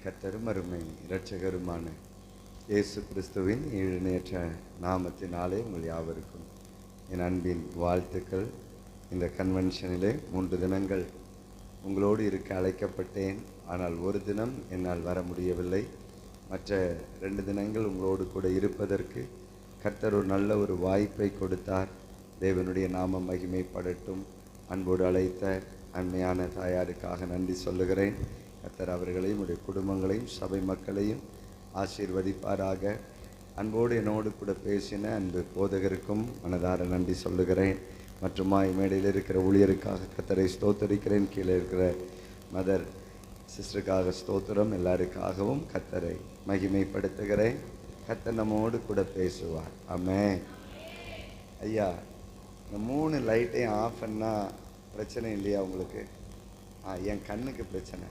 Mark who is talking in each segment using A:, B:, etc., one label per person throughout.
A: கர்த்தரும் அருமை இரட்சகருமான இயேசு கிறிஸ்துவின் இணையற்ற நாமத்தினாலே உங்கள் யாவருக்கும் என் அன்பின் வாழ்த்துக்கள். இந்த கன்வென்ஷனிலே 3 தினங்கள் உங்களோடு இருக்க அழைக்கப்பட்டேன். ஆனால் ஒரு தினம் என்னால் வர முடியவில்லை. மற்ற 2 தினங்கள் உங்களோடு கூட இருப்பதற்கு கர்த்தர் ஒரு நல்ல ஒரு வாய்ப்பை கொடுத்தார். தேவனுடைய நாமம் மகிமைப்படட்டும். அன்போடு அழைத்த அன்மையான தாயாருக்காக நன்றி சொல்லுகிறேன். கர்த்தர் அவர்களையும் உடைய குடும்பங்களையும் சபை மக்களையும் ஆசீர்வதிப்பாராக. அன்போடு என்னோடு கூட பேசின அன்பு போதகருக்கும் மனதார நன்றி சொல்லுகிறேன். மற்றும் மேடையில் இருக்கிற ஊழியருக்காக கர்த்தரை ஸ்தோத்தரிக்கிறேன். கீழே இருக்கிற மதர் சிஸ்டருக்காக ஸ்தோத்திரம். எல்லாருக்காகவும் கர்த்தரை மகிமைப்படுத்துகிறேன். கர்த்தர் நம்மோடு கூட பேசுவார். ஆமென். ஐயா, இந்த 3 லைட்டையும் ஆஃப் பண்ணால் பிரச்சனை இல்லையா உங்களுக்கு? என் கண்ணுக்கு பிரச்சனை.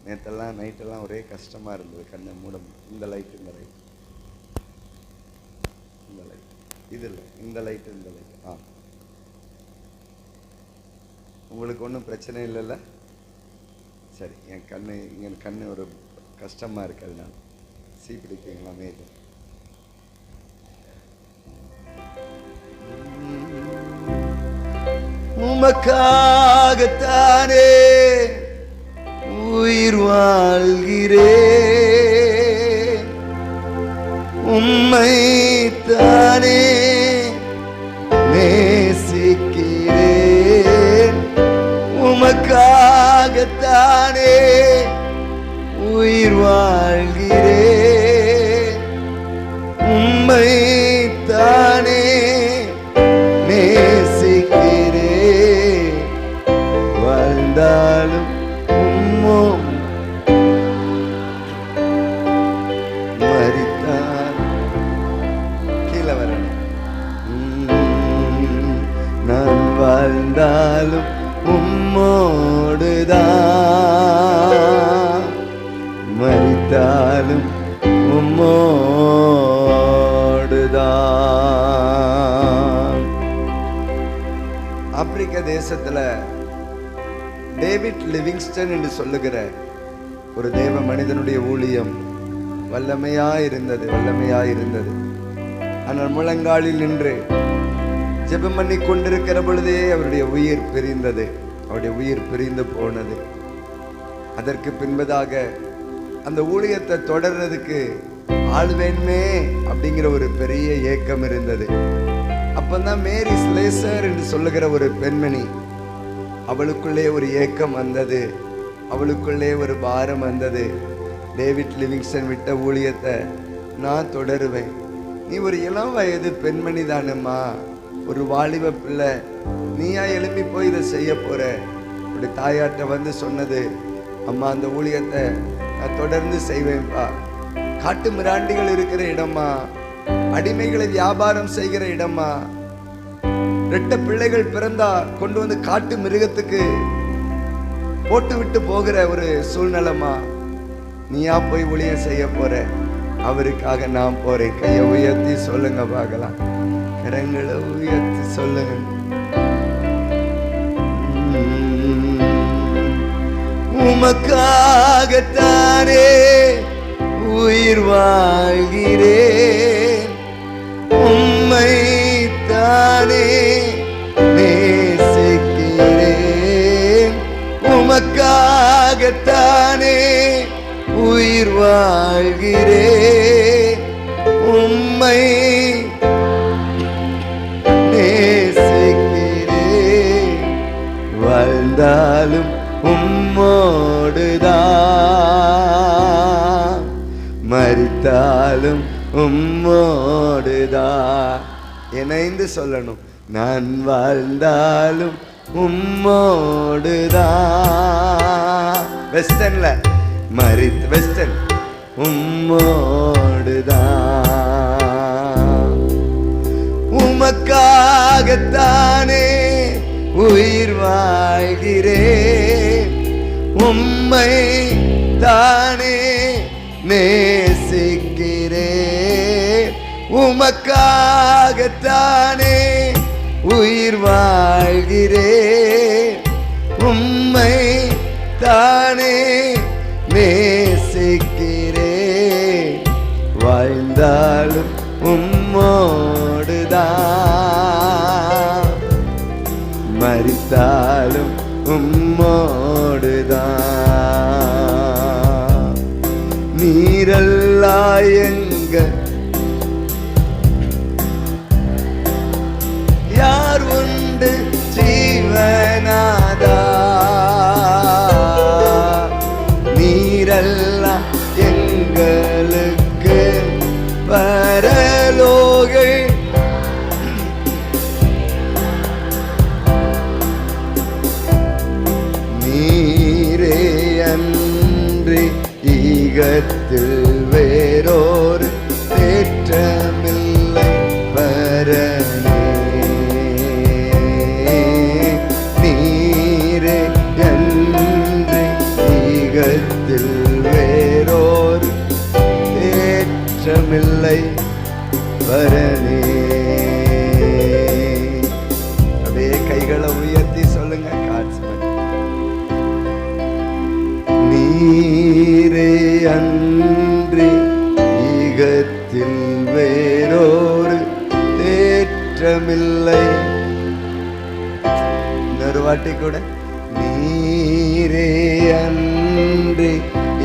A: நேற்றெல்லாம் நைட்டெல்லாம் ஒரே கஷ்டமாக இருந்தது கண்ணை மூட. இந்த லைட்டு, இந்த லைட், இந்த லைட், இது இல்லை, இந்த லைட்டு, இந்த லைட்டு. உங்களுக்கு ஒன்றும் பிரச்சனை இல்லைல்ல? சரி. என் கண்ணு ஒரு கஷ்டமாக இருக்கு. அதனால சீப்பிடிப்பீங்களாமே. இது உமக்காகத்தானே உயிர் வாழ்கிறேன், உம்மைத்தானே நேசிக்கிறேன். உமக்காகத்தானே உயிர் வாழ்கிறேன், உம்மைத்தானே நேசிக்கிறேன். வாழ்ந்தாலும் மரித்தால் கீழே வரணும். நான் வாழ்ந்தாலும் உம்மோடுதான், மரித்தாலும் உம்மோடுதான். ஆப்பிரிக்க தேசத்துல டேவிட் லிவிங்ஸ்டன் என்று சொல்லுகிற ஒரு தேவ மனிதனுடைய ஊழியம் வல்லமையாயிருந்தது. ஆனால் முழங்காலில் நின்று ஜெபம் பண்ணி கொண்டிருக்கிற பொழுதே அவருடைய உயிர் பிரிந்தது. அவருடைய உயிர் பிரிந்து போனது. அதற்கு பின்பதாக அந்த ஊழியத்தை தொடர்றதுக்கு ஆள் வேணுமே அப்படிங்கிற ஒரு பெரிய ஏக்கம் இருந்தது. அப்பந்தான் மேரி ஸ்லேசர் என்று சொல்லுகிற ஒரு பெண்மணி, அவளுக்குள்ளே ஒரு ஏக்கம் வந்தது, அவளுக்குள்ளே ஒரு பாரம் வந்தது. டேவிட் லிவிங்ஸ்டன் விட்ட ஊழியத்தை நான் தொடருவேன். நீ ஒரு இளம் வயது பெண்மணி தானம்மா, ஒரு வாலிப பிள்ளை, நீயா எழுப்பி போய் இதை செய்ய போற? அப்படி தாயாட்ட வந்து சொன்னது, அம்மா அந்த ஊழியத்தை நான் தொடர்ந்து செய்வேன்ப்பா. காட்டு மிராண்டிகள் இருக்கிற இடமா, அடிமைகளை வியாபாரம் செய்கிற இடமா, 2 பிள்ளைகள் பிறந்தா கொண்டு வந்து காட்டு மிருகத்துக்கு போட்டு விட்டு போகிற ஒரு சூழ்நிலைமா, நீயா போய் ஊழியம் செய்ய போற? அவருக்காக நான் போறேன். கையை உயர்த்தி சொல்லுங்க பார்க்கலாம். கரங்களை உயர்த்தி சொல்லுங்க. உமக்காகத்தானே உயிர் வாழ்கிறேன், உம்மைத்தானே நேசிக்கிறேன். உமக்காகத்தானே உயிர் வாழ்கிறேன், உம்மை நேசிக்கிறேன். வாழ்ந்தாலும் உம்மோடுதான், மரித்தாலும் உம்மோடுதான். இணைந்து சொல்லணும். நான் வாழ்ந்தாலும் உம்மோடுதான். வெஸ்டர்ன்ல வெஸ்டர்ன் உம்மோடுதான். உமக்காகத்தானே உயிர் வாழ்கிறேன், உம்மை தானே நேசிக்கிறேன். உமக்காகத்தானே உயிர் வாழ்கிறேன், உம்மை தானே நேசிக்கிறேன். உம்மோடுதான், மரித்தாலும் உம்மோடுதான். நீரல்லா எங்க யார் உண்டு ஜீவனாதா, நீரல்லா எங்களுக்கு பரலோகை. நீரே அன்றி ஈகத்தில் வேறோர் தேற்றமில்லை பரனே. நீரே அன்றி ஈகத்தில் வேறோர் தேற்றமில்லை பரனே. அப்படியே கைகளை உயர்த்தி சொல்லுங்க. நீரே அன்றி ஈகத்தில் வேறோரு தேற்றமில்லை. இன்னொரு வாட்டி கூட. நீரே அன்றி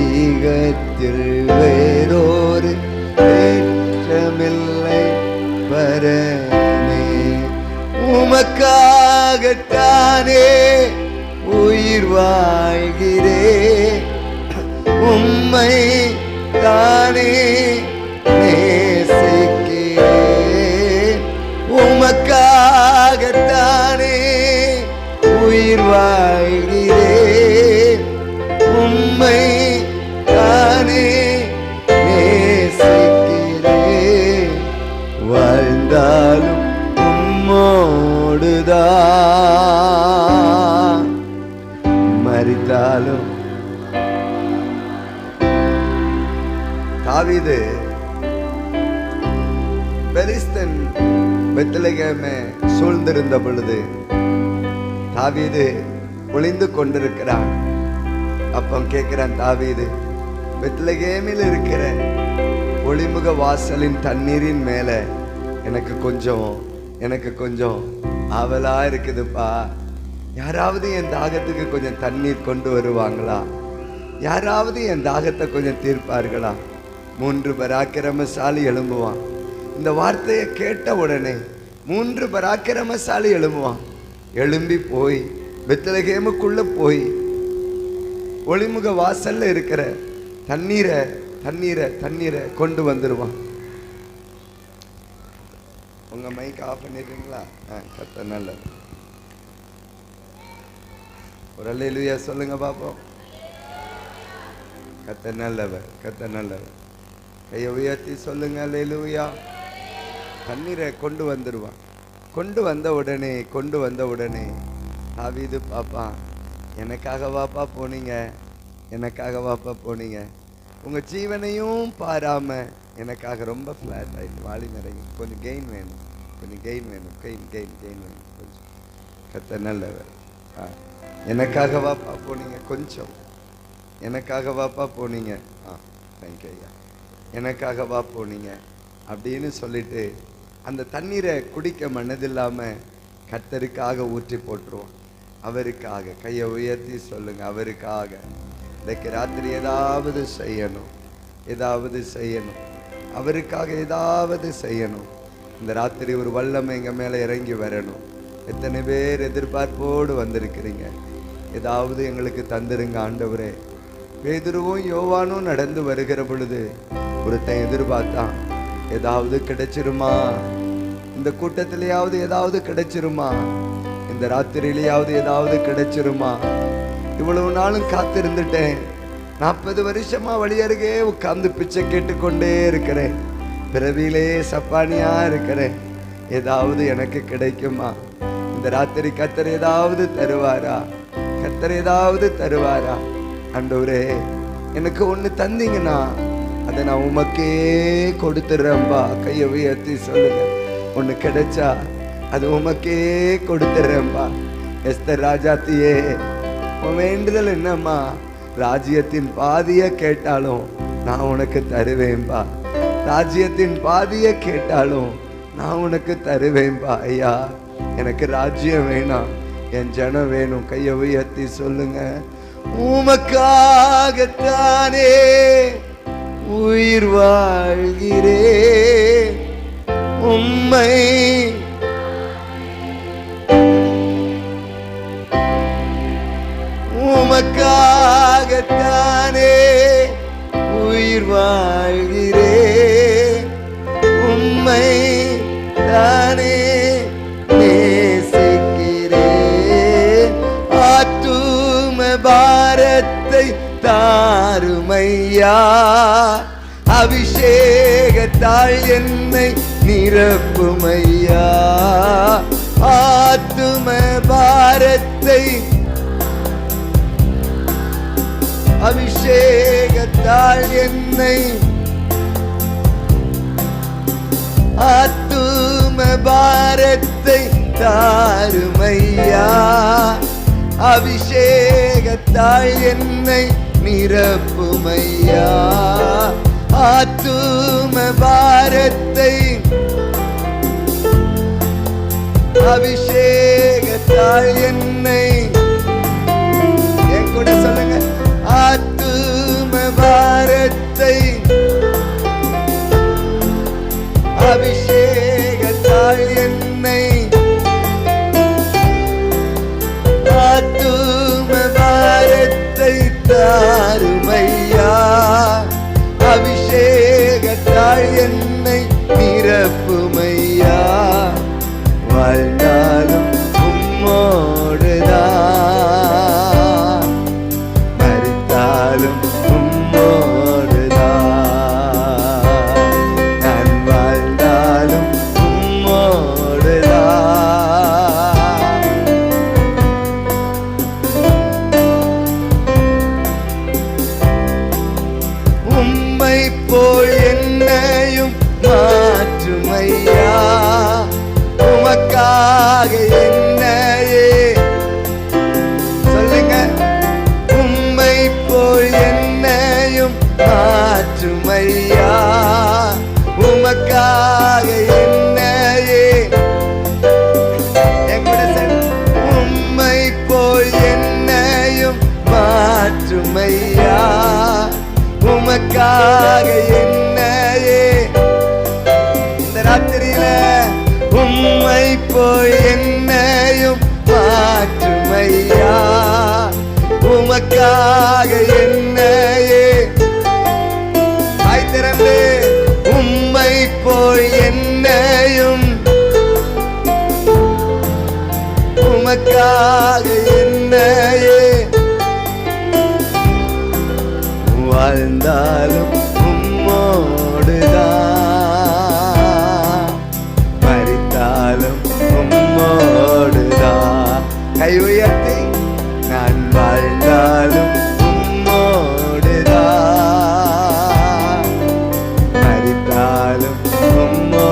A: ஈகத்தில் வேறோரு தேற்றமில்லை பரனே. உமக்காகத்தானே உயிர் வாழ்கிறேன், உம்மை தானே நேசிக்கிறேன். உமக்காகத்தானே உயிர் வாழ்கிறேன், உம்மை தானே நேசிக்கிறேன். வாழ்ந்தாலும் உம்மோடுதான், மரித்தாலும். தாவீது பெலிஸ்தன் பெத்லகேமை சூழ்ந்திருந்த பொழுது தாவீது ஒளிந்து கொண்டிருக்கிறான். அப்போ கேட்கிறான் தாவீது, பெத்லகேமில் இருக்கிற ஒளிமுக வாசலின் தண்ணீரின் மேல எனக்கு கொஞ்சம் ஆவலா இருக்குதுப்பா. யாராவது என் தாகத்துக்கு கொஞ்சம் தண்ணீர் கொண்டு வருவாங்களா? யாராவது என் தாகத்தை கொஞ்சம் தீர்ப்பார்களா? 3 பராக்கிரமசாலி எழும்புவான். இந்த வார்த்தையை கேட்ட உடனே 3 பராக்கிரமசாலி எழும்புவான். எழும்பி போய் பெத்லகேமுக்குள்ள போய் ஒளிமுக வாசல்ல இருக்கிற தண்ணீரை கொண்டு வந்துருவான். உங்க மைக் ஆஃப் பண்ணிடுறீங்களா? கர்த்தர் நல்லவர். ஒரு அல்லேலூயா சொல்லுங்க பாப்போம். கர்த்தர் நல்லவர், கர்த்தர் நல்லவர். கையை உயர்த்தி சொல்லுங்க அல்லேலூயா. தண்ணீரை கொண்டு வந்துடுவான். கொண்டு வந்த உடனே தாவீது பாப்பா, எனக்காக வாப்பா போனீங்க, உங்க ஜீவனையும் பாராம எனக்காக ரொம்ப ஃபிளாட் ஆயிட்டு வாளி நிறையும். கொஞ்சம் கெயின் வேணும் கெயின் வேணும் கொஞ்சம். கர்த்தர் நல்லவர். எனக்காக வாப்பா போனீங்க, கொஞ்சம் எனக்காக வாப்பா போனீங்க. தேங்க்யூ ஐயா. எனக்காக வா போனீங்க அப்படின்னு சொல்லிட்டு அந்த தண்ணீரை குடிக்க மனதில்லாம கர்த்தருக்காக ஊற்றி போட்டுருவோம். அவருக்காக கையை உயர்த்தி சொல்லுங்க. அவருக்காக இன்னைக்கு ராத்திரி ஏதாவது செய்யணும், அவருக்காக ஏதாவது செய்யணும். இந்த ராத்திரி ஒரு வல்லமை எங்க மேல இறங்கி வரணும். எத்தனை பேர் எதிர்பார்ப்போடு வந்திருக்கிறீங்க? ஏதாவது எங்களுக்கு தந்துருங்க ஆண்டவரே. பேதுருவும் யோவானும் நடந்து வருகிற பொழுது ஒருத்தன் எதிர்பார்த்தான், ஏதாவது கிடைச்சிருமா, இந்த கூட்டத்திலேயாவது ஏதாவது கிடைச்சிருமா, இந்த ராத்திரியிலேயாவது ஏதாவது கிடைச்சிருமா. இவ்வளவு நாளும் காத்திருந்துட்டேன், 40 வருஷமா வழி அருகே உட்கார்ந்து பிச்சை கேட்டுக்கொண்டே இருக்கிறேன், பிறவியிலே சப்பானியா இருக்கிறேன், ஏதாவது எனக்கு கிடைக்குமா? இந்த ராத்திரி கர்த்தர் ஏதாவது தருவாரா? ஆண்டவரே, எனக்கு ஒண்ணு தந்தீங்கன்னா அதை நான் உமக்கே கொடுத்துடுறேன்பா. கையை உயர்த்தி சொல்லுங்க. ஒண்ணு கிடைச்சா அது உமக்கே கொடுத்துடுறேன்பா. எஸ்தர் ராஜாத்தியே, உன் வேண்டுதல் என்னம்மா? ராஜ்யத்தின் பாதிய கேட்டாலும் நான் உனக்கு தருவேன்பா. ராஜ்யத்தின் பாதியை கேட்டாலும் நான் உனக்கு தருவேன்பா. ஐயா, எனக்கு ராஜ்யம் வேணாம், என் ஜனம் வேணும். கையை உயர்த்தி சொல்லுங்க. உமக்காகத்தானே உயிர் வாழ்கிறேன், உம்மை உமக்காகத்தானே உயிர் வாழ்கிறேன், உம்மை தானே நேசிக்கிறேன். ஆத்தும பாரத்தை தாருமையா, அபிஷேகத்தால் என்னை நிரப்புமையா. ஆத்தும பாரத்தை அபிஷேகத்தால் என்னை, ஆத்தும பாரத்தை தாருமையா, அபிஷேகத்தால் என்னை நிரப்புமையா. ஆத்தும பாரத்தை அபிஷேகத்தால் என்னை, என் கூட சொல்லுங்க. ஆத்தும பாரத்தை அபிஷேகத்தால் என்னை, ஆத்தும பாரத்தை தாருமையா, அபிஷேகத்தால் என்னை நிரப்புமையா. வாழ்ந்தாலும் உம்மோடுதான், மரித்தாலும் உம்மோடுதான், நான் வாழ்ந்தாலும் உம்மோடுதான். உம்மை போல் என்னையும் மாற்றுமையா, உமக்காக என்னையே சொல்லுங்க. உம்மை போல் என்னையும் மாற்றுமையா, உமக்காக என்னையே, உம்மை போல் என்னையும் மாற்றுமையா, உமக்காக என்னையே. இந்த ராத்திரியில உம்மை போல் என்னையும் மாற்றுமையா, உமக்காக என்னையே. திறந்து உம்மை போல் என்னையும், உமக்காக என்னையே. வாழ்ந்தாலும் உம்மோடுதான், மரித்தாலும் உம்மோடுதான். கை உயர்த்தி நான் வாழ்ந்தாலும் உம்மோடுதான், மரித்தாலும் உம்மோடுதான்.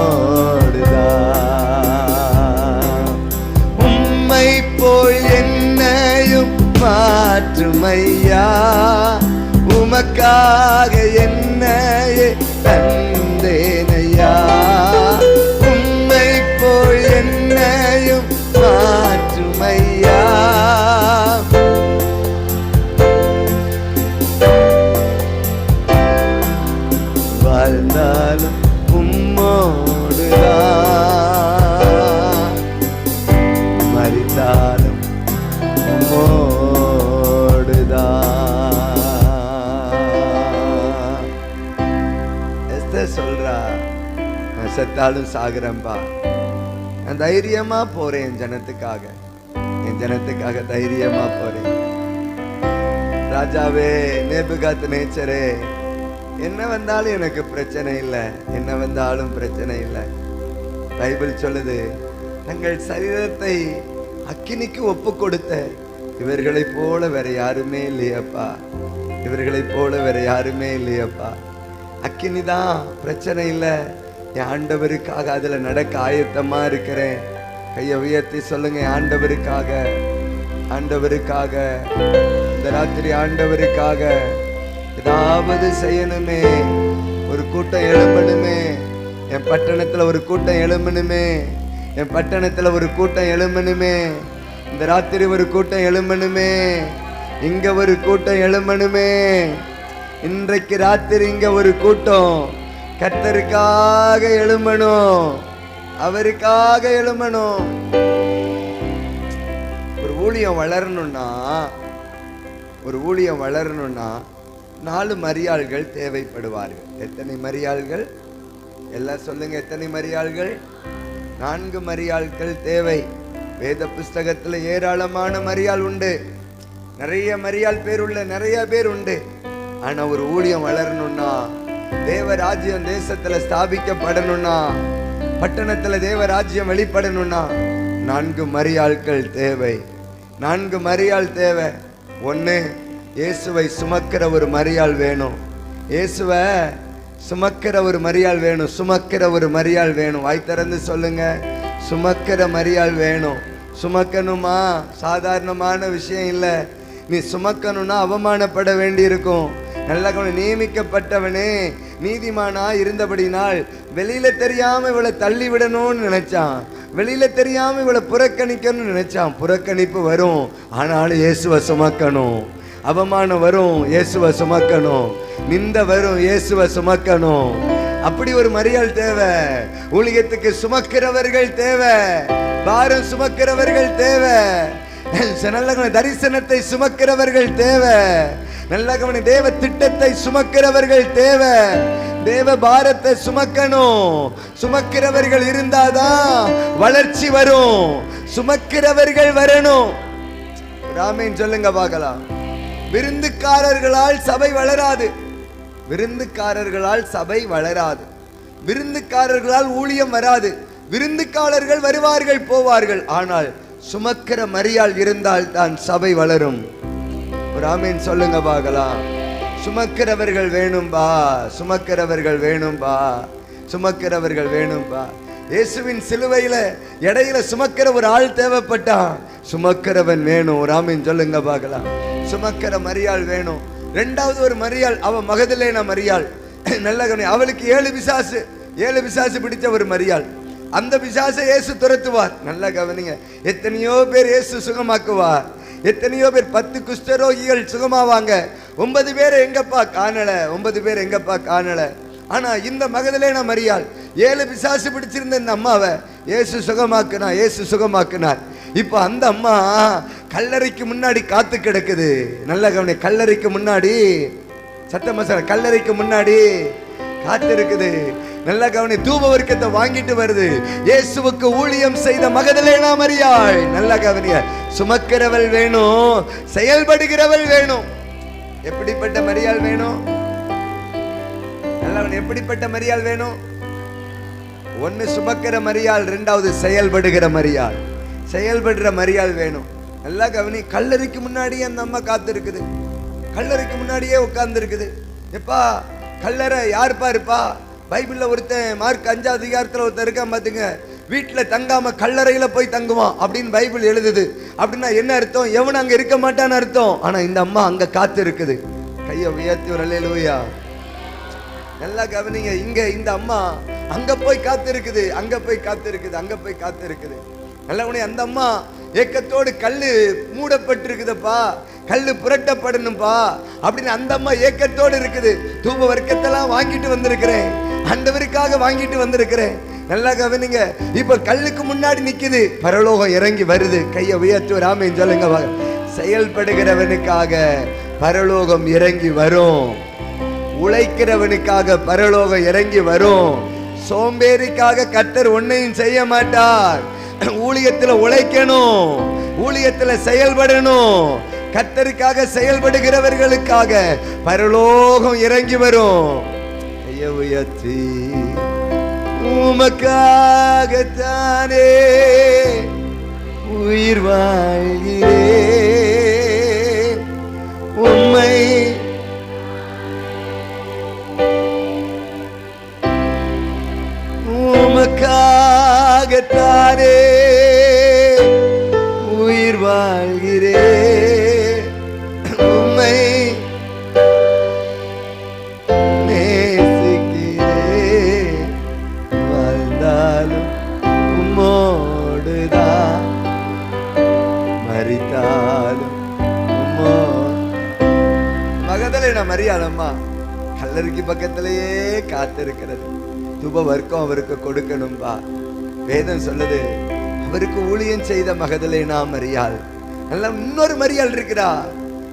A: உம்மை போல் என்னையும் மாற்றுமையா, உமக்காக என்னையே தந்தேனையா. உம்மை போல் என்னையும் மாற்றுமையா, வாழ்ந்தாலும் உம்மோடுதான், மரித்தாலும் உம்மோடுதான். எஸ்தர் சொல்றா, நான் செத்தாலும் சாகுறேன்பா, நான் தைரியமா போறேன் என் ஜனத்துக்காக, என் ஜனத்துக்காக தைரியமா போறேன். ராஜாவே, நேபுகாத்நேச்சரே, என்ன வந்தாலும் எனக்கு பிரச்சனை இல்லை, என்ன வந்தாலும் பிரச்சனை இல்லை. பைபிள் சொல்லுது, தங்கள் சரீரத்தை அக்கினிக்கு ஒப்பு கொடுத்த இவர்களை போல வேற யாருமே இல்லையப்பா, இவர்களை போல வேற யாருமே இல்லையப்பா. அக்கினிதான் பிரச்சனை இல்லை, என் ஆண்டவருக்காக அதுல நடக்க ஆயத்தமா இருக்கிறேன். கையை உயர்த்தி சொல்லுங்க. ஆண்டவருக்காக, ஆண்டவருக்காக இந்த ராத்திரி ஆண்டவருக்காக ஏதாவது செய்யணுமே. ஒரு கூட்டம் எழும்பணுமே, என் பட்டணத்துல ஒரு கூட்டம் எழும்பணுமே, என் பட்டணத்துல ஒரு கூட்டம் எழும்பணுமே, இந்த ராத்திரி ஒரு கூட்டம் எழும்பணுமே, இங்க ஒரு கூட்டம் எழும்பணுமே. இன்றைக்கு ராத்திரி இங்க ஒரு கூட்டம் கர்த்தருக்காக எழும்பணும், அவருக்காக எழும்பணும். ஒரு ஊழியம் வளரணும்னா, ஒரு ஊழியம் வளரணும்னா 4 மரியாள்கள் தேவைப்படுவார்கள். எத்தனை மரியாள்கள்? எல்லாம் சொல்லுங்க, எத்தனை மரியாள்கள்? 4 மரியாள்கள் தேவை. வேத புஸ்தகத்துல ஏராளமான மரியாள் உண்டு, நிறைய மரியாள் பேர் உள்ள நிறைய பேர் உண்டு. ஆனா ஒரு ஊழியம் வளரணும்னா, தேவ ராஜ்யம் தேசத்துல ஸ்தாபிக்கப்படணும்னா, பட்டணத்துல தேவ ராஜ்யம் வெளிப்படணும்னா 4 மரியாள்கள் தேவை. 4 மரியாள் தேவை. 1, இயேசுவை சுமக்கிற ஒரு மரியாள் வேணும். இயேசுவை சுமக்கிற ஒரு மரியாள் வேணும். சுமக்கிற ஒரு மரியாள் வேணும். வாய் திறந்து சொல்லுங்க, சுமக்கிற மரியாள் வேணும். சுமக்கணுமா? சாதாரணமான விஷயம் இல்லை. நீ சுமக்கணும்னா அவமானப்பட வேண்டி இருக்கும். நல்ல நியமிக்கப்பட்டவனே நீதிமானா இருந்தபடினால் வெளியில தெரியாம இவளை தள்ளி விடணும்னு நினைச்சான், வெளியில தெரியாம இவளை புறக்கணிக்கணும்னு நினைச்சான். புறக்கணிப்பு வரும், ஆனாலும் இயேசுவை சுமக்கணும். அவமானம் வரும், இயேசுவை சுமக்கணும். நிந்த வரும், இயேசுவை சுமக்கணும். அப்படி ஒரு மரியாள் தேவை. ஊழியத்துக்கு சுமக்கிறவர்கள் தேவை, பாரம் சுமக்கிறவர்கள் தேவை, நல்ல தரிசனத்தை சுமக்கிறவர்கள் தேவை, நல்ல தேவ திட்டத்தை சுமக்கிறவர்கள் தேவை, தேவ பாரத்தை சுமக்கணும். சுமக்கிறவர்கள் இருந்தாதான் வளர்ச்சி வரும். சுமக்கிறவர்கள் வரணும். ராமேன் சொல்லுங்க பார்க்கலாம். விருந்துக்காரர்களால் சபை வளராது, விருந்துக்காரர்களால் சபை வளராது, விருந்துக்காரர்களால் ஊழியம் வராது. விருந்துக்காரர்கள் வருவார்கள் போவார்கள், ஆனால் சுமக்கிற மரியாள் இருந்தால் தான் சபை வளரும். ஒரு ஆமீன் சொல்லுங்க பார்க்கலாம். சுமக்கிறவர்கள் வேணும்பா, சுமக்கிறவர்கள் வேணும்பா, சுமக்கிறவர்கள் வேணும்பா. இயேசுவின் சிலுவையில இடையில சுமக்கிற ஒரு ஆள் தேவைப்பட்டான். சுமக்கிறவன் வேணும். ஒரு ஆமீன் சொல்லுங்க பார்க்கலாம். சுமக்கிற மரியாள் வேணும். 2வது ஒரு மரியாள், அவ மகதலேனா மரியாள். நல்ல கவனி, அவளுக்கு 7 பிசாசு பிடிச்ச ஒரு மரியாள். அந்த பிசாசை இயேசு துரத்துவார். நல்ல கவனிங்க, எத்தனையோ பேர் இயேசு சுகமாக்குவார். எத்தனையோ பேர் 10 குஷ்டரோகிகள் சுகமாவாங்க. 9 பேர் எங்கப்பா காணல, 9 பேர் எங்கப்பா காணல. ஆனா இந்த மகதலேனா மரியாள் 7 பிசாசு பிடிச்சிருந்த இந்த அம்மாவை இயேசு சுகமாக்குனார், இயேசு சுகமாக்குனார். இப்ப அந்த அம்மா கல்லறைக்கு முன்னாடி காத்து கிடக்குது. நல்ல கவனி, கல்லறைக்கு முன்னாடி, சத்தமசல கல்லறைக்கு முன்னாடி காத்து இருக்குது. நல்ல கவனி, தூப வர்க்கத்தை வாங்கிட்டு வருது. இயேசுவுக்கு ஊழியம் செய்த மகதலேனா மரியாள். நல்ல கவனிய, சுமக்கிறவள் வேணும், செயல்படுகிறவள் வேணும். எப்படிப்பட்ட மரியாள் வேணும்? நல்லவன், எப்படிப்பட்ட மரியாள் வேணும்? 1 சுமக்கிற மரியாள், 2வது செயல்படுகிற மரியாள். செயல்படுற மரியாள் வேணும். நல்லா கவனி, கல்லறைக்கு முன்னாடி அந்த அம்மா காத்து இருக்குது, கல்லறைக்கு முன்னாடியே உட்கார்ந்து இருக்குது. எப்பா கல்லறை யாருப்பா இருப்பா? பைபிள்ல ஒருத்தன் மார்க் 5வது அதிகாரத்துல ஒருத்தன் இருக்கான் பாத்துங்க. வீட்டுல தங்காம கல்லறையில போய் தங்குவான் அப்படின்னு பைபிள் எழுதுது. அப்படின்னா என்ன அர்த்தம்? எவன் அங்க இருக்க மாட்டான்னு அர்த்தம். ஆனா இந்த அம்மா அங்க காத்து இருக்குது. கையை உயர்த்தி ஒரு அல்லேலூயா. நல்லா கவனிங்க, இங்க இந்த அம்மா அங்க போய் காத்து இருக்குது, அங்க போய் காத்து இருக்குது, அங்க போய் காத்து இருக்குது. நல்ல உடனே அந்த அம்மா ஏக்கத்தோடு, கல்லு மூடப்பட்டிருக்குதுப்பா, கல்லு புரட்டப்படணும்பா அப்படின்னு அந்த அம்மா ஏக்கத்தோடு இருக்குது. தூப வர்க்கத்தெல்லாம் வாங்கிட்டு வந்திருக்கிறேன், ஆண்டவருக்காக வாங்கிட்டு வந்திருக்கிறேன். நல்லா கவனிங்க, இப்ப கல்லுக்கு முன்னாடி நிக்குது, பரலோகம் இறங்கி வருது. கையை உயர்த்தி ஒரு ஆமீன் சொல்லுங்க. செயல்படுகிறவனுக்காக பரலோகம் இறங்கி வரும், உழைக்கிறவனுக்காக பரலோகம் இறங்கி வரும். சோம்பேறிக்காக கர்த்தர் ஒன்னையும் செய்ய மாட்டார். ஊழியத்துல உழைக்கணும், ஊழியத்துல செயல்படணும். கர்த்தருக்காக செயல்படுகிறவர்களுக்காக பரலோகம் இறங்கி வரும். கையை உயர்த்தி, உமக்காகத்தானே உயிர் வாழ்கிறேன், உம்மை உமக்காகத்தானே உயிர் வாழ்கிறேன், உம்மை நேசிக்கிறேன். மரியாள் அம்மா கல்லறைக்கு பக்கத்திலேயே காத்திருக்கிறது. தூப வர்க்கம் அவருக்கு கொடுக்கணும்பா. வேதம் சொல்லுது, அவருக்கு ஊழியம் செய்த மகதலேனா மரியாள். நல்லா இன்னொரு மரியாள் இருக்கிறா,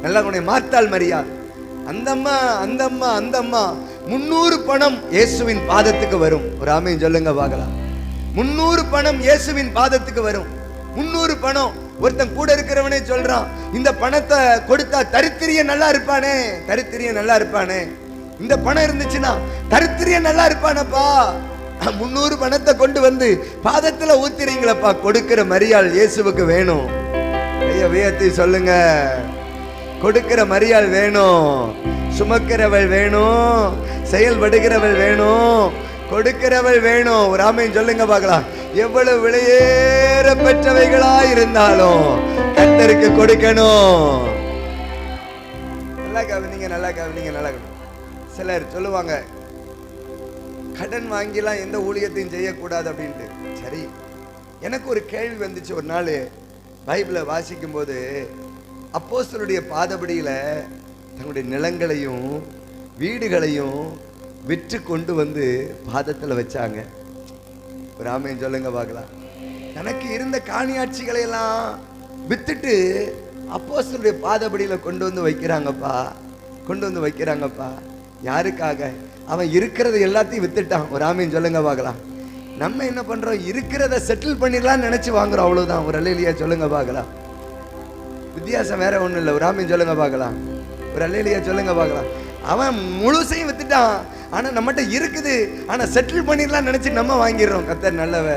A: நல்லா உன்னை மார்த்தாள் மரியாள். அந்த அம்மா அந்த அம்மா அந்த அம்மா 300 பணம் இயேசுவின் பாதத்துக்கு வரும். ஒரு ஆமென் சொல்லுங்க பார்க்கலாம். 300 பணம் இயேசுவின் பாதத்துக்கு வரும். 300 பணம். ஒருத்தன் கூட இருக்கிறவனே சொல்றான், இந்த பணத்தை கொடுத்தா தரித்திரிய நல்லா இருப்பானே, தரித்திரிய நல்லா இருப்பானே. இந்த பணம் இருந்துச்சுன்னா தரித்திரிய நல்லா இருப்பானப்பா. 300 பணத்தை கொண்டு வந்து பாதத்துல ஊத்துறீங்களப்பா. கொடுக்கிற மரியாள் இயேசுவுக்கு வேணும். ஐயா வியத்தி சொல்லுங்க, கொடுக்கிற மரியாள் வேணும். சுமக்கிறவள் வேணும், செயல்படுகிறவள் வேணும், கொடுக்கிறவள் வேணும். ஒரு ஆமென் சொல்லுங்க பார்க்கலாம். எவ்வளவு விலையேற பெற்றவைகளா இருந்தாலும் கர்த்தருக்கு கொடுக்கணும். நல்லா கவனிங்க, நல்லா கவனிங்க, நல்லா கவனிங்க. சிலர் சொல்லுவாங்க, கடன் வாங்கிலாம் எந்த ஊழியத்தையும் செய்யக்கூடாது அப்படின்ட்டு. சரி, எனக்கு ஒரு கேள்வி வந்துச்சு. ஒரு நாள் பைபிளை வாசிக்கும் போது அப்போஸ்தலருடைய பாதபடியில தங்களுடைய நிலங்களையும் வீடுகளையும் விற்று கொண்டு வந்து பாதத்துல வச்சாங்க. ஒரு ஆமென் சொல்லுங்க பார்க்கலாம். எனக்கு இருந்த காணியாட்சிகளை எல்லாம் வித்துட்டு அப்போஸ்தலருடைய பாதபடியில கொண்டு வந்து வைக்கிறாங்கப்பா, கொண்டு வந்து வைக்கிறாங்கப்பா. யாருக்காக? அவன் இருக்கிறத எல்லாத்தையும் வித்துட்டான். ஒரு ஆமென் சொல்லுங்க பார்க்கலாம். நம்ம என்ன பண்றோம்? இருக்கிறத செட்டில் பண்ணிடலாம் நினைச்சு வாங்குறோம், அவ்வளவுதான். ஒரு அல்லேலூயா சொல்லுங்க பார்க்கலாம். வித்தியாசம் வேற ஒண்ணும் இல்லை. ஒரு ஆமென் சொல்லுங்க பார்க்கலாம். ஒரு அல்லேலூயா சொல்லுங்க பார்க்கலாம். அவன் முழுசையும் வித்துட்டான், ஆனா நம்மகிட்ட இருக்குது, ஆனா செட்டில் பண்ணிடலாம் நினைச்சு நம்ம வாங்கிடுறோம். கர்த்தர் நல்லவ.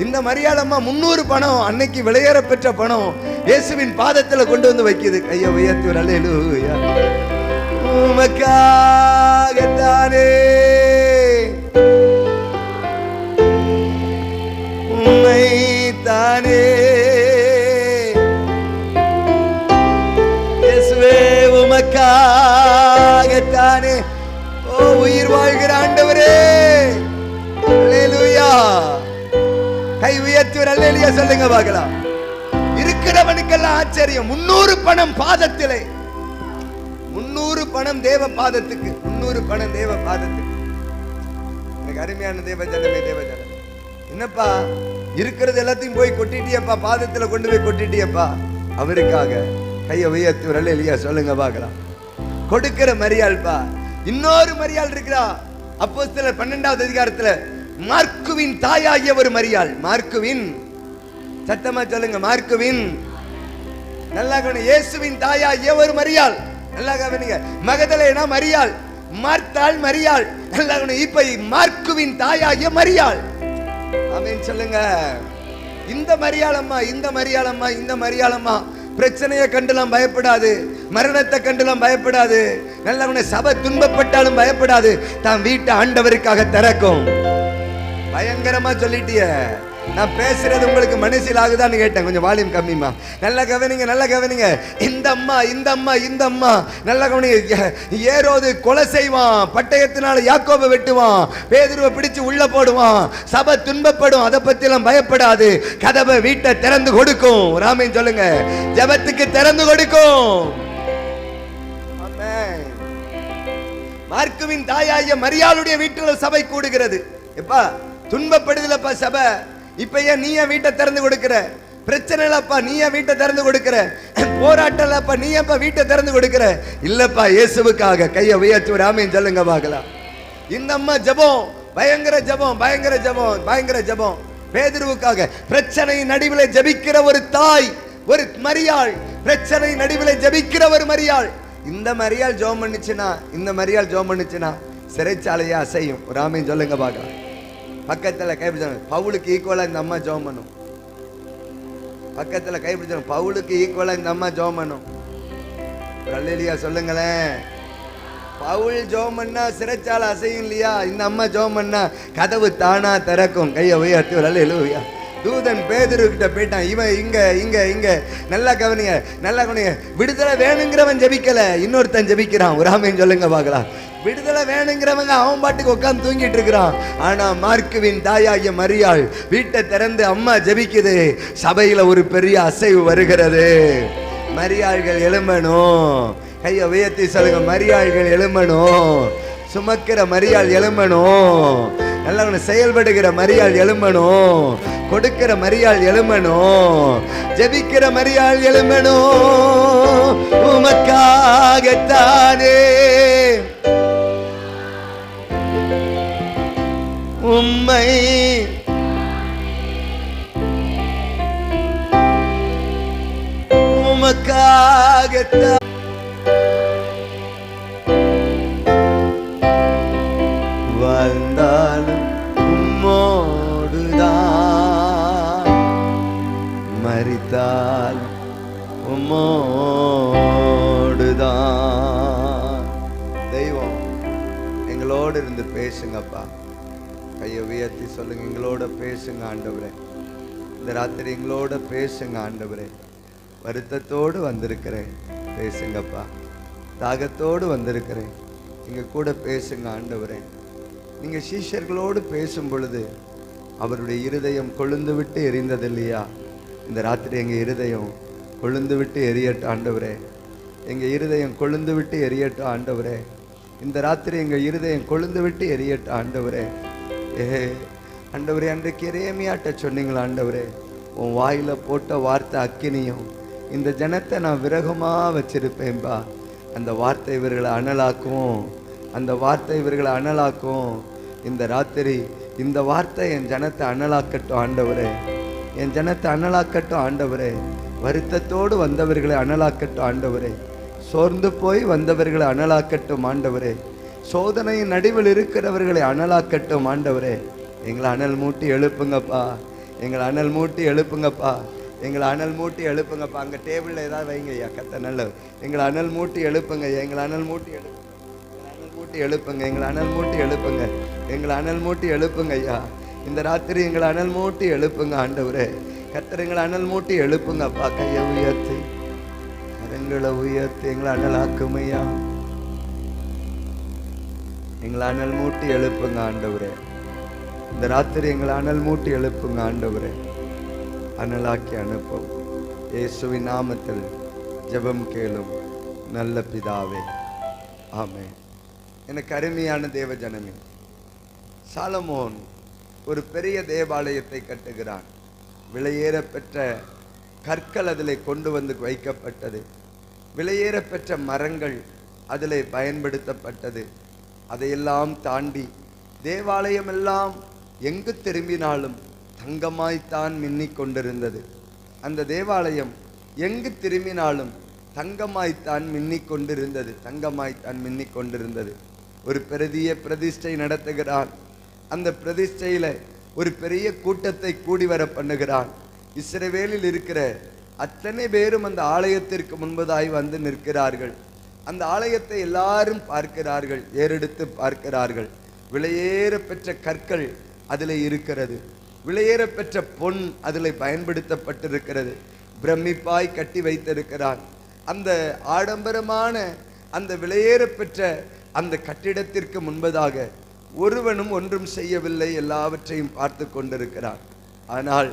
A: இந்த மரியாளம்மா 300 பணம், அன்னைக்கு விலையேற பெற்ற பணம் இயேசுவின் பாதத்துல கொண்டு வந்து வைக்குது. கையை உயர்த்தி ஒரு அல்லேலூயா. உமக்காகத்தானே, உம்மைத்தானே இயேசுவே, உமக்காகத்தானே. ஓ உயிர் வாழ்கிற ஆண்டவரே, அல்லேலூயா. கை உயர்த்தி ஒரு அல்லேலூயா சொல்லுங்க பார்க்கலாம். இருக்கிறவனுக்கெல்லாம் ஆச்சரியம். 300 பணம் பாதத்திலே, 300 பணம் தேவ பாதத்துக்கு, 300 பணம் தேவ பாதத்துக்கு. எனக்கு அருமையான தேவ ஜனமே, தேவ ஜனம். என்னப்பா இருக்கிறது எல்லாத்தையும் போய் கொட்டிட்டியப்பா, பாதத்துல கொண்டு போய் கொட்டிட்டியப்பா. அவருக்காக கையை உயர்த்தி ஒரு அல்லேலூயா சொல்லுங்க பார்க்கலாம். கொடுக்கிற மரியாள்பா. இன்னொரு மரியாள் இருக்கிறா. அப்போஸ்தலர் 12வது அதிகாரத்துல மார்க்குவின் தாயாகிய ஒரு மரியாள். மார்க்குவின், சத்தமா சொல்லுங்க, மார்க்குவின். நல்லா கவனிங்க. இயேசுவின் தாயாகிய ஒரு மரியாள். நல்லா கவனிங்க. மகதலேனா மரியாள், மார்த்தாள் மரியாள். நல்லா கவனிங்க. இப்ப மார்க்குவின் தாயாகிய மரியாள். ஆமென் சொல்லுங்க. இந்த மரியாளம்மா, இந்த மரியாளம்மா, இந்த மரியாளம்மா பிரச்சனையை கண்டுலாம் பயப்படாது, மரணத்தை கண்டுலாம் பயப்படாது. நல்லவனை சபை துன்பப்பட்டாலும் பயப்படாது. தான் வீட்டை ஆண்டவருக்காக திறக்கும். பயங்கரமா சொல்லிட்டிய. நான் பேசுறது உங்களுக்கு மனசில் ஆகுதான்னு கேட்டேன். கொஞ்சம் வால்யூம் கம்மிமா. நல்லா கவனிங்க, நல்லா கவனிங்க. இந்த அம்மா, இந்த அம்மா, இந்த அம்மா நல்லா கவனிங்க. ஏரோது கொலை செய்வான், பட்டயத்தினால யாக்கோபை வெட்டுவான், பேதுருவை பிடிச்சு உள்ள போடுவான், சபை துன்பப்படும். அதை பத்தி எல்லாம் பயப்படாது. கதவை வீட்டை திறந்து கொடுக்கும். ஒரு ஆமென் சொல்லுங்க. ஜெபத்துக்கு திறந்து கொடுக்கும். ஆமென். மார்க்குவின் தாயாகிய மரியாளுடைய வீட்டில் சபை கூடுகிறது. எப்பா துன்பப்படுதுலப்பா சபை. இப்ப ஏன் நீ என் வீட்டை திறந்து கொடுக்கிற? பிரச்சனை இல்லப்பா, நீ என் வீட்டை திறந்து கொடுக்கிற. போராட்டம் இல்லப்பா, நீ எப்ப வீட்டை திறந்து கொடுக்கிற? இல்லப்பா, இயேசுவுக்காக. கையை உயர்த்தி ஒரு ஆமென் சொல்லுங்க பார்க்கலாம். இந்த அம்மா ஜெபம், பயங்கர ஜெபம், பயங்கர ஜெபம், பயங்கர ஜெபம். பேதுருவுக்காக பிரச்சனை நடுவில் ஜெபிக்கிற ஒரு தாய், ஒரு மரியாள். பிரச்சனை நடுவில் ஜெபிக்கிற ஒரு மரியாள். இந்த மரியாள் ஜெபம் பண்ணுச்சுன்னா, இந்த மரியாள் ஜெபம் பண்ணுச்சுன்னா சிறைச்சாலையா அசையும். ஒரு ஆமென் சொல்லுங்க பார்க்கலாம். பக்கத்துல கைப்பிடிச்சாங்க. பவுலுக்கு ஈக்குவலா இந்த அம்மா ஜெபம் பண்ணும். பக்கத்துல கைப்பிடிச்சாங்க. பவுலுக்கு ஈக்குவலா இந்த அம்மா ஜெபம் பண்ணும். அல்லேலூயா சொல்லுங்களேன். பவுல் ஜெபம் பண்ணா சிறைச்சாலை அசையும் இல்லையா? இந்த அம்மா ஜெபம் பண்ணா கதவு தானா திறக்கும். கையை உயர்த்தி ஒரு அல்லேலூயா. தூதன் பேதுரு கிட்ட போயிட்டான். இவன் இங்க இங்க இங்க. நல்லா கவனிங்க, நல்லா கவனிங்க. விடுதலை வேணுங்கிறவன் ஜெபிக்கல, இன்னொருத்தன் ஜெபிக்கிறான். ஒரு ஆமென் சொல்லுங்க பார்க்கலாம். விடுதலை வேணுங்கிறவங்க அவன் பாட்டுக்கு உட்கார்ந்து தூங்கிட்டு இருக்கிறான். ஆனா மார்க்குவின் தாயாகிய மரியாள் வீட்டை திறந்து அம்மா ஜெபிக்குது. சபையில ஒரு பெரிய அசைவு வருகிறது. மரியாள்கள் எழும்பணும். கையை உயர்த்தி சொல்லுங்க, மரியாள்கள் எழும்பணும், சுமக்கிற மரியாள் எழும்பணும், நல்லவன செயல்படுகிற மரியாள் எழும்பணும், கொடுக்கிற மரியாள் எழும்பணும், ஜெபிக்கிற மரியாள் எழும்பணும். உமக்காகத்தானே உம்மை உமக்காகத்தான் வாழ்ந்தாலும் உம்மோடுதான், மரித்தால் உம்மோடுதான். தெய்வம் எங்களோடு இருந்து பேசுங்கப்பா. கையை உயர்த்தி சொல்லுங்க, எங்களோட பேசுங்க ஆண்டவரே. இந்த ராத்திரி எங்களோட பேசுங்க ஆண்டவரே. வருத்தத்தோடு வந்திருக்கிறேன், பேசுங்கப்பா. தாகத்தோடு வந்திருக்கிறேன், எங்க கூட பேசுங்க ஆண்டவரே. நீங்க சீஷர்களோடு பேசும் பொழுது அவருடைய இருதயம் கொழுந்து விட்டு எரிந்தது இல்லையா? இந்த ராத்திரி எங்க இருதயம் கொழுந்து விட்டு எரியட்டும் ஆண்டவரே. எங்க இருதயம் கொழுந்து விட்டு எரியட்டும் ஆண்டவரே. இந்த ராத்திரி எங்க இருதயம் கொழுந்து விட்டு எரியட்டும் ஆண்டவரே. ஆண்டவரே, அன்றைக்கு எரேமியாட்ட சொன்னீங்களா ஆண்டவரே, உன் வாயில போட்ட வார்த்தை அக்கினியும், இந்த ஜனத்தை நான் விரகமா வச்சிருப்பேன்பா. அந்த வார்த்தை இவர்களை அனலாக்கும், அந்த வார்த்தை இவர்களை அனலாக்கும். இந்த ராத்திரி இந்த வார்த்தை என் ஜனத்தை அனலாக்கட்டும் ஆண்டவரே, என் ஜனத்தை அனலாக்கட்டும் ஆண்டவரே. வருத்தத்தோடு வந்தவர்களை அனலாக்கட்டும் ஆண்டவரே. சோர்ந்து போய் வந்தவர்களை அனலாக்கட்டும் ஆண்டவரே. சோதனையின் நடுவில் இருக்கிறவர்களை அனலாக்கட்டும் ஆண்டவரே. எங்களை அனல் மூட்டி எழுப்புங்கப்பா, எங்களை அனல் மூட்டி எழுப்புங்கப்பா, எங்களை அனல் மூட்டி எழுப்புங்கப்பா. அங்கே டேபிளில் ஏதாவது வைங்க ஐயா, கத்த நல்ல. எங்களை அனல் மூட்டி எழுப்புங்க, எங்களை அனல் மூட்டி எழுப்புங்க, அனல் மூட்டி எழுப்புங்க, எங்களை அனல் மூட்டி எழுப்புங்க, எங்களை அனல் மூட்டி எழுப்புங்க ஐயா. இந்த ராத்திரி எங்களை அனல் மூட்டி எழுப்புங்க ஆண்டவரே. கர்த்தர் எங்களை அனல் மூட்டி எழுப்புங்கப்பா. கையை உயர்த்தி கரங்களை உயர்த்தி எங்களை அனலாக்கும் ஐயா. எங்களை அனல் மூட்டி எழுப்புங்க ஆண்டவரே. இந்த ராத்திரி எங்களை அனல் மூட்டி எழுப்புங்க ஆண்டவரே. அனலாக்கி அனுப்பும். இயேசுவின் நாமத்தில் ஜெபம் கேளும் நல்ல பிதாவே, ஆமென். எனக்கு அருமையான தேவ ஜனமே, சாலமோன் ஒரு பெரிய தேவாலயத்தை கட்டுகிறான். விலையேற பெற்ற கற்கள் அதிலே கொண்டு வந்து வைக்கப்பட்டது. விலையேற பெற்ற மரங்கள் அதிலே பயன்படுத்தப்பட்டது. அதையெல்லாம் தாண்டி தேவாலயம் எல்லாம் எங்கு திரும்பினாலும் தங்கமாய்த்தான் மின்னிக் கொண்டிருந்தது. அந்த தேவாலயம் எங்கு திரும்பினாலும் தங்கமாய்த்தான் மின்னிக் கொண்டிருந்தது, தங்கமாய்த்தான் மின்னிக் கொண்டிருந்தது. ஒரு பெரிய பிரதிஷ்டை நடத்துகிறான். அந்த பிரதிஷ்டையில ஒரு பெரிய கூட்டத்தை கூடி வர பண்ணுகிறான். இஸ்ரவேலில் இருக்கிற அத்தனை பேரும் அந்த ஆலயத்திற்கு முன்பதாய் வந்து நிற்கிறார்கள். அந்த ஆலயத்தை எல்லாரும் பார்க்கிறார்கள், ஏறெடுத்து பார்க்கிறார்கள். விலையேற பெற்ற கற்கள் அதில் இருக்கிறது, விலையேற பெற்ற பொன் அதில் பயன்படுத்தப்பட்டிருக்கிறது. பிரமிப்பாய் கட்டி வைத்திருக்கிறான். அந்த ஆடம்பரமான அந்த விலையேற பெற்ற அந்த கட்டிடத்திற்கு முன்பதாக ஒருவனும் ஒன்றும் செய்யவில்லை, எல்லாவற்றையும் பார்த்து கொண்டிருக்கிறான். ஆனால்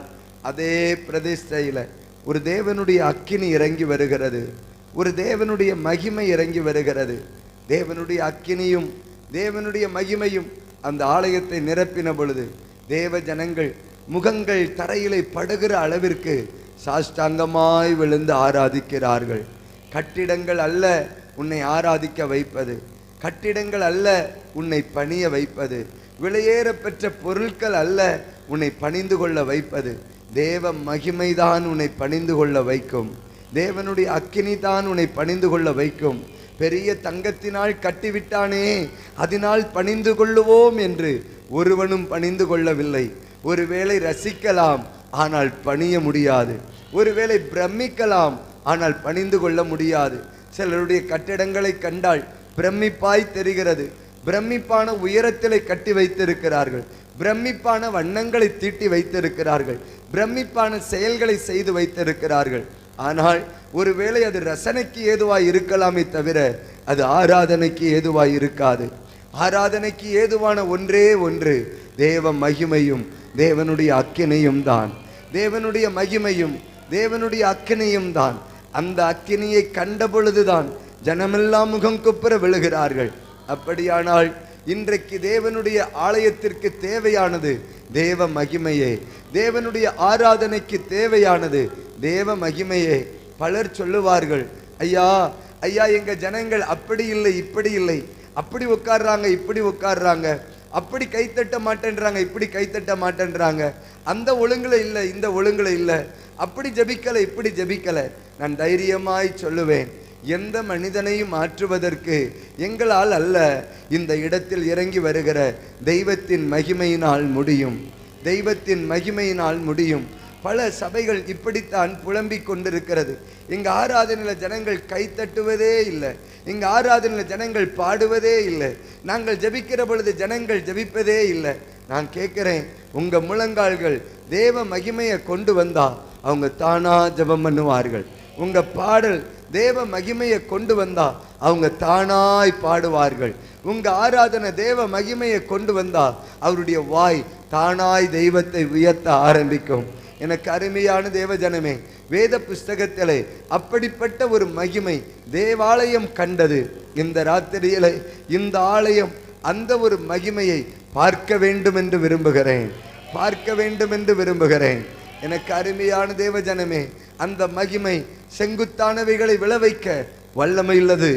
A: அதே பிரதிஷ்டையில ஒரு தேவனுடைய அக்கினி இறங்கி வருகிறது, ஒரு தேவனுடைய மகிமை இறங்கி வருகிறது. தேவனுடைய அக்கினியும் தேவனுடைய மகிமையும் அந்த ஆலயத்தை நிரப்பின பொழுது தேவ ஜனங்கள் முகங்கள் தரையிலே படுகிற அளவிற்கு சாஷ்டாங்கமாய் விழுந்து ஆராதிக்கிறார்கள். கட்டிடங்கள் அல்ல உன்னை ஆராதிக்க வைப்பது, கட்டிடங்கள் அல்ல உன்னை பணிய வைப்பது, விலையேற பெற்ற பொருட்கள் அல்ல உன்னை பணிந்து கொள்ள வைப்பது. தேவ மகிமைதான் உன்னை பணிந்து கொள்ள வைக்கும். தேவனுடைய அக்கினி தான் உன்னை பணிந்து கொள்ள வைக்கும். பெரிய தங்கத்தினால் கட்டிவிட்டானே, அதனால் பணிந்து கொள்ளுவோம் என்று ஒருவனும் பணிந்து கொள்ளவில்லை. ஒருவேளை ரசிக்கலாம், ஆனால் பணிய முடியாது. ஒருவேளை பிரமிக்கலாம், ஆனால் பணிந்து கொள்ள முடியாது. சிலருடைய கட்டிடங்களை கண்டால் பிரமிப்பாய் தெரிகிறது. பிரமிப்பான உயரத்திலே கட்டி வைத்திருக்கிறார்கள், பிரமிப்பான வண்ணங்களை தீட்டி வைத்திருக்கிறார்கள், பிரமிப்பான செயல்களை செய்து வைத்திருக்கிறார்கள். ஆனால் ஒருவேளை அது ரசனைக்கு ஏதுவாய் இருக்கலாமே தவிர அது ஆராதனைக்கு ஏதுவாய் இருக்காது. ஆராதனைக்கு ஏதுவான ஒன்றே ஒன்று, தேவ மகிமையும் தேவனுடைய அக்கினியும் தான். தேவனுடைய மகிமையும் தேவனுடைய அக்கினியும் தான். அந்த அக்கினியை கண்ட பொழுதுதான் ஜனமெல்லாம் முகம் குப்புற விழுகிறார்கள். அப்படியானால் இன்றைக்கு தேவனுடைய ஆலயத்திற்கு தேவையானது தேவ மகிமையே. தேவனுடைய ஆராதனைக்கு தேவையானது தேவ மகிமையே. பலர் சொல்லுவார்கள், ஐயா ஐயா எங்க ஜனங்கள் அப்படி இல்லை இப்படி இல்லை, அப்படி உட்கார்றாங்க இப்படி உட்கார்றாங்க, அப்படி கைத்தட்ட மாட்டேன்றாங்க இப்படி கைத்தட்ட மாட்டேன்றாங்க, அந்த ஒழுங்குல இல்லை இந்த ஒழுங்குல இல்லை, அப்படி ஜபிக்கலை இப்படி ஜபிக்கலை. நான் தைரியமாய் சொல்லுவேன், எந்த மனிதனையும் மாற்றுவதற்கு எங்களால் அல்ல, இந்த இடத்தில் இறங்கி வருகிற தெய்வத்தின் மகிமையினால் முடியும். தெய்வத்தின் மகிமையினால் முடியும். பல சபைகள் இப்படித்தான் புலம்பிக் கொண்டிருக்கிறது. எங்க ஆராதனையில ஜனங்கள் கைத்தட்டுவதே இல்லை, எங்க ஆராதனையில ஜனங்கள் பாடுவதே இல்லை, நாங்கள் ஜபிக்கிற பொழுது ஜனங்கள் ஜபிப்பதே இல்லை. நான் கேட்கிறேன், உங்க முழங்கால்கள் தேவ மகிமையை கொண்டு வந்தா அவங்க தானா ஜபம் பண்ணுவார்கள். உங்க பாடல் தேவ மகிமையை கொண்டு வந்தா அவங்க தானாய் பாடுவார்கள். உங்க ஆராதனை தேவ மகிமையை கொண்டு வந்தா அவருடைய வாய் தானாய் தெய்வத்தை உயர்த்த ஆரம்பிக்கும். எனக்கு அருமையான தேவ ஜனமே, வேத புஸ்தகத்திலே அப்படிப்பட்ட ஒரு மகிமை தேவாலயம் கண்டது. இந்த ராத்திரியில இந்த ஆலயம் அந்த ஒரு மகிமையை பார்க்க வேண்டும் என்று விரும்புகிறேன், பார்க்க வேண்டும் என்று விரும்புகிறேன். எனக்கு அருமையான தேவ ஜனமே, அந்த மகிமை செங்குத்தானவைகளை விளைவிக்க வல்லமை உள்ளது.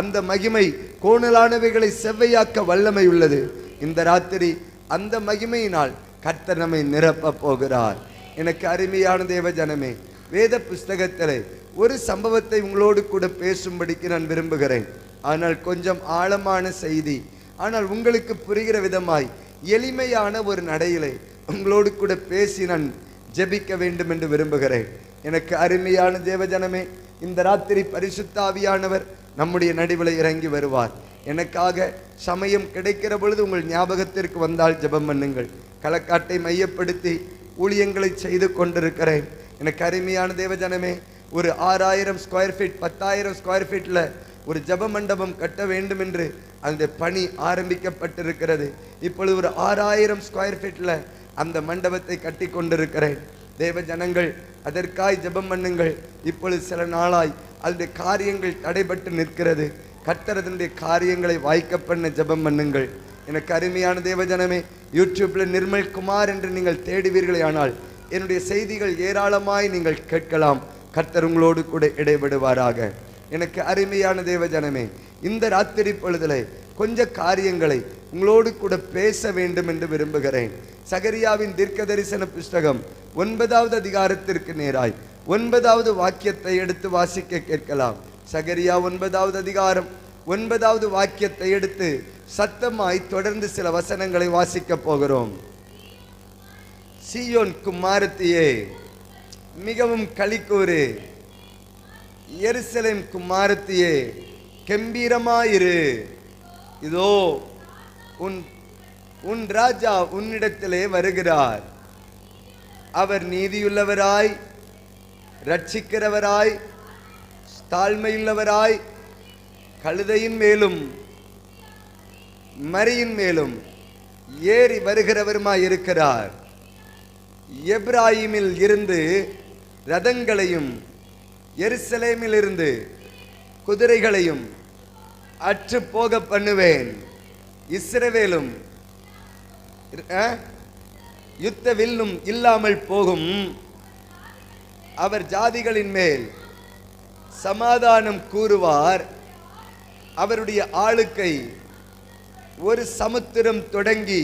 A: அந்த மகிமை கோணலானவைகளை செவ்வையாக்க வல்லமை உள்ளது. இந்த ராத்திரி அந்த மகிமையினால் கர்த்தர் நம்மை நிரப்ப போகிறார். எனக்கு அருமையான தேவ ஜனமே, வேத புஸ்தகத்திலே ஒரு சம்பவத்தை உங்களோடு கூட பேசும்படிக்கு நான் விரும்புகிறேன். ஆனால் கொஞ்சம் ஆழமான செய்தி, ஆனால் உங்களுக்கு புரிகிற விதமாய் எளிமையான ஒரு நடையிலே உங்களோடு கூட பேசி நான் ஜெபிக்க வேண்டும் என்று விரும்புகிறேன். எனக்கு அருமையான தேவ ஜனமே, இந்த ராத்திரி பரிசுத்த ஆவியானவர் நம்முடைய நடுவில் இறங்கி வருவார். எனக்காக சமயம் கிடைக்கிற பொழுது உங்கள் ஞாபகத்திற்கு வந்தால் ஜெபம் பண்ணுங்கள். களக்காட்டை மையப்படுத்தி ஊழியங்களை செய்து கொண்டிருக்கிறேன். எனக்கு அருமையான தேவ ஜனமே, ஒரு 6000 ஸ்கொயர் ஃபீட் 10,000 ஸ்கொயர் ஃபீட்டில் ஒரு ஜப மண்டபம் கட்ட வேண்டும் என்று அந்த பணி ஆரம்பிக்கப்பட்டிருக்கிறது. இப்பொழுது ஒரு 6000 ஸ்கொயர் ஃபீட்டில் அந்த மண்டபத்தை கட்டி கொண்டிருக்கிறேன். தேவ ஜனங்கள் அதற்காய் ஜபம் பண்ணுங்கள். இப்பொழுது சில நாளாய் அதனுடைய காரியங்கள் தடைபட்டு நிற்கிறது. கர்த்தர் அதனுடைய காரியங்களை வாய்க்க பண்ண ஜபம் பண்ணுங்கள். எனக்கு அருமையான தேவ ஜனமே, யூடியூப்ல நிர்மல் குமார் என்று நீங்கள் தேடுவீர்களே ஆனால் என்னுடைய செய்திகள் ஏராளமாய் நீங்கள் கேட்கலாம். கர்த்தர் உங்களோடு கூட இடைபடுவாராக. எனக்கு அருமையான தேவ ஜனமே, இந்த ராத்திரி பொழுதிலே கொஞ்ச காரியங்களை உங்களோடு கூட பேச வேண்டும் என்று விரும்புகிறேன். சகரியாவின் தீர்க்க தரிசன புஸ்தகம் 9வது அதிகாரத்திற்கு நேராய் 9வது வாக்கியத்தை எடுத்து வாசிக்க கேட்கலாம். சகரியா 9வது அதிகாரம் 9வது வாக்கியத்தை எடுத்து சத்தமாய் தொடர்ந்து சில வசனங்களை வாசிக்க போகிறோம். சீயோன் குமாரத்தியே மிகவும் களிக்கூறு, எருசலேம் குமாரத்தியே கம்பீரமாயிரு, இதோ உன் ராஜா உன்னிடத்திலே வருகிறார். அவர் நீதியுள்ளவராய், ரட்சிக்கிறவராய், தாழ்மையுள்ளவராய், கழுதையின் மேலும் மரியின் மேலும் ஏறி வருகிறவருமாய் இருக்கிறார். எப்ராயிமில் இருந்து ரதங்களையும் எருசலேமில் இருந்து குதிரைகளையும் அற்று போக பண்ணுவேன். இஸ்ரவேலும் யுத்த வில்லும் இல்லாமல் போகும். அவர் ஜாதிகளின் மேல் சமாதானம் கூறுவார். அவருடைய ஆளுக்கை ஒரு சமுத்திரம் தொடங்கி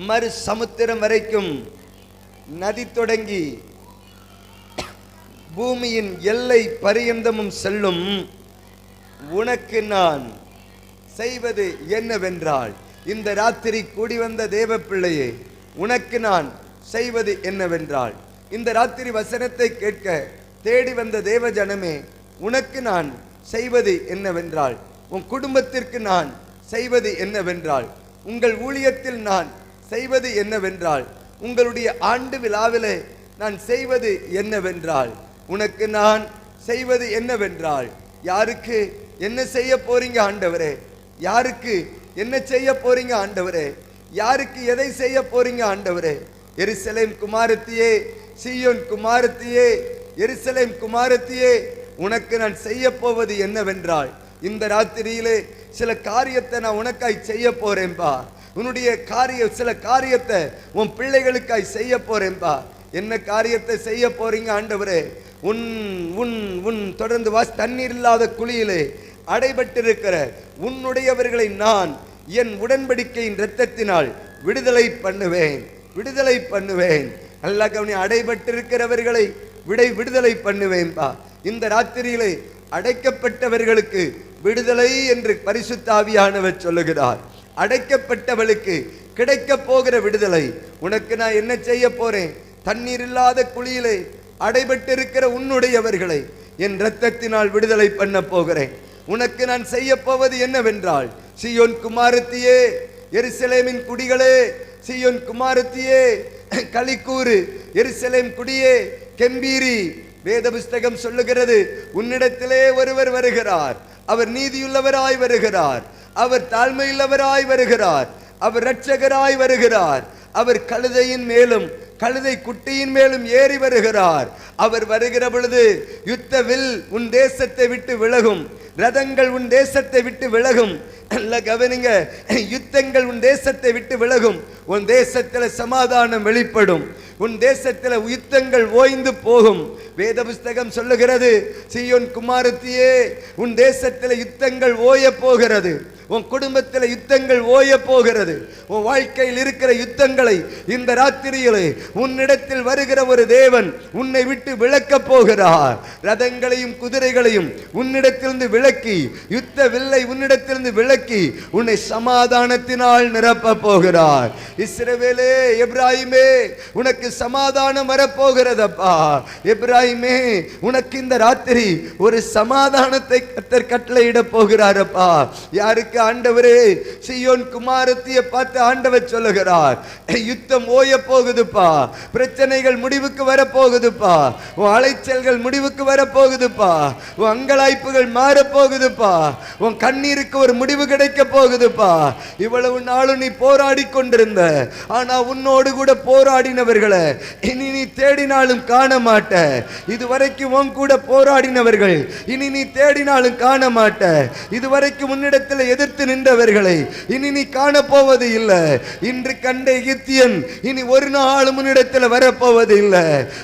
A: மறு சமுத்திரம் வரைக்கும், நதி தொடங்கி பூமியின் எல்லை பரியந்தமும் செல்லும். உனக்கு நான் செய்வது என்னவென்றால், இந்த ராத்திரி கூடி வந்த தேவ பிள்ளையே, உனக்கு நான் செய்வது என்னவென்றால், இந்த ராத்திரி வசனத்தை கேட்க தேடி வந்த தேவ ஜனமே, உனக்கு நான் செய்வது என்னவென்றால், உன் குடும்பத்திற்கு நான் செய்வது என்னவென்றால், உங்கள் ஊழியத்தில் நான் செய்வது என்னவென்றால், உங்களுடைய ஆண்டு விழாவிலே நான் செய்வது என்னவென்றால், உனக்கு நான் செய்வது என்னவென்றால், யாருக்கு என்ன செய்ய போறீங்க ஆண்டவரே, யாருக்கு என்ன செய்ய போறீங்க ஆண்டவரே, யாருக்கு எதை செய்ய போறீங்க ஆண்டவரே. எருசலேம் குமாரத்தியே, சீயோன் குமாரத்தியே, எருசலேம் குமாரத்தியே, உனக்கு நான் செய்ய போவது என்னவென்றால், இந்த ராத்திரியிலே சில காரியத்தை நான் உனக்காய் செய்ய போறேன்பா. உன்னுடைய சில காரியத்தை உன் பிள்ளைகளுக்காய் செய்ய போறேன்பா. என்ன காரியத்தை செய்ய போறீங்க ஆண்டவரே? உன் உன் உன் தொடர்ந்து தண்ணீர் இல்லாத குழியிலே அடைபட்டிருக்கிற உன்னுடையவர்களை நான் என் உடன்படிக்கையின் இரத்தத்தினால் விடுதலை பண்ணுவேன், விடுதலை பண்ணுவேன். நல்லா கவனி, அடைபட்டிருக்கிறவர்களை விடுதலை பண்ணுவேன்பா. இந்த ராத்திரியிலே அடைக்கப்பட்டவர்களுக்கு விடுதலை என்று பரிசுத்த ஆவியானவர் சொல்லுகிறார். அடைக்கப்பட்டவளுக்கு கிடைக்க போகிற விடுதலை உனக்கு நான் என்ன செய்ய போறேன்? தண்ணீர் இல்லாத குழியிலே அடைபட்டிருக்கிற உன்னுடையவர்களை என் இரத்தத்தினால் விடுதலை பண்ண போகிறேன். உனக்கு நான் செய்ய போவது என்னவென்றால், சீயோன் குமாரத்தியே, எருசலேமின் குடிகளே, சீயோன் குமாரத்தியே களிக்கூறு, எருசலேம் குடியே கெம்பீரி. வேத புஸ்தகம் சொல்லுகிறது, உன்னிடத்திலே ஒருவர் வருகிறார், அவர் நீதியுள்ளவராய் வருகிறார், அவர் தாழ்மையுள்ளவராய் வருகிறார், அவர் இரட்சகராய் வருகிறார், அவர் கழுதையின் மேலும் கழுதை குட்டியின் மேலும் ஏறி வருகிறார். அவர் வருகிற பொழுது யுத்த வில் உன் தேசத்தை விட்டு விலகும், ரதங்கள் உன் தேசத்தை விட்டு விலகும். நல்ல கவனிங்க, யுத்தங்கள் உன் தேசத்தை விட்டு விலகும். உன் தேசத்துல சமாதானம் வெளிப்படும், உன் தேசத்துல யுத்தங்கள் ஓய்ந்து போகும். வேத புஸ்தகம் சொல்லுகிறது, சீயோன் குமாரத்தியே, உன் தேசத்துல யுத்தங்கள் ஓய போகிறது, உன் குடும்பத்தில் யுத்தங்கள் ஓய போகிறது. உன் வாழ்க்கையில் இருக்கிற யுத்தங்களை இந்த ராத்திரியிலே உன்னிடத்தில் வருகிற ஒரு தேவன் உன்னை விட்டு விலக்க போகிறார். ரதங்களையும் குதிரைகளையும் உன்னிடத்திலிருந்து விலக்கி, யுத்த வில்லை உன்னிடத்திலிருந்து விலக்கி உன்னை சமாதானத்தினால் நிரப்ப போகிறார். இஸ்ரவேலே, எப்ராஹிமே, உனக்கு சமாதானம் வரப்போகிறதப்பா. எப்ராஹிமே, உனக்கு இந்த ராத்திரி ஒரு சமாதானத்தை கர்த்தர் கட்டளையிட போகிறாரப்பா. யாருக்கு? ஆண்டவரே, சீயோன் குமாரத்தியை பார்த்து ஆண்டவர் சொல்லுகிறார், யுத்தம் ஓய போகுதுப்பா, பிரச்சனைகள் முடிவுக்கு வர போகுதுப்பா, உன் அலைச்சல்கள் முடிவுக்கு வர போகுதுப்பா, உன் அங்கலாய்ப்புகள் மாற போகுதுப்பா, உன் கண்ணீருக்கு ஒரு முடிவு கிடைக்க போகுதுப்பா. இவ்வளவு நாளும் நீ போராடி கொண்டிருந்த, ஆனா உன்னோடு கூட போராடினவர்களை இனி நீ தேடினாலும் காண மாட்ட. இதுவரைக்கும் உன் கூட போராடினவர்கள் இனி நீ தேடினாலும் காண மாட்ட. இதுவரைக்கும் உன்னிடத்தில் எதிர்த்து நின்றவர்களை இனி நீ காணப்போவது இல்லை. இன்று கண்ட எகிப்தியன் இனி ஒரு நாளும் உன்னிடத்தில் வரப்போவது இல்லை.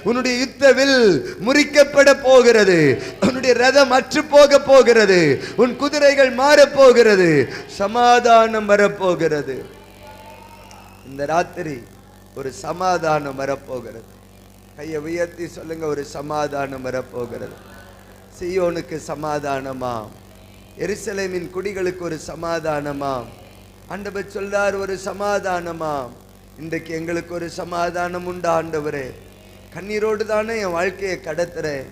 A: உன்னுடைய யுத்தவில் முறிக்கப்பட போகிறது, உன்னுடைய ரதம் அற்று போக போகிறது, உன் குதிரைகள் மாற போகிறது, சமாதானம் வரப்போகிறது. இந்த ராத்திரி ஒரு சமாதானம் வரப்போகிறது. கையை உயர்த்தி சொல்லுங்க, ஒரு சமாதானம் வரப்போகிறது. சீயோனுக்கு சமாதானமா? எருசலேமின் குடிகளுக்கு ஒரு சமாதானமா? ஆண்டவர் சொல்றார், ஒரு சமாதானமா? இன்றைக்கு எங்களுக்கு ஒரு சமாதானம் உண்டு ஆண்டவரே. கண்ணீரோடு தானே என் வாழ்க்கையை கடத்துறேன்.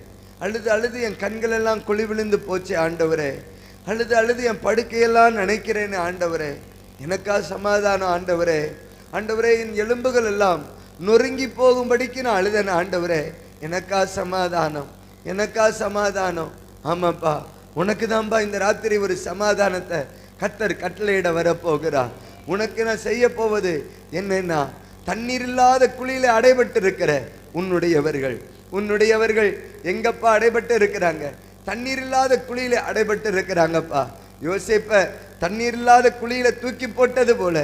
A: அழுது அழுது என் கண்கள் எல்லாம் குழி விழுந்து போச்சு ஆண்டவரே. அழுது அழுது என் படுக்கையெல்லாம் நினைக்கிறேன்னு ஆண்டவரே. எனக்கா சமாதானம் ஆண்டவரே? ஆண்டவரே, என் எலும்புகள் எல்லாம் நொறுங்கி போகும்படிக்கு நான் அழுதேன் ஆண்டவரே. எனக்கா சமாதானம்? எனக்கா சமாதானம்? ஆமாப்பா, உனக்கு தான்பா இந்த ராத்திரி ஒரு சமாதானத்தை கர்த்தர் கட்டளையிட வரப்போகிறார். உனக்கு நான் செய்ய போவது என்னன்னா, தண்ணீர் இல்லாத குழியில அடைபட்டு இருக்கிற உன்னுடையவர்கள் எங்கப்பா அடைபட்டு இருக்கிறாங்க? தண்ணீர் இல்லாத குழியில அடைபட்டு இருக்கிறாங்கப்பா. யோசேப்ப தண்ணீர் இல்லாத குழியில தூக்கி போட்டது போல,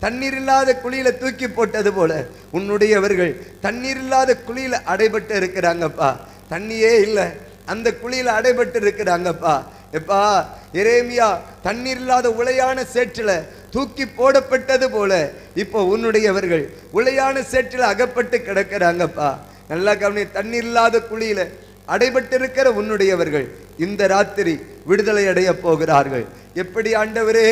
A: தண்ணீர் இல்லாத குழியில தூக்கி போட்டது போல உன்னுடையவர்கள் தண்ணீர் இல்லாத குழியில அடைபட்டு இருக்கிறாங்கப்பா. தண்ணியே இல்லை, அந்த குழியில அடைபட்டு இருக்கிறாங்கப்பா. எப்பா, எரேமியா தண்ணீர் இல்லாத உளையான சேற்றில தூக்கி போடப்பட்டது போல இப்போ உன்னுடையவர்கள் உளையான சேற்றில அகப்பட்டு கிடக்கிறாங்கப்பா. நல்லா கவனி, தண்ணீர் இல்லாத குழியில அடைபட்டு இருக்கிற உன்னுடையவர்கள் இந்த ராத்திரி விடுதலை அடைய போகிறார்கள். எப்படி ஆண்டவரே?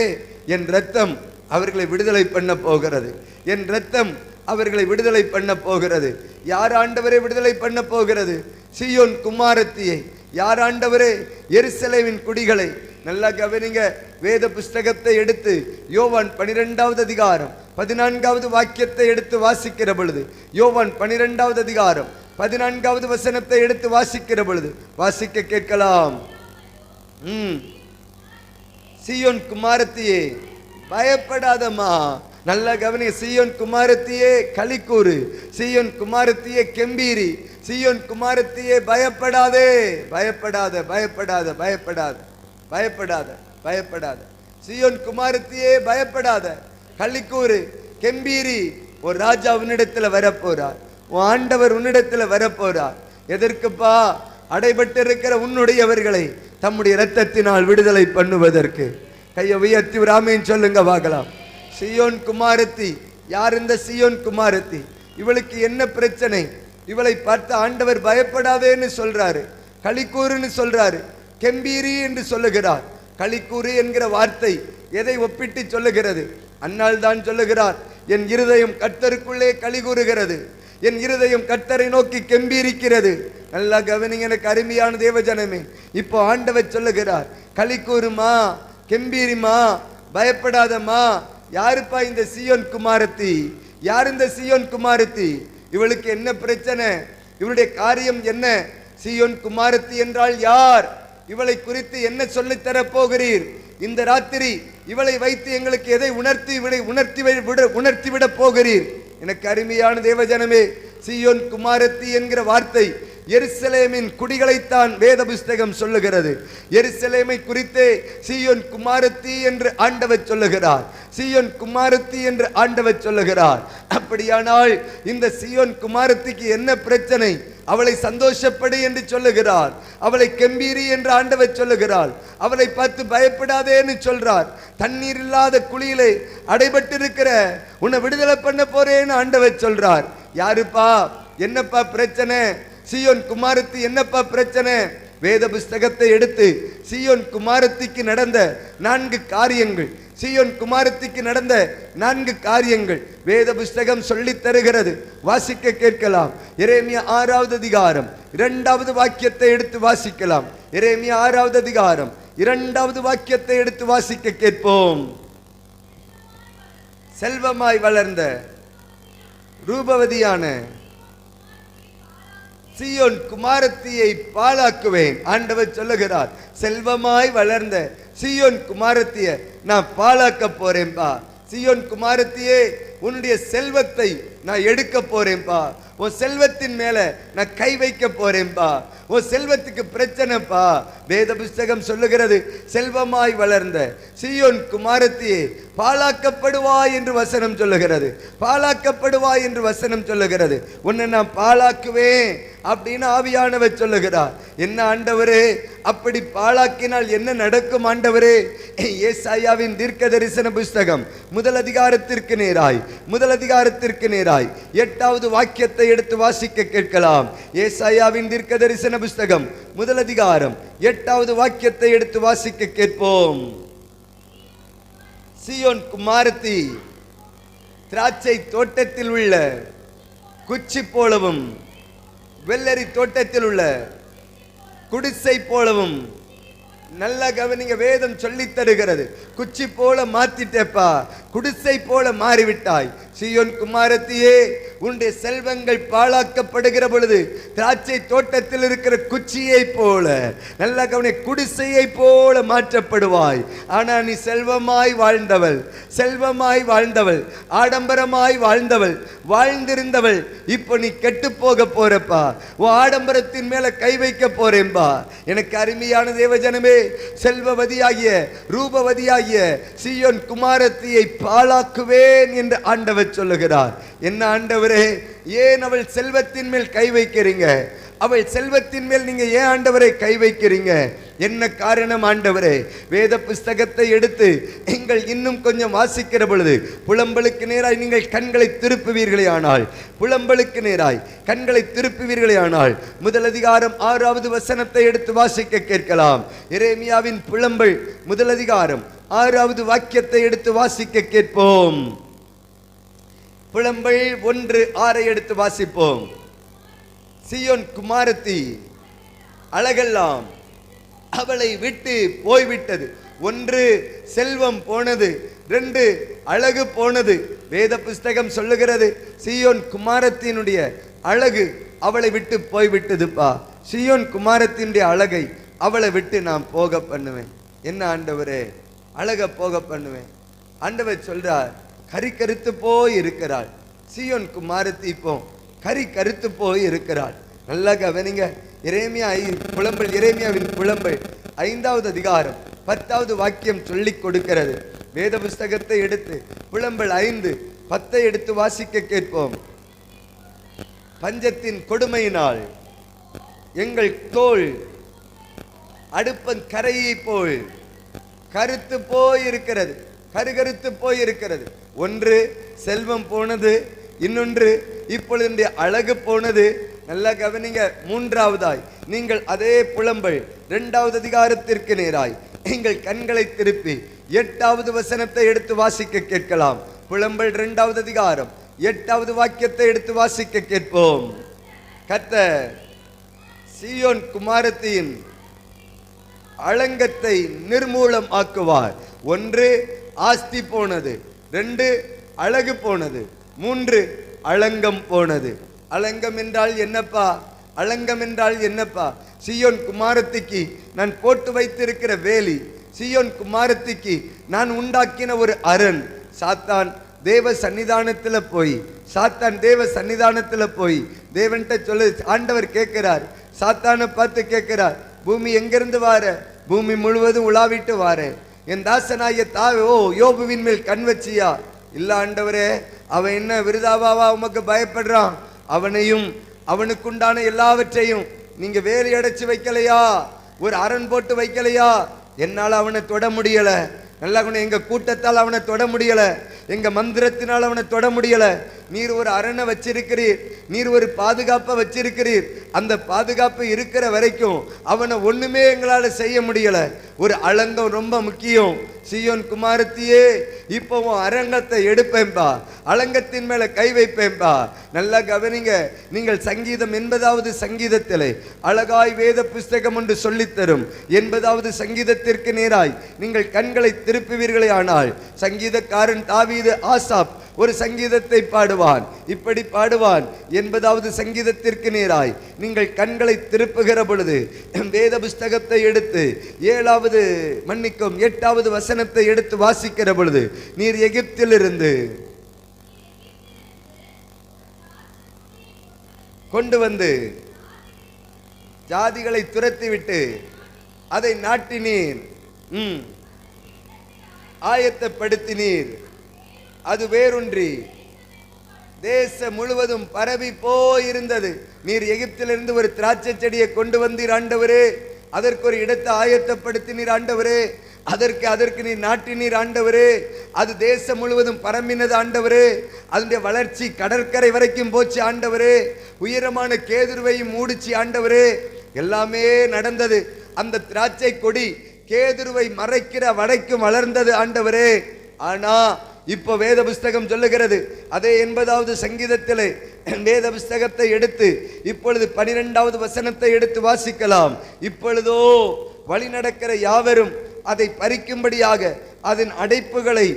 A: என் ரத்தம் அவர்களை விடுதலை பண்ண போகிறது. என் ரத்தம் அவர்களை விடுதலை பண்ண போகிறது. யார் ஆண்டவரை விடுதலை பண்ண போகிறது? சீயோன் குமாரத்தியை. யார் ஆண்டவரே? எருசலேமின் குடிகளை. நல்லா கவனிங்க, வேத புஸ்தகத்தை எடுத்து யோவான் 12வது அதிகாரம் 14வது வாக்கியத்தை எடுத்து வாசிக்கிற பொழுது, யோவான் 12வது அதிகாரம் 14வது வசனத்தை எடுத்து வாசிக்கிற பொழுது வாசிக்க கேட்கலாம். சீயோன் குமாரத்தியே, பயப்படாதம்மா. நல்ல கவனி, சீயோன் குமாரத்தியே களிக்கூறு, சீயோன் குமாரத்தியே கெம்பீரி. சீயோன் குமாரத்தியே பயப்படாதே, பயப்படாத, பயப்படாத, பயப்படாத, பயப்படாத, பயப்படாத. சீயோன் குமாரத்தியே பயப்படாத, களிக்கூறு, கெம்பீரி. ஒரு ராஜா உன்னிடத்துல வரப்போறார், உன் ஆண்டவர் உன்னிடத்துல வரப்போறார். எதற்குப்பா? அடைபட்டு இருக்கிற உன்னுடையவர்களை தம்முடைய இரத்தத்தினால் விடுதலை பண்ணுவதற்கு. கையை உயர்த்தி ஒரு ஆமென் சொல்லுங்க பார்க்கலாம். சீயோன் குமாரத்தி. யார் இந்த சீயோன் குமாரத்தி? இவளுக்கு என்ன பிரச்சனை? இவளை பார்த்து ஆண்டவர் பயப்படாதேன்னு சொல்றாரு, களிக்கூறுன்னு சொல்றாரு, கெம்பீரி என்று சொல்லுகிறார். களிக்கூறு என்கிற வார்த்தை எதை ஒப்பிட்டு சொல்லுகிறது? அன்னாள் தான் சொல்லுகிறார், என் இருதயம் கர்த்தருக்குள்ளே களி கூறுகிறது, என் இருதயம் கர்த்தரை நோக்கி கெம்பீரிக்கிறது. நல்லா கவனிங்க எனக்கு அருமையான தேவஜனமே. இப்போ ஆண்டவர் சொல்லுகிறார், களி கூறுமா, கெம்பீரிமா, பயப்படாதம்மா. யாருப்பா இந்த சீயோன் குமாரத்தி? யார் இந்த சீயோன் குமாரத்தி? இவளுக்கு என்ன பிரச்சனை? இவளுடைய காரியம் என்ன? சீயோன் குமாரத்தி என்றால் யார்? இவளை குறித்து என்ன சொல்லித்தர போகிறீர்? இந்த ராத்திரி இவளை வைத்து எங்களுக்கு எதை உணர்த்திவிட போகிறீர்? எனக்கு அருமையான தேவஜனமே, சீயோன் குமாரத்தி என்கிற வார்த்தை எருசலேமின் குடிகளைத்தான் வேத புஸ்தகம் சொல்லுகிறது. எருசலேமை குறித்தே சீயோன் குமாரத்தி என்று ஆண்டவர் சொல்லுகிறார், சீயோன் குமாரத்தி என்று ஆண்டவர் சொல்லுகிறார். அப்படியானால் இந்த சீயோன் குமாரத்திக்கு என்ன பிரச்சனை? அவளை சந்தோஷப்படு என்று சொல்லுகிறார், அவளை கெம்பீரி என்று ஆண்டவர் சொல்லுகிறார், அவளை பார்த்து பயப்படாதேன்னு சொல்றார். தண்ணீர் இல்லாத குழியிலே அடைபட்டிருக்கிற உன்னை விடுதலை பண்ண போறேன்னு ஆண்டவர் சொல்றார். யாருப்பா? என்னப்பா பிரச்சனை? சீயோன் குமாரத்தி என்னப்பா பிரச்சனை? வேத புஸ்தகத்தை எடுத்து சீயோன் குமாரத்திக்கு நடந்த 4 காரியங்கள், சீயோன் குமாரத்திக்கு நடந்த 4 காரியங்கள் வேத புஸ்தகம் சொல்லி தருகிறது. வாசிக்க கேட்கலாம். எரேமியா 6வது அதிகாரம் 2வது வாக்கியத்தை எடுத்து வாசிக்கலாம். எரேமியா 6வது அதிகாரம் 2வது வாக்கியத்தை எடுத்து வாசிக்க கேட்போம். செல்வமாய் வளர்ந்த ரூபவதியான சீயோன் குமாரத்தியை பாழாக்குவேன். ஆண்டவர் சொல்லுகிறார், செல்வமாய் வளர்ந்த சீயோன் குமாரத்திய நான் பாழாக்க போறேன்பா. சீயோன் குமாரத்தியே, உன்னுடைய செல்வத்தை நான் எடுக்க போறேன்பா. உன் செல்வத்தின் மேல நான் கை வைக்க போறேன்பா. உன் செல்வத்துக்கு பிரச்சனைப்பா. வேத புஸ்தகம் சொல்லுகிறது, செல்வமாய் வளர்ந்த சீயோன் குமாரத்தியே பாழாக்கப்படுவாய் என்று வசனம் சொல்லுகிறது, பாழாக்கப்படுவாய் என்று வசனம் சொல்லுகிறது. உன்னை நான் பாழாக்குவேன் அப்படின்னு ஆவியானவர் சொல்லுகிறார். என்ன ஆண்டவரே, அப்படி பாழாக்கினால் என்ன நடக்கும் ஆண்டவரே? ஏசாயாவின் தீர்க்க தரிசன புஸ்தகம் 1 அதிகாரத்திற்கு நேராய் 8வது வாக்கியத்தை எடுத்து வாசிக்க கேட்கலாம். ஏசாயாவின் தீர்க்க தரிசன புஸ்தகம் 1 அதிகாரம் 8வது வாக்கியத்தை எடுத்து வாசிக்க கேட்போம். சீயோன் குமாரத்தி திராட்சை தோட்டத்தில் உள்ள குச்சி போலவும் வெள்ளரி தோட்டத்தில் உள்ள குடிசை போலவும். நல்லா கவனிங்க, வேதம் சொல்லி தருகிறது. குச்சி போல மாத்திட்டேப்பா, குடிசை போல மாறிவிட்டாய். சீயோன் குமாரத்தியே, உன்னுடைய செல்வங்கள் பாழாக்கப்படுகிற பொழுது திராட்சை தோட்டத்தில் இருக்கிற குச்சியை போல, நல்லா கவனி, குடிசையை போல மாற்றப்படுவாய். ஆனா நீ செல்வமாய் வாழ்ந்தவள், செல்வமாய் வாழ்ந்தவள், ஆடம்பரமாய் வாழ்ந்தவள், வாழ்ந்திருந்தவள், இப்போ நீ கெட்டு போக போறப்பா. உன் ஆடம்பரத்தின் மேல கை வைக்க போறேன்பா. எனக்கு அருமையான தேவஜனமே, செல்வவதியாகிய ரூபவதியாகிய சீயோன் குமாரத்தியை பாழாக்குவேன் என்று ஆண்டவர் சொல்லுகிறார். என்ன ஆண்டவரே, ஏன் அவள் செல்வத்தின் மேல் கை வைக்கிறீங்க? அவள் செல்வத்தின் மேல் நீங்க ஏன் ஆண்டவரை கை வைக்கிறீங்க? என்ன காரணம் ஆண்டவரே? வேத புஸ்தகத்தை எடுத்து நீங்கள் இன்னும் கொஞ்சம் வாசிக்கிற பொழுது புலம்பலுக்கு நேராய் நீங்கள் கண்களை திருப்புவீர்களே ஆனால், புலம்பலுக்கு நேராய் கண்களை திருப்புவீர்களே ஆனால் 1 அதிகாரம் 6வது வசனத்தை எடுத்து வாசிக்க கேட்கலாம். எரேமியாவின் புலம்பல் 1 அதிகாரம் 6வது வாக்கியத்தை எடுத்து வாசிக்க கேட்போம். புலம்பல் 1:6 எடுத்து வாசிப்போம். சீயோன் குமாரத்தி அழகெல்லாம் அவளை விட்டு போய்விட்டது. 1 செல்வம் போனது, 2 அழகு போனது. வேத புஸ்தகம் சொல்லுகிறது, சீயோன் குமாரத்தினுடைய அழகு அவளை விட்டு போய்விட்டதுப்பா. சீயோன் குமாரத்தினுடைய அழகை அவளை விட்டு நான் போக பண்ணுவேன். என்ன ஆண்டவரே, அழக போக பண்ணுவேன். ஆண்டவர் சொல்றார், கரி கருத்து போய் இருக்கிறாள் சீயோன் குமாரத்தி. இப்போ கரி கருத்து போய் இருக்கிறாள். நல்லா கவனிங்க. புலம்பல், எரேமியாவின் புலம்பல் 5வது அதிகாரம் 10வது வாக்கியம் சொல்லிக் கொடுக்கிறது. வேத புஸ்தகத்தை எடுத்து புலம்பல் 5:10 எடுத்து வாசிக்க கேட்போம். பஞ்சத்தின் கொடுமையினால் எங்கள் தோல் அடுப்பன் கரையை போல் கருத்து போயிருக்கிறது, கருகருத்து போயிருக்கிறது. ஒன்று செல்வம் போனது, இன்னொன்று இப்பொழுது அழகு போனது. நல்லா கவனிங்க. 3வதாய் நீங்கள் அதே புலம்பல் 2வது அதிகாரத்திற்கு நேராய் எங்கள் கண்களை திருப்பி 8வது வசனத்தை எடுத்து வாசிக்க கேட்கலாம். புலம்பல் 2வது அதிகாரம் 8வது வாக்கியத்தை எடுத்து வாசிக்க கேட்போம். கர்த்தர் சீயோன் குமாரத்தின் அலங்கத்தை நிர்மூலம் ஆக்குவார். 1 ஆஸ்தி போனது, 2 அழகு போனது, 3 அலங்கம் போனது. அலங்கம் என்றால் என்னப்பா? அலங்கம் என்றால் என்னப்பா? சீயோன் குமாரத்திக்கு நான் போட்டு வைத்திருக்கிற வேலி, சீயோன் குமாரத்திக்கு நான் உண்டாக்கின ஒரு அரண். சாத்தான் தேவ சன்னிதானத்தில் போய் தேவன்கிட்ட சொல்லு. ஆண்டவர் கேட்கிறார், சாத்தானை பார்த்து கேட்கிறார், பூமி எங்கிருந்து வார? பூமி முழுவதும் உலாவிட்டு வார. என் தாசனாய யோபுவின் மேல் கண் வச்சியா? இல்ல ஆண்டவரே, அவன் என்ன விருதாவாவா உமக்கு பயப்படுறான்? அவனையும் அவனுக்குண்டான எல்லாவற்றையும் நீங்க வேலி அடைச்சு வைக்கலையா? ஒரு அரண் போட்டு வைக்கலையா? என்னால் அவனை தொட முடியல. நல்லா, எங்க கூட்டத்தால் அவனை தொட முடியல, எங்க மந்திரத்தினால் அவனை தொட முடியல. நீர் ஒரு அரணை வச்சிருக்கிறீர், நீர் ஒரு பாதுகாப்பை வச்சிருக்கிறீர். அந்த பாதுகாப்பு இருக்கிற வரைக்கும் அவனை ஒண்ணுமே எங்களால செய்ய முடியல. ஒரு அலங்கம் ரொம்ப முக்கியம். சீயோன் குமாரத்தியே, இப்போ அரங்கத்தை எடுப்பேன்பா, அலங்கத்தின் மேல கை வைப்பேன்பா. நல்லா கவனிங்க. நீங்கள் சங்கீதம் 80வது சங்கீதத்திலே அழகாய் வேத புஸ்தகம் ஒன்று சொல்லித்தரும். 80வது சங்கீதத்திற்கு நேராய் நீங்கள் கண்களை திருப்புவீர்களே ஆனால், சங்கீதக்காரன் தாவீது ஆசாப் ஒரு சங்கீதத்தை பாடுவான். இப்படி பாடுவான். 80வது சங்கீதத்திற்கு நேராய் நீங்கள் கண்களை திருப்புகிற பொழுது வேத புஸ்தகத்தை எடுத்து 8வது வசனத்தை எடுத்து வாசிக்கிற பொழுது, நீர் எகிப்திலிருந்து கொண்டு வந்து ஜாதிகளை துரத்திவிட்டு அதை நாட்டினீர், ஆயத்தப்படுத்தினீர். அது வேரூன்றி தேசம் முழுவதும் பரவி போயிருந்தது. நீர் எகிப்திலிருந்து ஒரு திராட்சை செடியை கொண்டு வந்தீர் ஆண்டவரே, அதற்கு ஒரு இடத்தை ஆயத்தப்படுத்தினீர் ஆண்டவரே, அதற்கு நீர் நாட்டினீர் ஆண்டவரே. அது தேசம் முழுவதும் பரம்பினது ஆண்டவரே. அதனுடைய வளர்ச்சி கடற்கரை வரைக்கும் போச்சு ஆண்டவரே. உயரமான கேதுருவையும் மூடிச்சு ஆண்டவரே. எல்லாமே நடந்தது. அந்த திராட்சை கொடி கேதுருவை மறைக்கிற வரைக்கும் வளர்ந்தது ஆண்டவரே. ஆனா இப்போ வேத புஸ்தகம் சொல்லுகிறது, அதே 80வது சங்கீதத்திலே வேத புஸ்தகத்தை எடுத்து இப்பொழுது 12வது வசனத்தை எடுத்து வாசிக்கலாம். இப்பொழுதோ வழி நடக்கிற யாவரும் அதை பறிக்கும்படியாக அதன் அடைப்புகளை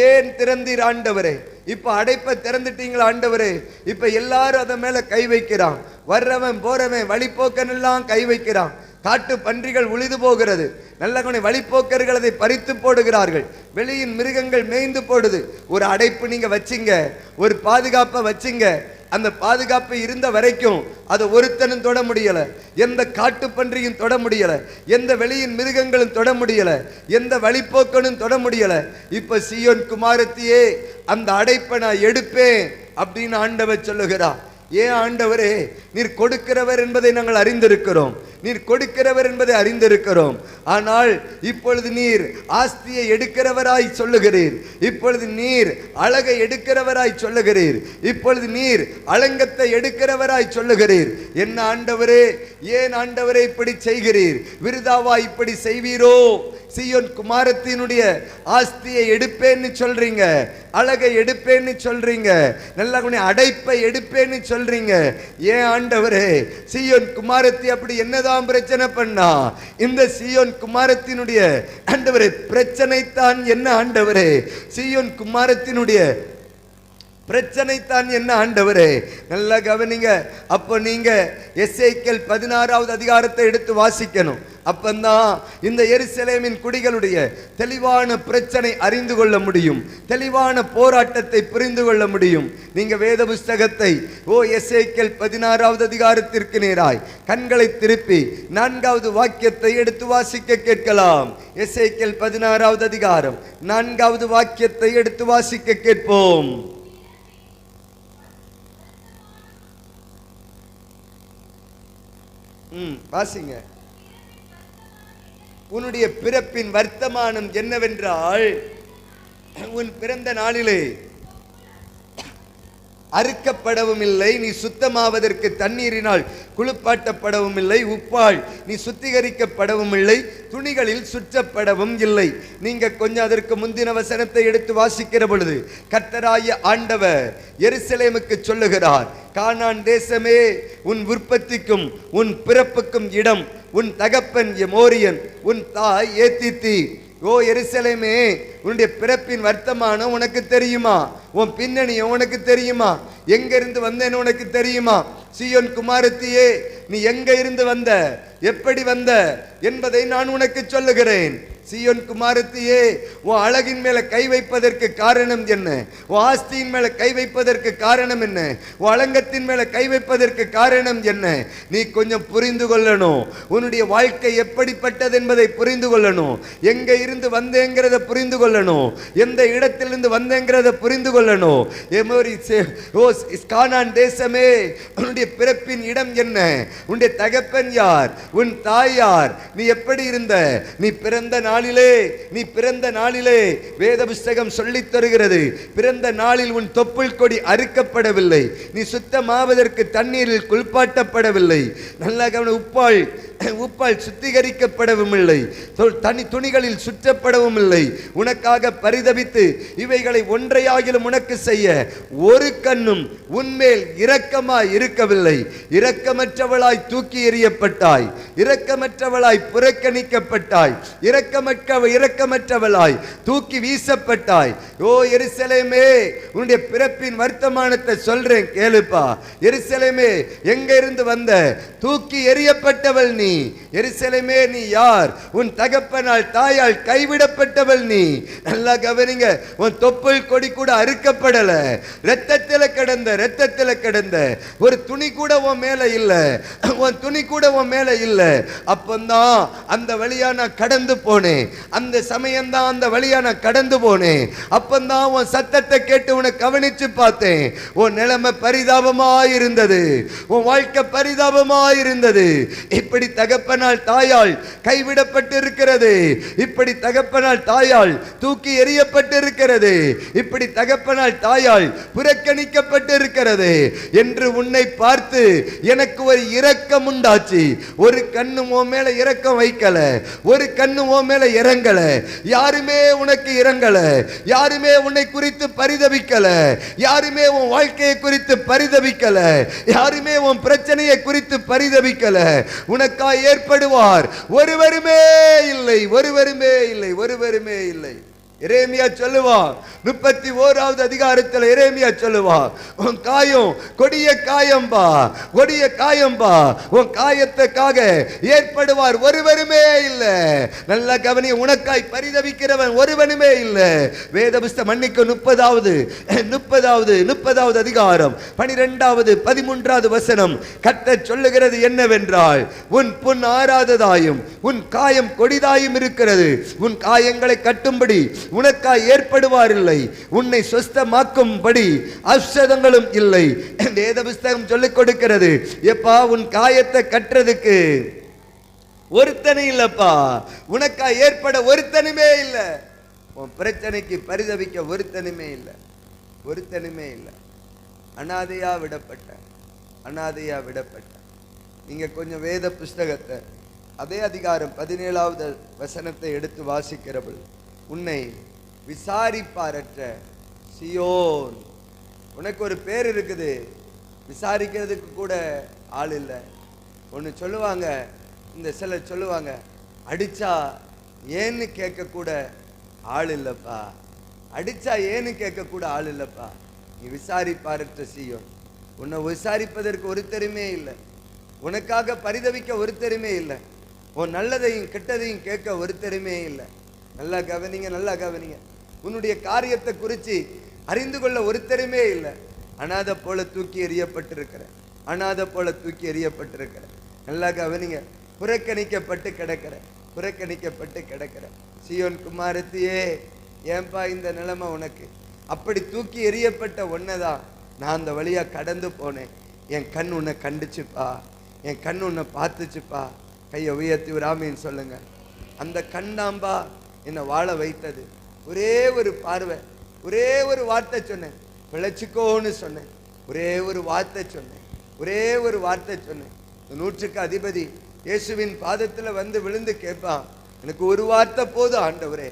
A: ஏன் திறந்தீர் ஆண்டவரே? இப்ப அடைப்பை திறந்துட்டீங்களா ஆண்டவரே? இப்ப எல்லாரும் அதை மேல கை வைக்கிறான். வர்றவன் போறவன் வழிபோக்கன் எல்லாம் கை வைக்கிறான். காட்டு பன்றிகள் உழுது போகிறது. நல்ல வழிபோக்கர்கள் அதை பறித்து போடுகிறார்கள். வெளியின் மிருகங்கள் மேய்ந்து போடுது. ஒரு அடைப்பு நீங்க வச்சிங்க, ஒரு பாதுகாப்பை வச்சிங்க. அந்த பாதுகாப்பு இருந்த வரைக்கும் அதை ஒருத்தனும் தொட முடியல, எந்த காட்டு பன்றியும் தொட முடியல, எந்த வெளியின் மிருகங்களும் தொட முடியல, எந்த வழிபோக்கனும் தொட முடியல. இப்ப சீயோன் குமாரத்தியே, அந்த அடைப்பை நான் எடுப்பேன் அப்படின்னு ஆண்டவர் சொல்லுகிறார். ஏன் ஆண்டவரே? நீர் கொடுக்கிறவர் என்பதை நாங்கள் அறிந்திருக்கிறோம், நீர் கொடுக்கிறவர் என்பதை அறிந்திருக்கிறோம். ஆனால் இப்பொழுது நீர் ஆஸ்தியை எடுக்கிறவராய் சொல்லுகிறீர், இப்பொழுது நீர் அழகை எடுக்கிறவராய் சொல்லுகிறீர், இப்பொழுது நீர் அலங்கத்தை எடுக்கிறவராய் சொல்லுகிறீர். என்ன ஆண்டவரே, ஏன் ஆண்டவரே இப்படி செய்கிறீர்? விருதாவா இப்படி செய்வீரோ? சீயோன் குமாரத்தினுடைய ஆஸ்தியை எடுப்பேன்னு சொல்றீங்க, அழகை எடுப்பேன்னு சொல்றீங்க, நல்ல அடைப்பை எடுப்பேன்னு சொல்றீங்க. ஏன் ஆண்டவரே? சீயோன் குமாரத்தி அப்படி என்னதான் பிரச்சனை பண்ணா? இந்த சீயோன் குமாரத்தினுடைய ஆண்டவரே பிரச்சனை தான் என்ன ஆண்டவரே? சீயோன் குமாரத்தினுடைய பிரச்சனை தான் என்ன ஆண்டவரே? நல்லா கவனிங்க. அப்போ நீங்க எசேக்கியேல் 16வது அதிகாரத்தை எடுத்து வாசிக்கணும். அப்பந்தான் இந்த எருசலேமின் குடிகளுடைய தெளிவான பிரச்சனை அறிந்து கொள்ள முடியும், தெளிவான போராட்டத்தை புரிந்து கொள்ள முடியும். நீங்க வேத புஸ்தகத்தை எசேக்கியேல் 16வது அதிகாரத்திற்கு நேராய் கண்களை திருப்பி 4வது வாக்கியத்தை எடுத்து வாசிக்க கேட்கலாம். எசேக்கியேல் 16வது அதிகாரம் 4வது வாக்கியத்தை எடுத்து வாசிக்க கேட்போம். வாசிங்க. உன்னுடைய பிறப்பின் வர்த்தமானம் என்னவென்றால், உன் பிறந்த நாளிலே அறுக்கப்படவும் இல்லை, நீ சுத்தமாவதற்கு தண்ணீரினால் குளிப்பாட்டப்படவும் இல்லை, உப்பால் நீ சுத்திகரிக்கப்படவும் இல்லை, துணிகளில் சுற்றப்படவும் இல்லை. நீங்க கொஞ்சம் அதற்கு முந்தின வசனத்தை எடுத்து வாசிக்கிற பொழுது கர்த்தராகிய ஆண்டவர் எருசலேமுக்கு சொல்லுகிறார், கானான் தேசமே, உன் உற்பத்திக்கும் உன் பிறப்புக்கும் இடம், உன் தகப்பன் எமோரியன், உன் தாய் ஏத்தித்தி. எருசலேமே, உன்னுடைய பிறப்பின் வர்த்தமானம் உனக்கு தெரியுமா? உன் பின்னணியும் உனக்கு தெரியுமா? எங்க இருந்து வந்தேன்னு உனக்கு தெரியுமா? சீயோன் குமாரத்தியே, நீ எங்க இருந்து வந்த, எப்படி வந்த என்பதை நான் உனக்கு சொல்லுகிறேன். சீயோன் குமாரத்தியே, உன் அழகின் மேல கை வைப்பதற்கு காரணம் என்ன? உன் ஆஸ்தியின் மேல கை வைப்பதற்கு காரணம் என்ன? உன் அலங்கத்தின் மேல கை வைப்பதற்கு காரணம் என்ன? நீ கொஞ்சம் புரிந்து கொள்ளணும். உன்னுடைய வாழ்க்கை எப்படிப்பட்டது என்பதை புரிந்து கொள்ளணும். எங்க இருந்து வந்தேங்கிறத புரிந்து கொள்ளணும். எந்த இடத்திலிருந்து வந்தேங்கிறத புரிந்து கொள்ளணும். கானான் தேசமே, உன்னுடைய பிறப்பின் இடம் என்ன? உன்னுடைய தகப்பன் யார்? உன் தாய் யார்? நீ எப்படி இருந்த? நீ பிறந்த நாளிலே வேத புஸ்தகம் சொல்லித் தருகிறது, பிறந்த நாளில் உன் தொப்புள் கொடி அறுக்கப்படவில்லை, நீ சுத்தமாவதற்கு தண்ணீரில் குளிப்பாட்டப்படவில்லை, நல்ல கவனம், உப்பால் சுத்திகரிக்கப்படவும் இல்லை, தனி துணிகளில் சுற்றப்படவும் இல்லை. உனக்காக பரிதபித்து இவைகளை ஒன்றையாகிலும் உனக்கு செய்ய ஒரு கண்ணும் உன்மேல் இரக்கமாய் இருக்கவில்லை. இரக்கமற்றவளாய் தூக்கி எறியப்பட்டாய், இரக்கமற்றவளாய் புறக்கணிக்கப்பட்டாய், இரக்கமற்றவளாய் தூக்கி வீசப்பட்டாய். எருசலேமே, உன்னுடைய பிறப்பின் வர்த்தமானத்தை சொல்றேன் கேளுப்பா. எருசலேமே, எங்க இருந்து வந்த? தூக்கி எறியப்பட்டவள் நீ. எருசலேமே, நீ யார்? உன் தகப்பனால் தாயால் கைவிடப்பட்டவள் நீ. நல்லா கவனிங்க. உன் தொப்புள் கொடி கூட அறுக்கப்படல, ரத்தத்தில் கிடந்த ஒரு துணி கூட உன் மேல இல்ல, உன் துணி கூட உன் மேல இல்ல. அப்பந்தான் அந்த வழியா நான் கடந்து போனேன், அந்த சமயம்தான் அந்த வழியா நான் கடந்து போனேன். அப்பந்தான் உன் சத்தத்தை கேட்டு உன்னை கவனிச்சு பார்த்தேன். உன் நிலைமை பரிதாபமாயிருந்தது, உன் வாழ்க்கை பரிதாபமாயிருந்தது. இப்படி தகப்பனால் தாயால் கைவிடப்பட்டு இருக்கிறது, இப்படி தகப்பனால் தாயால் தூக்கி எறியப்பட்டு இருக்கிறது, இப்படி தகப்பனால் தாயால் புறக்கணிக்கப்பட்டு இருக்கிறது என்று உன்னை பார்த்து எனக்கு ஒரு இரக்கம் உண்டாச்சு. ஒரு கண்ணு உன் மேல இரக்கம் வைக்கல, ஒரு கண்ணு உன் மேல இறங்கல, யாருமே உனக்கு இறங்கல, யாருமே உன்னை குறித்து பரிதபிக்கல, யாருமே உன் வாழ்க்கையை குறித்து பரிதபிக்கல, யாருமே உன் பிரச்சனையை குறித்து பரிதபிக்கல. உனக்காய் ஏற்படுவார் ஒருவருமே இல்லை, ஒருவருமே இல்லை, ஒருவருமே இல்லை. எரேமியா சொல்லுவான், 31வது அதிகாரத்தில் எரேமியா சொல்லுவான், உன் காயம் கொடிய காயம்பா, கொடிய காயம்பா, உன் காயத்துக்காக ஏற்படுவார் ஒருவருமே இல்லை. நல்ல கவனி, உனக்காய் பரிதவிக்கிறவன் ஒருவனுமே இல்லை. வேத புஸ்தகம் மன்னிக்க 30வது அதிகாரம் 12வது 13வது வசனம் கர்த்தர் சொல்லுகிறது என்னவென்றால், உன் புண் ஆறாததாயும் உன் காயம் கொடிதாயும் இருக்கிறது, உன் காயங்களை கட்டும்படி உனக்காய் ஏற்படுவார் இல்லை, உன்னை சுஸ்தமாக்கும்படி ஔஷதங்களும் இல்லை. வேத புஸ்தகம் சொல்லிக் கொடுக்கிறது. எப்பா, உன் காயத்தை கட்டுறதுக்கு ஒருத்தனை இல்லப்பா, உனக்காய் ஏற்பட ஒருத்தனுமே இல்லை, உன் பிரச்சனைக்கு பரிதவிக்க ஒருத்தனுமே இல்லை, ஒருத்தனுமே இல்லை. அனாதையா விடப்பட்ட. நீங்க கொஞ்சம் வேத புஸ்தகத்தை அதே அதிகாரம் 17வது வசனத்தை எடுத்து வாசிக்கிறவள், உன்னை விசாரிப்பாரற்ற சியோன். உனக்கு ஒரு பேர் இருக்குது, விசாரிக்கிறதுக்கு கூட ஆள் இல்லை. ஒன்று சொல்லுவாங்க, இந்த சிலர் சொல்லுவாங்க, அடிச்சா ஏன்னு கேட்க கூட ஆள் இல்லைப்பா, அடிச்சா ஏன்னு கேட்க கூட ஆள் இல்லைப்பா. நீ விசாரிப்பாரற்ற சீயோன். உன்னை விசாரிப்பதற்கு ஒருத்தருமே இல்லை, உனக்காக பரிதவிக்க ஒருத்தருமே இல்லை, உன் நல்லதையும் கெட்டதையும் கேட்க ஒருத்தருமே இல்லை. நல்லா கவனிங்க, நல்லா கவனிங்க. உன்னுடைய காரியத்தை குறித்து அறிந்து கொள்ள ஒருத்தருமே இல்லை. அனாதை போல தூக்கி எறியப்பட்டிருக்கிற, அனாதை போல தூக்கி எறியப்பட்டிருக்கிற. நல்லா கவனிங்க. புறக்கணிக்கப்பட்டு கிடக்கிற, புறக்கணிக்கப்பட்டு கிடக்கிற சீயோன் குமாரத்தியே, ஏன்பா இந்த நிலைமை உனக்கு? அப்படி தூக்கி எறியப்பட்ட ஒன்னதான் நான் அந்த வழியா கடந்து போனேன். என் கண் உன்னை கண்டுச்சுப்பா, என் கண் உன்னை பார்த்துச்சுப்பா. கையை உயர்த்தி ஒரு ஆமீன் சொல்லுங்க. அந்த கண்ணாம்பா என்னை வாழ வைத்தது. ஒரே ஒரு பார்வை, ஒரே ஒரு வார்த்தை சொன்னேன், பிழைச்சிக்கோன்னு சொன்னேன். ஒரே ஒரு வார்த்தை சொன்னேன், ஒரே ஒரு வார்த்தை சொன்னேன். 100க்கு அதிபதி இயேசுவின் பாதத்தில் வந்து விழுந்து கேட்பான், எனக்கு ஒரு வார்த்தை போதும் ஆண்டவரே,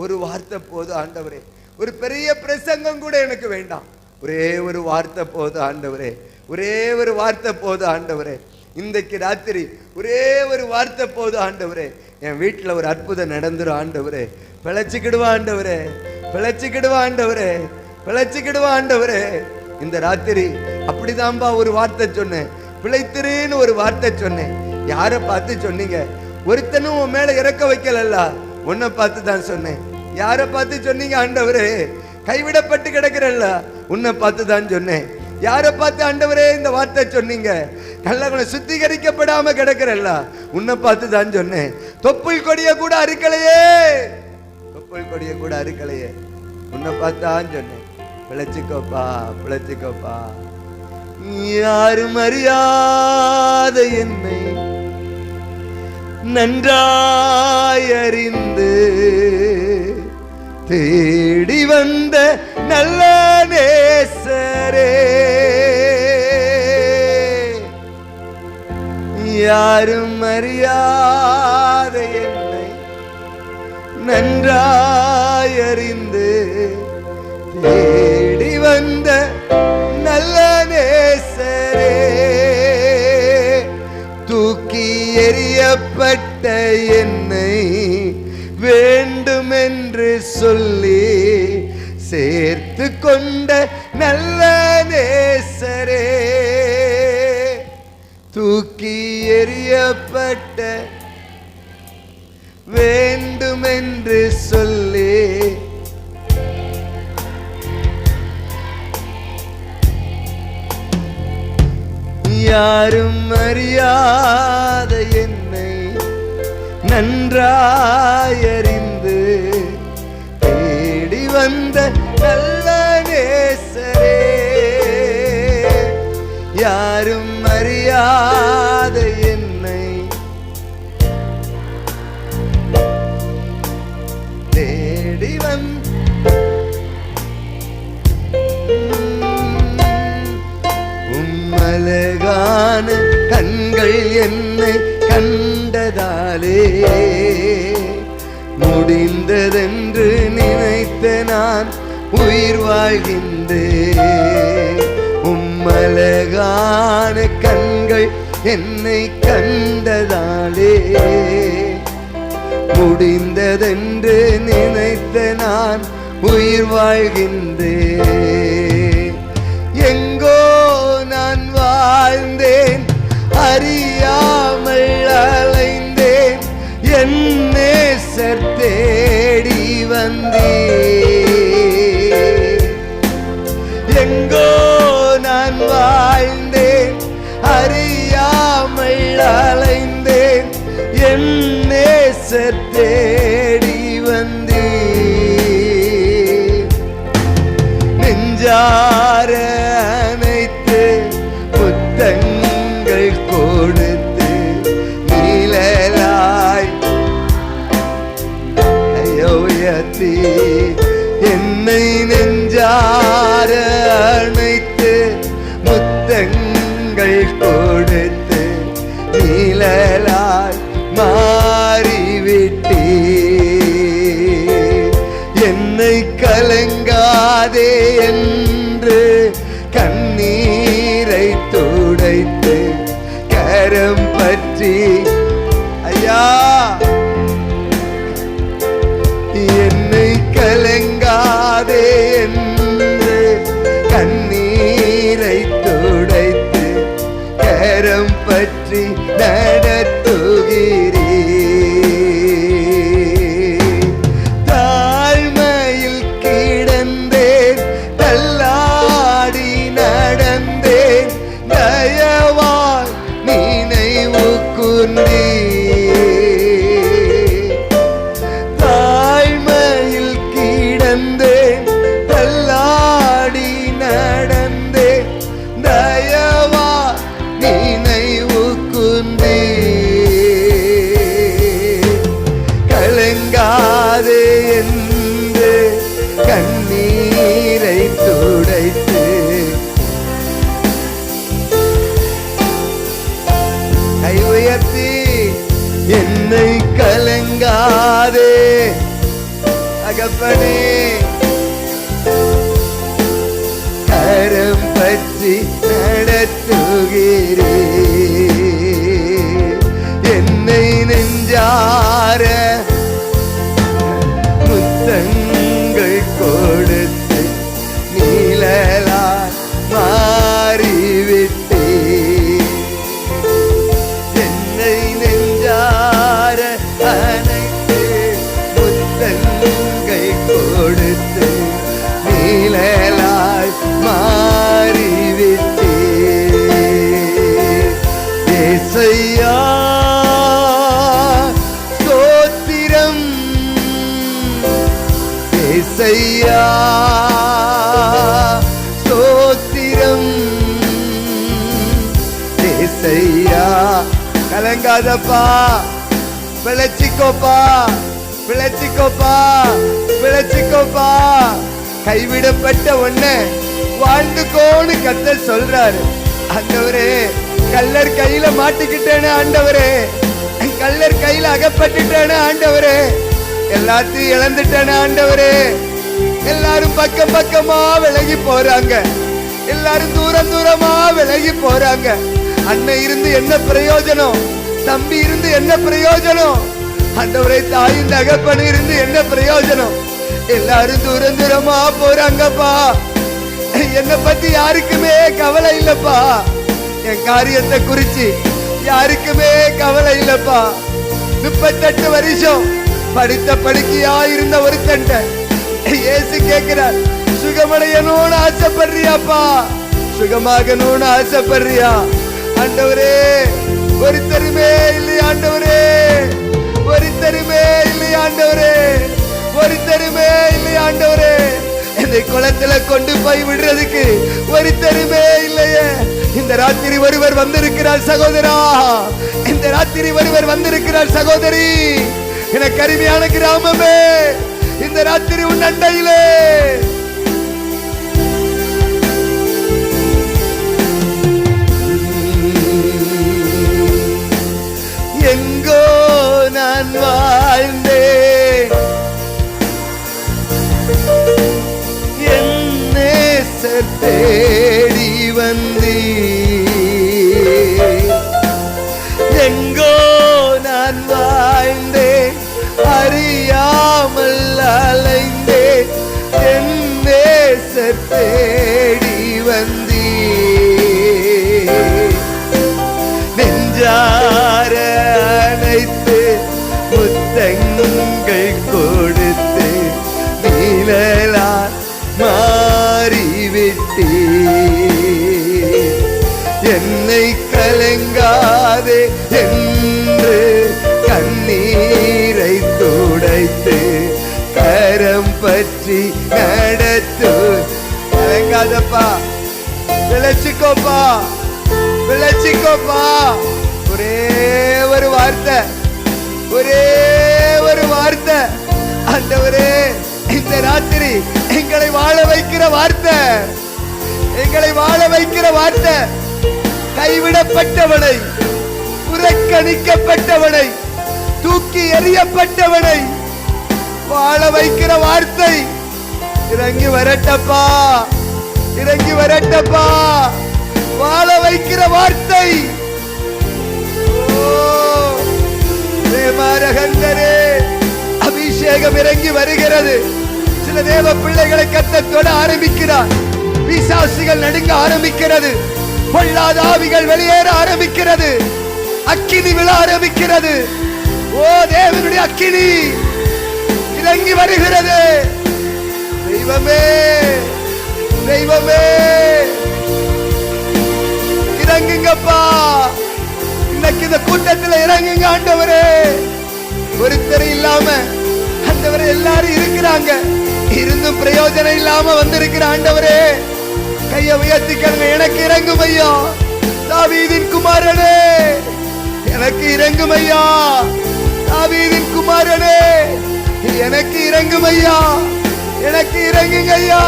A: ஒரு வார்த்தை போதும் ஆண்டவரே. ஒரு பெரிய பிரசங்கம் கூட எனக்கு வேண்டாம், ஒரே ஒரு வார்த்தை போதும் ஆண்டவரே, ஒரே ஒரு வார்த்தை போதும் ஆண்டவரே. இன்றைக்கு ராத்திரி ஒரே ஒரு வார்த்தை போதும் ஆண்டவரே. என் வீட்டில் ஒரு அற்புதம் நடந்துரும் ஆண்டவரே. பிழைச்சிக்கிடுவா ஆண்டவரே, பிழைச்சிக்கிடுவா ஆண்டவரே, பிழைச்சிக்கிடுவா ஆண்டவரே. இந்த ராத்திரி அப்படிதான்பா ஒரு வார்த்தை சொன்னேன், பிழைத்திருன்னு ஒரு வார்த்தை சொன்னேன். யாரை பார்த்து சொன்னீங்க? ஒருத்தனும் உன் மேல இறக்க வைக்கலல்ல, உன்னை பார்த்து தான் சொன்னேன். யாரை பார்த்து சொன்னீங்க? ஆண்டவரே கைவிடப்பட்டு கிடக்கிறல்ல, உன்னை பார்த்து தான் சொன்னேன். யாரை பார்த்து ஆண்டவரே இந்த வார்த்தை சொன்னீங்க? நல்ல சுத்திகரிக்கப்படாம கிடக்கிறல்ல, உன்னை பார்த்து தான் சொன்னேன். தொப்புள் கொடிய கூட அறுக்கலையே, தொப்புள் கொடிய கூட அறுக்கலையே, உன்னை பார்த்தான் சொன்னேன். பிழைச்சிக்கோப்பா, பிழைச்சிக்கோப்பா. யாரும் அறியாத என்னை நன்றாய் அறிந்து தேடி வந்த நல்ல நேசரே, யாரும் அறியாத என்னை நன்றாய் அறிந்து தேடி வந்த நல்ல நேசரே, தூக்கி எறியப்பட்ட என்னை வேண்டுமென்று சொல்லி சேர்த்து கொண்ட நல்ல நேசரே, தூக்கி எறியப்பட்ட வேண்டுமென்று சொல்லி யாரும் அறியாத என்னை நன்றாய் அறிந்து தேடி வந்த நல்ல நேசரே, யாரும் அறியாத என்னை தேடி வந்த அழகான கண்கள் என்னை கண்டதாலே முடிந்ததென்று நினைத்த நான் உயிர் வாழ்கின்றேன். அழகான கண்கள் என்னை கண்டதாலே முடிந்ததென்று நினைத்த நான் உயிர் வாழ்கின்றேன். எங்கோ நான் வாழ்ந்தேன், அறியாமல் அலைந்தேன், என் நேசர் தேடி வந்தேன். எங்கோ நான் வாழ்ந்தேன், அறியாமல் அலைந்தேன், என் நேசர் தேடி வந்தேன். நெஞ்சார அணைத்து புத்தங்கள் கொடுத்து நீழலாய் உயர்த்தி என்னை நெஞ்சார அணைத்து முத்தங்கள் கொடுத்து நீழலாய் மாறிவிட்டே. என்னை கலங்காதே என்று பற்றி நடத்துகிறீ. தாழ்மையில் கிடந்தேன், தள்ளாடி நடந்தேன், தயவாய் நினைவு கூர்ந்தீ. தாழ்மையில் கிடந்தேன், தள்ளாடி நடந்தேன், தயவா நினைவு கூர்ந்தீ. கலங்காதே என்று கண்ணீரை துடைத்து, கை உயர்த்தி என்னை கலங்காதே தகப்பனே, கரம் பற்றி நடத்துகிறே. என்னை நெஞ்சார முத்தங்கள் கொடுத்து நீழலாய் மாறிவிட்டே. என்னை நெஞ்சார அனைத்து முத்தங்கள் கொடுத்து நீழலாய் மாறிவிட்டே. ஏசையா ஸ்தோத்திரம், ஏசையா ஸ்தோத்திரம், ஏசையா. கலங்காதப்பா, பிழைச்சிக்கோப்பா, பிழைச்சிக்கோப்பா, பிழைச்சிக்கோப்பா. கைவிடப்பட்ட ஒண்ணு வாழ்ந்துக்கோன்னு கர்த்தர் சொல்றாரு. ஆண்டவரே, கள்ளர் கையில மாட்டிக்கிட்டேன்னு ஆண்டவரே, கள்ளர் கையில அகப்பட்டுட்டேன்னு ஆண்டவரே, எல்லாத்தையும் இழந்துட்டேன்னு ஆண்டவரே. எல்லாரும் பக்கம் பக்கமா விலகி போறாங்க, எல்லாரும் தூரம் தூரமா விலகி போறாங்க. அண்ணன் இருந்து என்ன பிரயோஜனம், தம்பி இருந்து என்ன பிரயோஜனம், ஆண்டவரே தாயின் தகப்பன் இருந்து என்ன பிரயோஜனம். எல்லாரும் தூரம் தூரமா போறாங்கப்பா. என்னை பத்தி யாருக்குமே கவலை இல்லப்பா, என் காரியத்தை குறிச்சு யாருக்குமே கவலை இல்லப்பா. 38 வருஷம் படித்த படிக்கையா இருந்த ஒருத்தன் இயேசு கேட்கிறார், சுகமடையணும்னு ஆசைப்படுறியாப்பா, சுகமாகணும்னு ஆசைப்படுறியா? ஆண்டவரே, ஒருத்தருமே இல்லை ஆண்டவரே, ஒருத்தருமே இல்லை ஆண்டவரே, ஒருத்தருமே இல்லை ஆண்டவரே. என்னை குளத்துல கொண்டு போய் விடுறதுக்கு ஒருத்தருமே இல்லையே. இந்த ராத்திரி ஒருவர் வந்திருக்கிறார் சகோதரா, இந்த ராத்திரி ஒருவர் வந்திருக்கிறார் சகோதரி. எனக்கு அருமையான கிராமமே, இந்த ராத்திரி உன் அண்டையிலே எங்கோ நான் வாழ்ந்தேன், என் நேசர் தேடி வந்தீ. எங்கோ நான் வாழ்ந்தேன், அறியாமல் அலைந்தேன், என் நேசர் தேடி வந்தீ. நெஞ்சார அணைத்து முத்தங்கள் கொடுத்து நீழலா மாறிவிட்டே. என்னை கலங்காதே என்று கண்ணீரை துடைத்து கரம் பற்றி நடத்து. கலங்காதப்பா, விளைச்சிக்கோப்பா, விளைச்சிக்கோப்பா. ஒரே ஒரு வார்த்தை, ஒரே ஒரு வார்த்தை. ஆண்டவரே, இந்த ராத்திரி எங்களை வாழ வைக்கிற வார்த்தை, எங்களை வாழ வைக்கிற வார்த்தை. கைவிடப்பட்டவனை, புறக்கணிக்கப்பட்டவனை, தூக்கி எறியப்பட்டவனை வாழ வைக்கிற வார்த்தை. இறங்கி வரட்டப்பா, இறங்கி வரட்டப்பா. வாழ வைக்கிற வார்த்தை. அபிஷேகம் இறங்கி வருகிறது. சில தேவ பிள்ளைகளை கர்த்தர் தொட ஆரம்பிக்கிறார். பிசாசுகள் நடுங்க ஆரம்பிக்கிறது. பொல்லாத ஆவிகள் வெளியேற ஆரம்பிக்கிறது. அக்கினி விழ ஆரம்பிக்கிறது. ஓ தேவனுடைய அக்கினி இறங்கி வருகிறது. தெய்வமே, தெய்வமே இறங்குங்கப்பா. இன்னைக்கு இந்த கூட்டத்தில் இறங்குங்க ஆண்டவரே. ஒருத்தர் இல்லாம ஆண்டவரே எல்லாரும் இருக்கிறாங்க, இருந்தும் பிரயோஜனம் இல்லாம வந்திருக்கிற ஆண்டவரே கைய உயர்த்திக்கங்க. எனக்கு இறங்கும் ஐயா, தாவீதின் குமாரனே எனக்கு இறங்கும் ஐயா, தாவீதின் குமாரனே எனக்கு இறங்கும் ஐயா, எனக்கு இறங்குங்க ஐயா.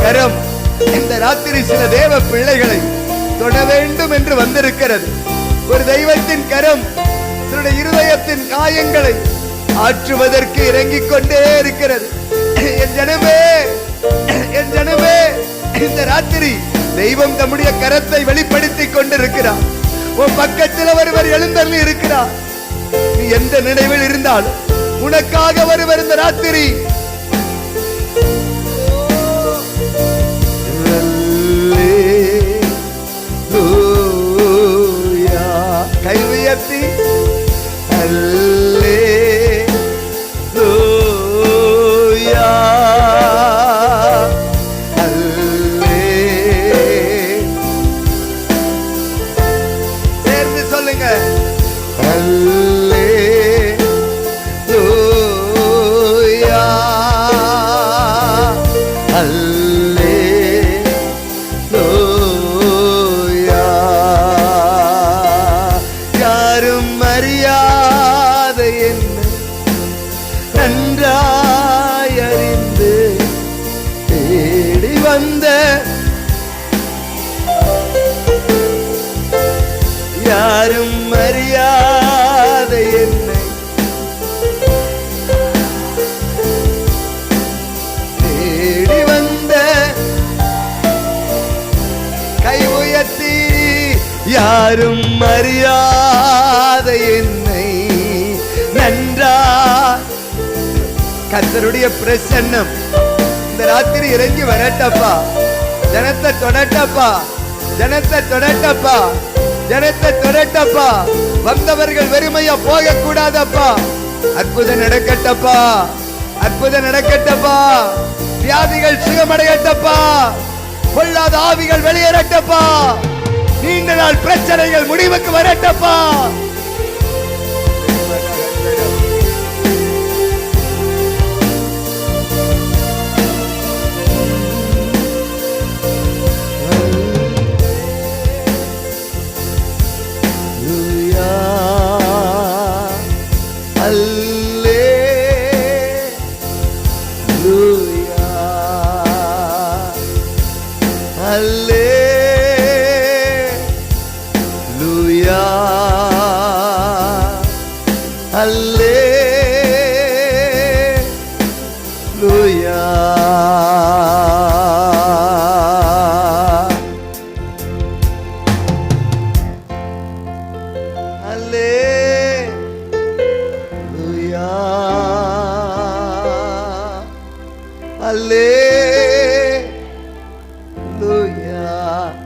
A: கரம் இந்த ராத்திரி சில தேவ பிள்ளைகளை தொட வேண்டும் என்று வந்திருக்கிறது. ஒரு தெய்வத்தின் கரம் தன்னுடைய இருதயத்தின் காயங்களை ஆற்றுவதற்கு இறங்கிக் கொண்டே இருக்கிறது. என் ஜனமே, என் ஜனமே, இந்த ராத்திரி தெய்வம் தம்முடைய கரத்தை வெளிப்படுத்திக் கொண்டிருக்கிறார். உன் பக்கத்தில் ஒருவர் எழுந்தள்ளி இருக்கிறார். நீ எந்த நினைவில் இருந்தாலும் உனக்காக ஒருவர் இந்த ராத்திரி கை உயர்த்தி அல்லேலூயா சேர்ந்து சொல்லுங்க. அல்லேலூயா அல்லேலூயா. யாரும் அறியாத என்னை நன்றாய் அறிந்து தேடி வந்த, யாரும் அறியாத என்னை தேடி வந்த, கை உயர்த்தி யாரும் அறியாத என்னை நன்றா. கர்த்தருடைய பிரசன்னம் இந்த ராத்திரி இறங்கி வரட்டப்பா. ஜனத்தை தொடட்டப்பா, ஜனத்தை தொடட்டப்பா, ஜனத்தை தொடட்டப்பா. வந்தவர்கள் வெறுமையா போக கூடாதப்பா. அற்புதம் நடக்கட்டப்பா, அற்புதம் நடக்கட்டப்பா. வியாதிகள் சுகமடையட்டப்பா, பொல்லாத ஆவிகள் வெளியேறட்டப்பா. நீண்ட நாள் பிரச்சனைகள் முடிவுக்கு வரட்டப்பா.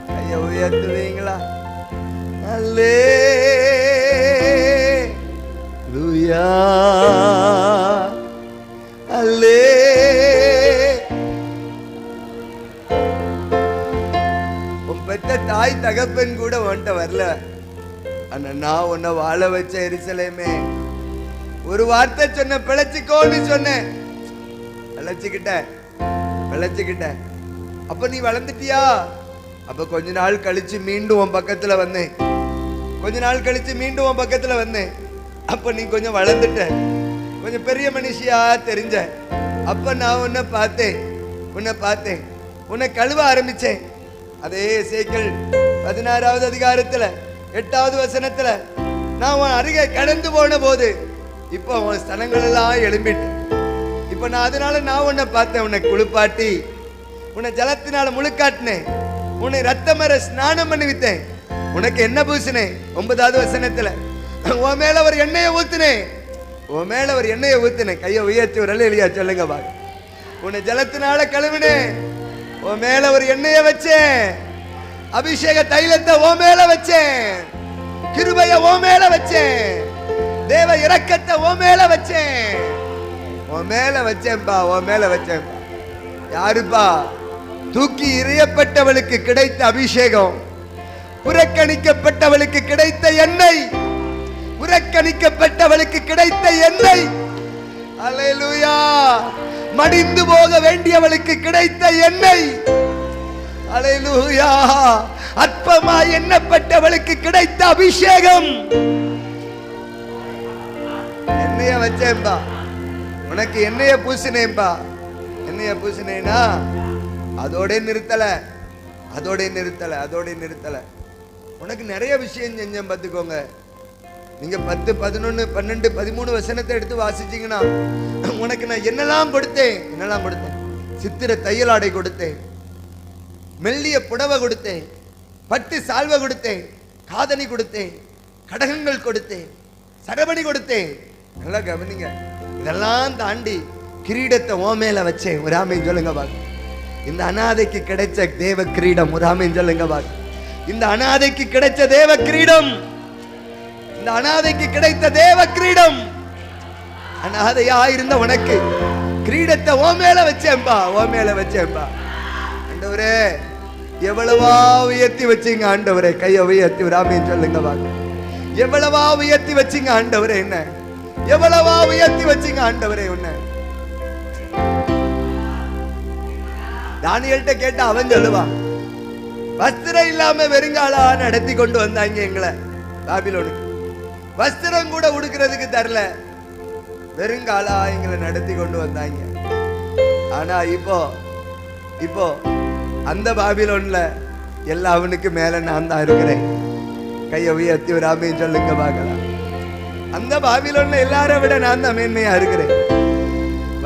A: கையை உயர்த்துவீங்களா? அல்லேலூயா அல்லே. உன் பெற்ற தாய் தகப்பன் கூட உன்கிட்ட வரல. ஆனா நான் உன்னை வாழ வச்ச எருசலேமே. ஒரு வார்த்தை சொன்ன, பிழைச்சிக்கோன்னு சொன்னேன். பிழைச்சுக்கிட்ட. அப்ப நீ வளர்ந்துட்டியா? அப்ப கொஞ்ச நாள் கழிச்சு மீண்டும் உன் பக்கத்துல வந்தேன். அப்ப நீ கொஞ்சம் வளர்ந்துட்ட, கொஞ்சம் பெரிய மனுஷியா தெரிஞ்ச. அப்ப நான் உன்னை பார்த்தேன், உன்னை கழுவ ஆரம்பிச்சேன். அதே எசேக்கியேல் 16வது அதிகாரத்துல 8வது வசனத்துல, நான் உன் அருகே கடந்து போன போது இப்ப உன் ஸ்தலங்கள் எல்லாம் எழும்பிட்டு. இப்ப நான் அதனால நான் உன்னை பார்த்தேன், உன்னை குளிப்பாட்டி, உன்னை ஜலத்தினால முழுக்காட்டினேன், உன்னை ரத்தமர ஸ்நானம் பண்ணிவித்தேன். உனக்கு என்ன பூசினேன்? 9வது வசனத்துல, உன் மேல ஒரு எண்ணெயை ஊத்தினேன். கையை உயர்த்தி ஒரு அல்லேலூயா சொல்லுங்க பா. உன்னை ஜலத்தினால கழுவினேன், உன் மேல ஒரு எண்ணெயை வச்சேன், அபிஷேக தைலத்தை உன் மேல வச்சேன், கிருபைய உன் மேல வச்சேன், தேவ இரக்கத்தை உன் மேல வச்சேன். யாருப்பா? தூக்கி எறியப்பட்டவளுக்கு கிடைத்த அபிஷேகம், புறக்கணிக்கப்பட்டவளுக்கு கிடைத்த எண்ணெய், அல்லேலூயா. மடிந்து போக வேண்டியவளுக்கு கிடைத்த எண்ணெய், அல்லேலூயா. அற்பமாய் எண்ணப்பட்டவளுக்கு கிடைத்த அபிஷேகம். எண்ணெய வச்சேன்பா, உனக்கு எண்ணெய பூசினேன்பா. எண்ணெய பூசினேனா அதோட நிறுத்தல. உனக்கு நிறைய விஷயம் செஞ்சேன் பார்த்துக்கோங்க. நீங்க 10, 11, 12, 13 வசனத்தை எடுத்து வாசிச்சீங்கன்னா, உனக்கு நான் என்னெல்லாம் கொடுத்தேன். சித்திர தையலாடை கொடுத்தேன், மெல்லிய புடவை கொடுத்தேன், பட்டு சால்வை கொடுத்தேன், காதணி கொடுத்தேன், கடகங்கள் கொடுத்தேன், சரபணி கொடுத்தேன். நல்லா கவனிங்க. இதெல்லாம் தாண்டி கிரீடத்தை ஓ மேல வச்சேன். ஒரு ஆமேன் சொல்லுங்க பாரு. இந்த அனாதைக்கு கிடைச்ச தேவ கிரீடம். ஒரு ஆமேன் சொல்லுங்க பாரு. இந்த அனாதைக்கு கிடைச்ச தேவ கிரீடம், அனாதையா இருந்த உனக்கு கிரீடத்தை ஓ மேல வச்சேன்பா. ஆண்டவரே, எவ்வளவா உயர்த்தி வச்சீங்க ஆண்டவரே. கையை உயர்த்தி ஒரு ஆமேன் சொல்லுங்க பாரு. எவ்வளவா உயர்த்தி வச்சீங்க ஆண்டவரே. என்ன எவ்வளவா உயர்த்தி வச்சீங்க ஆண்டவரே. உன்னை தானியேல்ட்ட கேட்டா அவன் சொல்லுவான், வஸ்திரம் இல்லாம வெறுங்காலா நடத்தி கொண்டு வந்தாங்க எங்களை பாபிலோனுக்கு. வஸ்திரம் கூட உடுக்கிறதுக்கு தரல, வெறுங்காலா எங்களை நடத்தி கொண்டு வந்தாங்க. ஆனா இப்போ அந்த பாபிலோன்ல எல்லா அவனுக்கு மேல நான் தான் இருக்கிறேன். கையை உயர்த்தி ஒரு ஆமேன் சொல்லுங்க பார்க்கலாம். அந்த பாபிலோன்ல எல்லாரை விட நான் தான் மேன்மையா இருக்கிறேன்.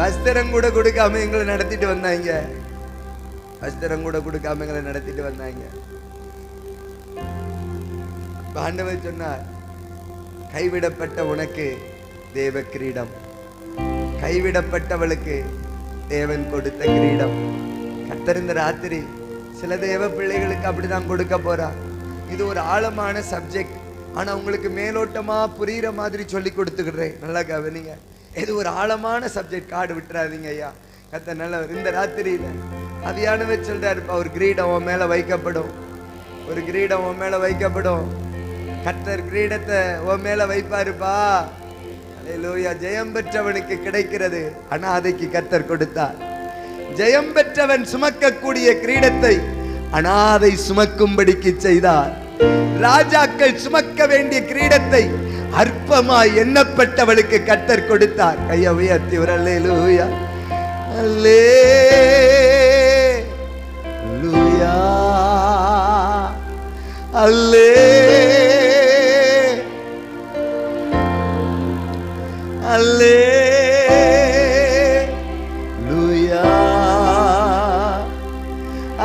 A: வஸ்திரம் கூட கொடுக்காம எங்களை நடத்திட்டு வந்தாங்க. ஆண்டவர் சொன்னார், கைவிடப்பட்ட உனக்கு தேவ கிரீடம், கைவிடப்பட்டவளுக்கு தேவன் கொடுத்த கிரீடம். கர்த்தர் இந்த ராத்திரி சில தேவ பிள்ளைகளுக்கு அப்படிதான் கொடுக்க போறார். இது ஒரு ஆழமான சப்ஜெக்ட். ஆனா உங்களுக்கு மேலோட்டமா புரியுற மாதிரி சொல்லி கொடுத்துக்கிறேன். நல்லா கவனிங்க. இது ஒரு ஆழமான சப்ஜெக்ட். காடு விட்டுறாதீங்க ஐயா. கர்த்தர் நல்லவர். இந்த ராத்திரியில அதியானவர் சொல்றாருப்பா, ஒரு கிரீடம் உன் மேல வைக்கப்படும். கர்த்தர் கிரீடத்தை உன் மேல வைப்பாருப்பா. அல்லேலூயா. ஜெயம் பெற்றவனுக்கு கிடைக்கிறது அனாதைக்கு கர்த்தர் கொடுத்தார். ஜெயம் பெற்றவன் சுமக்கக்கூடிய கிரீடத்தை அனாதை சுமக்கும்படிக்கு செய்தார். ராஜாக்கள் சுமக்க வேண்டிய கிரீடத்தை அற்பமாய் எண்ணப்பட்டவளுக்கு கர்த்தர் கொடுத்தார். கையை உயர்த்தி ஒரு அல்லேலூயா. அல்லேலூயா. அல்லேலூயா.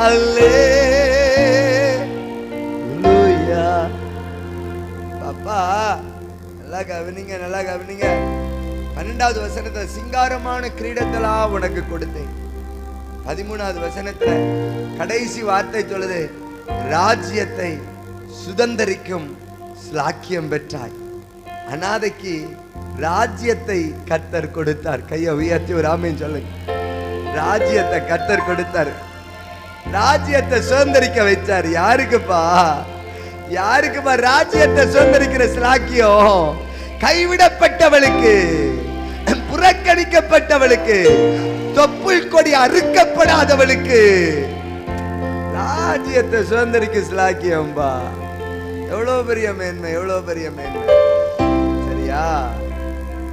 A: அல்லேலூயா. பாப்பா நல்லா கவனிங்க. 12வது வசனத்துல சிங்காரமான கிரீடத்தெல்லாம் உனக்கு கொடுத்தேன். 13வது வசனத்துல கடைசி வார்த்தை சொல்லுது, ராஜ்யத்தை சுதந்தரிக்கும் ஸ்லாக்கியம் பெற்றாய். அனாதைக்கு ராஜ்யத்தை கர்த்தர் கொடுத்தார். கையை உயர்த்தி ஒரு ஆமேன் சொல்லுங்க. ராஜ்யத்தை கர்த்தர் கொடுத்தார். ராஜ்யத்தை சுதந்திரிக்க வைச்சார். யாருக்குப்பா? யாருக்குப்பா ராஜ்யத்தை சுதந்திரிக்கிற ஸ்லாக்கியம்? கைவிடப்பட்டவளுக்கு, புறக்கணிக்கப்பட்டவளுக்கு, தொப்புள் கொடி அறுக்கப்படாதவளுக்கு ராஜ்யத்தை சுதந்திரிக்க ஸ்லாக்கியம்பா. எவ்வளவு பெரிய மேன்மை, எவ்வளவு பெரிய மேன்மை. சரியா?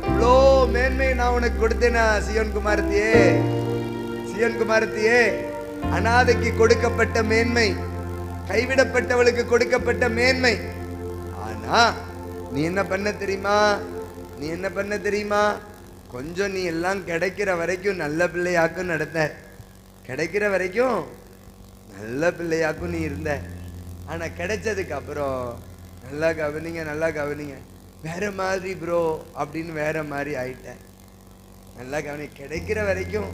A: இவ்வளோ மேன்மை நான் உனக்கு கொடுத்தேனா சியோன் குமாரத்தியே? சியோன் குமாரத்தியே, அனாதைக்கு கொடுக்கப்பட்ட மேன்மை, கைவிடப்பட்டவளுக்கு கொடுக்கப்பட்ட மேன்மை. ஆனா நீ என்ன பண்ண தெரியுமா? நீ என்ன பண்ண தெரியுமா? கொஞ்சம் நீ எல்லாம் கிடைக்கிற வரைக்கும் நல்ல பிள்ளையாக்கும் நடத்த, கிடைக்கிற வரைக்கும் நல்ல பிள்ளையாக்கும் நீ இருந்த. ஆனா கிடைச்சதுக்கு அப்புறம் நல்லா கவனிங்க, நல்லா கவனிங்க, வேற மாதிரி ப்ரோ அப்படின்னு வேற மாதிரி ஆயிட்ட. நல்லா கவனி. கிடைக்கிற வரைக்கும்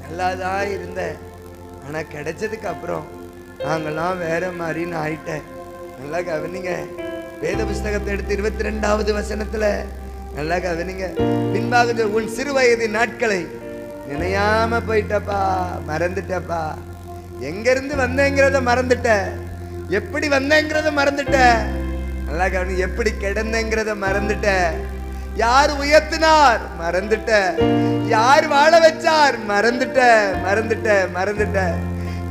A: நல்லாதான் இருந்த, ஆனா கிடைச்சதுக்கு அப்புறம் நாங்கெல்லாம் வேற மாதிரின்னு ஆயிட்டேன். நல்லா கவனிங்க. வேத புஸ்தகத்தை எடுத்து 22வது வசனத்துல நல்லா கவனிங்க. பின்பாக உன் சிறு வயது நாட்களை நினையாம போயிட்டப்பா, மறந்துட்டப்பா. எங்க இருந்து வந்தேங்கிறத மறந்துட்ட, எப்படி வந்தேங்கிறத மறந்துட்ட. நல்லா கவனி. எப்படி கிடந்தேங்கிறத மறந்துட்ட. யார் உயர்த்தினார் மறந்துட்ட, யார் வாழ வச்சார் மறந்துட்ட, மறந்துட்ட, மறந்துட்ட.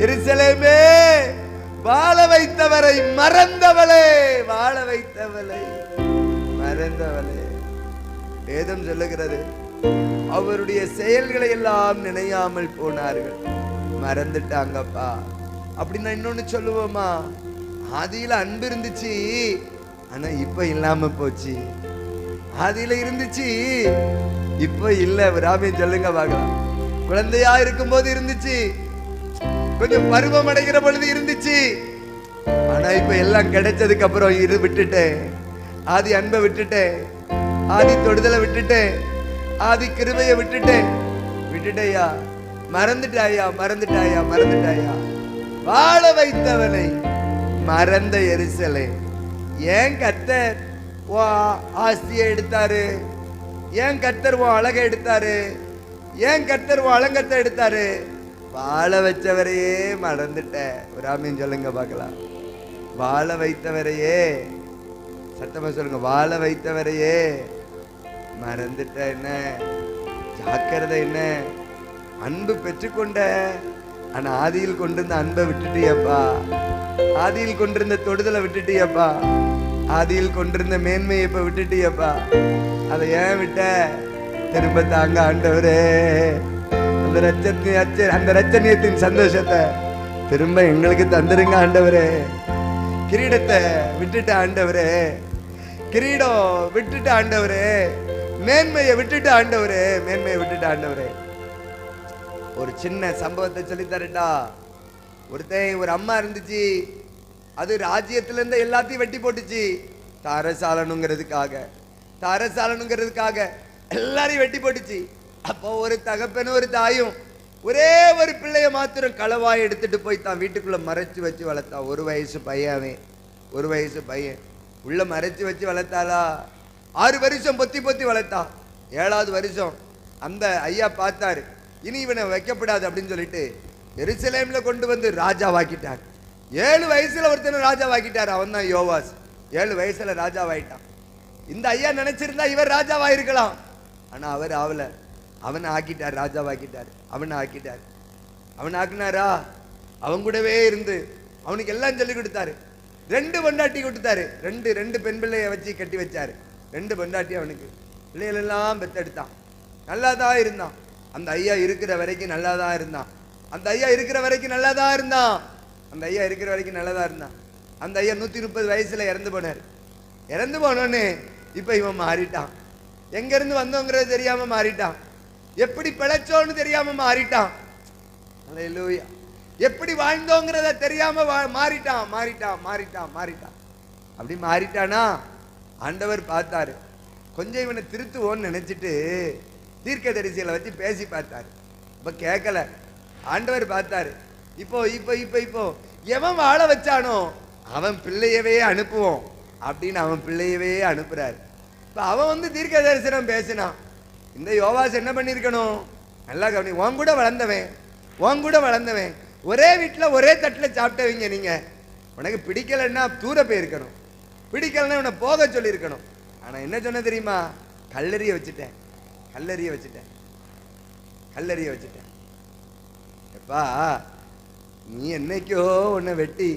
A: எருசலேமே, வாழ வைத்தவரை மறந்தவளே, வாழ வைத்தவளை மறந்தவளே. வேதம் சொல்லுகிறது, அவருடைய செயல்களை எல்லாம் நினையாமல் போனார்கள், மறந்துட்டாங்கப்பா. அப்படின்னா இன்னொன்னு சொல்லுவோமா? ஆதியில அன்பு இருந்துச்சு, ஆனா இப்ப இல்லாம போச்சு. ஆதியில இருந்துச்சு, இப்ப இல்ல. ராமே சொல்லுங்க பார்க்கலாம். குழந்தையா இருக்கும் போது இருந்துச்சு, கொஞ்சம் பருவம் அடைகிற பொழுது இருந்துச்சு, ஆனா இப்ப எல்லாம் கிடைச்சதுக்கு அப்புறம் இரு விட்டுட்டேன். ஆதி அன்பை விட்டுட்டேன், ஆதி தொடுதலை விட்டுட்டேன், ஆதி கிருபையை விட்டுட்டேன். விட்டுட்டேயா, மறந்துட்டாயா, மறந்துட்டாயா, மறந்துட்டாயா. வாழ வைத்தவனை மறந்த எரிசலே. ஏன் கர்த்தர் ஆஸ்தியை எடுத்தாரு? ஏன் கர்த்தர் அழகை எடுத்தாரு? ஏன் கர்த்தர் அலங்கத்தை எடுத்தாரு? வாழ வச்சவரையே மறந்துட்ட. ஒரு ஆமீன் சொல்லுங்க பார்க்கலாம். வாழ வைத்தவரையே, சத்தமா சொல்லுங்க, வாழ வைத்தவரையே மறந்துட்ட. என்ன ஜாக்கிரதை, என்ன அன்பு பெற்றுக்கொண்ட, ஆனா ஆதியில் கொண்டிருந்த அன்பை விட்டுட்டியப்பா. ஆதியில் கொண்டிருந்த தொடுதலை விட்டுட்டியப்பா. ஆதியில் கொண்டிருந்த மேன்மையை இப்ப விட்டுட்டியப்பா. அதை ஏன் விட்ட? திரும்ப தாங்க ஆண்டவரே. அந்த ரச்சனியத்தின் சந்தோஷத்தை திரும்ப எங்களுக்கு தந்துருங்க ஆண்டவரே. கிரீடத்தை விட்டுட்ட ஆண்டவரே, கிரீடம் விட்டுட்ட ஆண்டவரே, மேன்மையை விட்டுட்ட ஆண்டவரே, மேன்மையை விட்டுட்ட ஆண்டவரே. ஒரு சின்ன சம்பவத்தை சொல்லி தரட்டா? ஒரு அம்மா இருந்துச்சு, அது ராஜ்யத்துல இருந்த எல்லாத்தையும் வெட்டி போட்டுச்சு. தாரசாலனுங்கிறதுக்காக, தாரசாலனுங்கிறதுக்காக எல்லாரையும் வெட்டி போட்டுச்சு. அப்போ ஒரு தகப்பனும் ஒரு தாயும் ஒரே ஒரு பிள்ளைய மாத்திரம் களவாய் எடுத்துட்டு போய் தான் வீட்டுக்குள்ள மறைச்சு வச்சு வளர்த்தா. 1 வயசு பையன், 1 வயசு பையன் உள்ள மறைச்சு வச்சு வளர்த்தாளா. 6 வருஷம் பொத்தி பொத்தி வளர்த்தா. 7வது வருஷம் அந்த ஐயா பார்த்தாரு, இனி இவனை வைக்கப்படாது அப்படின்னு சொல்லிட்டு எருசலேம்ல கொண்டு வந்து ராஜாவாக்கிட்டார். 7 வயசுல ஒருத்தனை ராஜாவாக்கிட்டார். அவன் தான் யோவாஸ். 7 வயசுல ராஜாவாயிட்டான். இந்த ஐயா நினைச்சிருந்தா இவர் ராஜாவாயிருக்கலாம், ஆனா அவர் ஆவல. அவனை ஆக்கிட்டார், ராஜாவாக்கிட்டார். அவனை ஆக்கிட்டார். அவன் ஆக்கினாரா? அவன் கூடவே இருந்து அவனுக்கு எல்லாம் சொல்லி கொடுத்தாரு. 2 பொண்டாட்டி கொடுத்தாரு. 2 பெண் பிள்ளைய வச்சு கட்டி வச்சாரு. 2 பொண்டாட்டி அவனுக்கு. பிள்ளைகள் எல்லாம் பெத்தெடுத்தான். நல்லாதான் இருந்தான். அந்த ஐயா இருக்கிற வரைக்கும் நல்லாதான் இருந்தான். அந்த ஐயா இருக்கிற வரைக்கும் நல்லாதான் இருந்தான். அந்த ஐயா இருக்கிற வரைக்கும் நல்லாதான் இருந்தான். அந்த ஐயா 130 வயசுல இறந்து போனார். இறந்து போனோன்னு இப்ப இவன் மாறிட்டான். எங்க இருந்து வந்தோங்கிறது தெரியாம மாறிட்டான். எப்படி பிழைச்சோன்னு தெரியாம மாறிட்டான். அல்லேலூயா. எப்படி வாழ்ந்தோங்கிறத தெரியாம மாறிட்டான், மாறிட்டான், மாறிட்டான், மாறிட்டான். அப்படி மாறிட்டானா ஆண்டவர் பார்த்தாரு. கொஞ்சம் இவனை திருத்துவோன்னு நினைச்சிட்டு தீர்க்கதரிசிகளை வச்சு பேசி பார்த்தாரு. இப்ப கேட்கல. ஆண்டவர் பார்த்தாரு. இப்போ இப்போ இப்போ இப்போ எவன் வாழ வச்சானோ அவன் பிள்ளையவே அனுப்புவோம் அப்படின்னு அவன் பிள்ளையவே அனுப்புறாரு. இப்ப அவன் தீர்க்க தரிசனம் பேசினான். இந்த யோவாஸ் என்ன பண்ணிருக்கணும்? நல்லா கவனி. உன் கூட வளர்ந்தவன், உன் கூட வளர்ந்தவன் ஒரே வீட்டில் ஒரே தட்டில் சாப்பிட்டவங்க நீங்க. உனக்கு பிடிக்கலன்னா தூர போயிருக்கணும், பிடிக்கலன்னா உன்னை போக சொல்லியிருக்கணும். ஆனா என்ன சொன்ன தெரியுமா? கல்லறிய வச்சுட்டேன், கல்லறிய வச்சுட்டேன், கல்லறிய வச்சுட்டேன். எப்பா நீ என்னைக்கோ உன்னை வெட்டி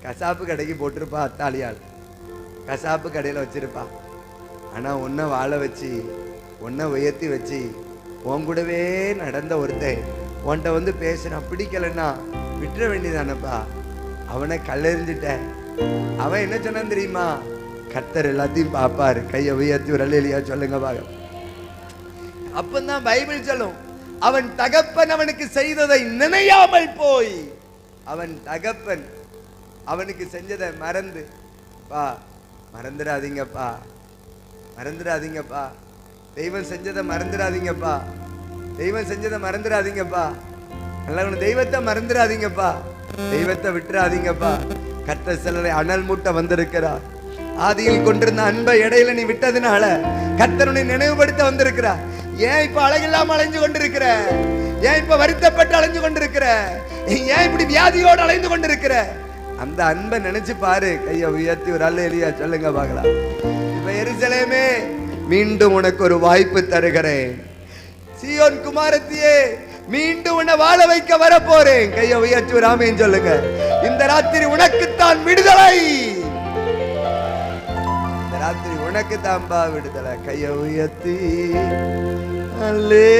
A: கசாப்பு கடைக்கு போட்டிருப்பா, அத்தாளியால் கசாப்பு கடையில் வச்சிருப்பா. ஆனா உன்னை வாழ வச்சு உன்னை உயர்த்தி வச்சு உன் கூடவே நடந்த ஒருத்தன் உன்கிட்ட வந்து பேசுறான், பிடிக்கலன்னா விட்டுற வேண்டியதானப்பா. அவனை கல்லெறிஞ்சிட்ட. அவன் என்ன சொன்னான் தெரியுமா? கர்த்தர் எல்லாத்தையும் பார்ப்பாரு. கையை உயர்த்தி ஒரு அல்லேலூயா சொல்லுங்க பாக்க. அப்பந்தான் பைபிள் சொல்லும், அவன் தகப்பன் அவனுக்கு செய்ததை நினையாமல் போய், அவன் தகப்பன் அவனுக்கு செஞ்சதை மறந்து, பா மறந்துடாதீங்கப்பா, மறந்துடாதீங்கப்பா, தெய்வம் செஞ்சதை மறந்துடாதீங்கப்பா, தெய்வம் செஞ்சதை மறந்துடாதீங்கப்பா, நல்ல தெய்வத்தை மறந்துடாதீங்கப்பா, தெய்வத்தை விட்டுறாதீங்கப்பா. கர்த்தர் சிலரை அனல் மூட்ட வந்திருக்கிறார். ஆதியில் கொண்டிருந்த அன்பை இடையில நீ விட்டதுனால கர்த்தருனை நினைவுபடுத்த வந்திருக்கிறார். ஏன் இப்ப அழகில்லாம அலைஞ்சு கொண்டிருக்கிற? ஏன் இப்ப வருத்தப்பட்டு அலைஞ்சு கொண்டிருக்கிற? ஏன் இப்படி வியாதியோடு அலைந்து கொண்டிருக்கிற? அந்த அன்பை நினைச்சு பாரு. கையை உயர்த்தி ஒரு அல்லேலூயா சொல்லுங்க பார்க்கலாம். இப்ப எருசலேமே, மீண்டும் உனக்கு ஒரு வாய்ப்பு தருகிறேன். சீயோன் குமாரத்தியே, மீண்டும் உன்னை வாழ வைக்க வர போறேன். கையை உயர்த்தி ஒரு ஆமென் சொல்லுங்க. இந்த ராத்திரி உனக்குத்தான் விடுதலை, இந்த ராத்திரி உனக்கு தான்பா விடுதலை. கையை உயர்த்தி அல்லேலூயா.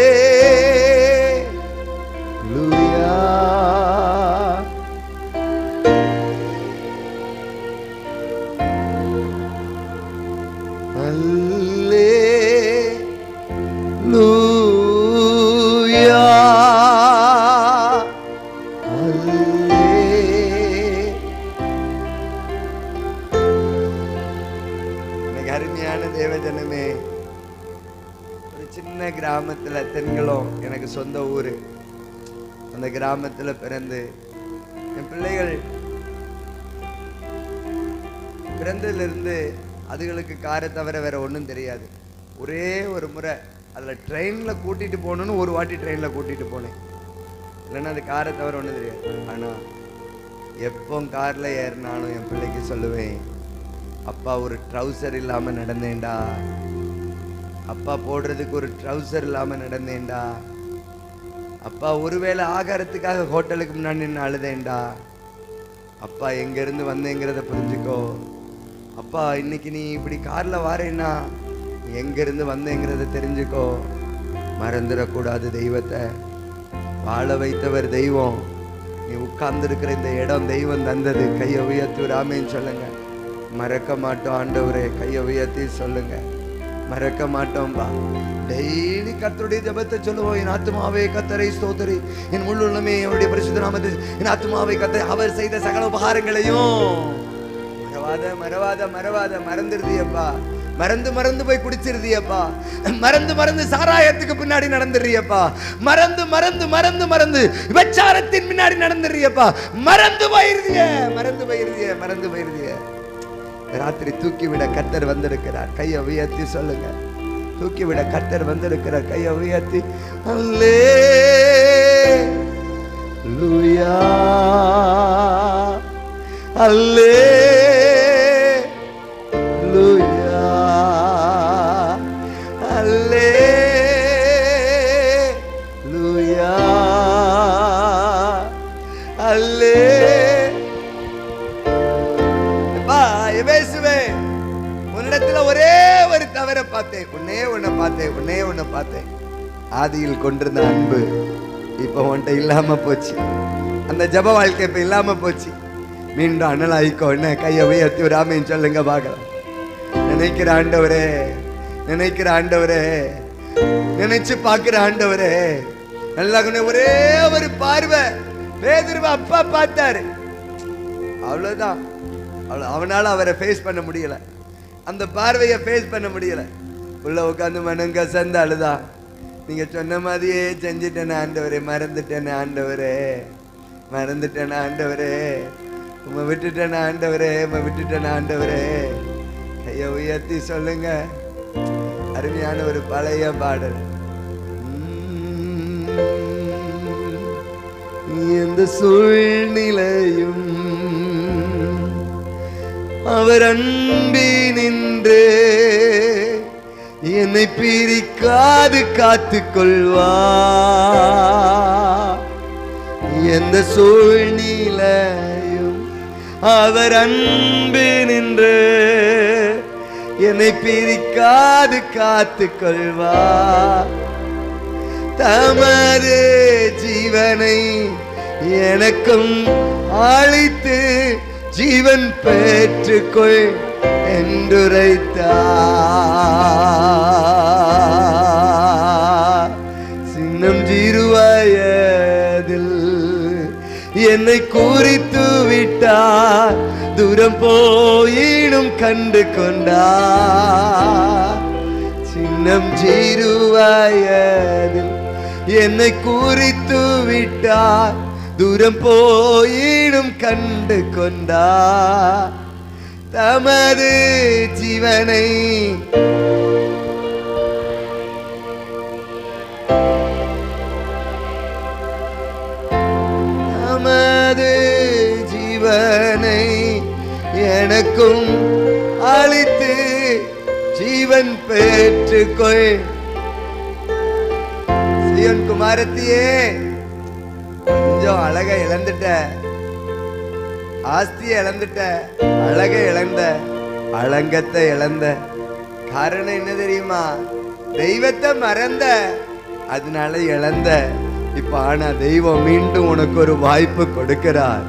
A: அருமையான தேவஜனமே, ஒரு சின்ன கிராமத்துல, தென்குளம் எனக்கு சொந்த ஊரு. அந்த கிராமத்துல பிறந்து என் பிள்ளைகள் பிறந்ததிலிருந்து அதுகளுக்கு காரை தவிர வேற ஒன்றும் தெரியாது. ஒரே ஒரு முறை அதில் ட்ரெயினில் கூட்டிகிட்டு போகணுன்னு ஒரு வாட்டி ட்ரெயினில் கூட்டிகிட்டு போனேன். இல்லைன்னா அது காரை தவிர ஒன்றும் தெரியாது. ஆனால் எப்போ காரில் ஏறினாலும் என் பிள்ளைக்கு சொல்லுவேன், அப்பா ஒரு ட்ரௌசர் இல்லாமல் நடந்தேன்டா, அப்பா போடுறதுக்கு ஒரு ட்ரௌசர் இல்லாமல் நடந்தேன்டா, அப்பா ஒருவேளை ஆகாரத்துக்காக ஹோட்டலுக்கு முன்னாடி நின்று அழுதேன்டா, அப்பா எங்கேருந்து வந்தேங்கிறத புரிஞ்சுக்கோ, அப்பா இன்னைக்கு நீ இப்படி காரில் வாரேன்னா எங்கேருந்து வந்தேங்கிறத தெரிஞ்சுக்கோ, மறந்துடக்கூடாது தெய்வத்தை. வாழ வைத்தவர் தெய்வம், நீ உட்கார்ந்துருக்கிற இந்த இடம் தெய்வம் தந்தது. கையை உயர்த்தி ஒரு ஆமென் சொல்லுங்க. மறக்க மாட்டோம் ஆண்டவரே, கையை உயர்த்தி சொல்லுங்க. மறக்க மாட்டோம்பா. டெய்லி கர்த்தருடைய ஜெபத்தை சொல்லுவோம். என் ஆத்துமாவே கர்த்தரை ஸ்தோத்திரி, என் முழு உள்ளமே அவருடைய பரிசுத்த நாமத்தை, என் ஆத்துமாவே கர்த்தரை, அவர் செய்த சகல உபகாரங்களையும் மறவாத மறவாத மறவாத. மறந்துடுதியப்பா, மறந்து மறந்து போய் குடிச்சிருதியப்பா, மறந்து மறந்து சாராயத்துக்கு பின்னாடி நடந்துடுறியப்பா, மறந்து மறந்து மறந்து மறந்து விபச்சாரத்தின் பின்னாடி நடந்துடுறியப்பா, மறந்து போயிருதிய, மறந்து போயிருதிய, மறந்து போயிருதிய. ராத்திரி தூக்கிவிட கர்த்தர் வந்திருக்கிறார். கையை உயர்த்தி சொல்லுங்க. தூக்கிவிட கர்த்தர் வந்திருக்கிறார். கையை உயர்த்தி அல்லேலூயா, அல்லேலூயா, அல்லேலூயா, அல்லே. உன்னிடத்துல ஒரே ஒரு தவற பார்த்தேன், உன்னே உன்னை பார்த்தேன், உன்னே உன்னை பார்த்தேன். ஆதியில் கொண்டிருந்த அன்பு இப்ப உன்கிட்ட இல்லாம போச்சு. அந்த ஜப வாழ்க்கை இப்ப இல்லாம போச்சு. மீண்டும் அனலாயிக்கோ. என்ன கையை உயர்த்தி ஒரு ஆமென் சொல்லுங்க பார்க்கலாம். நினைக்கிற ஆண்டவரே, நினைக்கிற ஆண்டவரே, நினைச்சு பார்க்கிற ஆண்டவரே, நல்லா ஒரே ஒரு பார்வை பேதுருவை அப்பா பார்த்தாரு, அவ்வளவுதான். அவனால அவரை ஃபேஸ் பண்ண முடியல, அந்த பார்வையை ஃபேஸ் பண்ண முடியல. உள்ள உட்காந்து மனங்க சந்த அழுதா. நீங்க சொன்ன மாதிரியே செஞ்சுட்டேன் ஆண்டவரே, மறந்துட்டேன் ஆண்டவரே, மறந்துட்டேன் ஆண்டவரே, உம்மை விட்டுட்டேன் ஆண்டவரே, உம்மை விட்டுட்டேன் ஆண்டவரே. கையை உயர்த்தி சொல்லுங்க. அருமையான ஒரு பழைய பாடல். எந்த சூழ்நிலையும் அவர் அன்பினின்று என்னை பிரிக்காது காத்துக் கொள்வார். எந்த சூழ்நிலையும் அவர் அன்பினின்று என்னை பிரிக்காது காத்துக் கொள்வார். தமது ஜீவனை எனக்கும் அளித்து ஜீவன் பெற்றுக்கொள் என்றுரைத்தார். சின்னம் சிறுவயதில் என்னை குறித்து விட்டார். தூரம் போயினும் கண்டு கொண்டார். சின்னம் சிறுவயதில் என்னை குறித்து விட்டார். தூரம் போயினும் கண்டு கொண்டார். தமது ஜீவனை தமது ஜீவனை எனக்கும் அளித்து ஜீவன் பெற்றுக்கொள். சீயோன் குமாரத்தியே, கொஞ்சம் அழகை இழந்துட்ட, ஆஸ்தியை இழந்துட்ட, அழகை இழந்த, அலங்கத்தை இழந்த. காரணம் என்ன தெரியுமா? தெய்வத்தை மறந்த, அதனால இழந்த. இப்ப ஆனா தெய்வம் மீண்டும் உனக்கு ஒரு வாய்ப்பு கொடுக்கிறார்.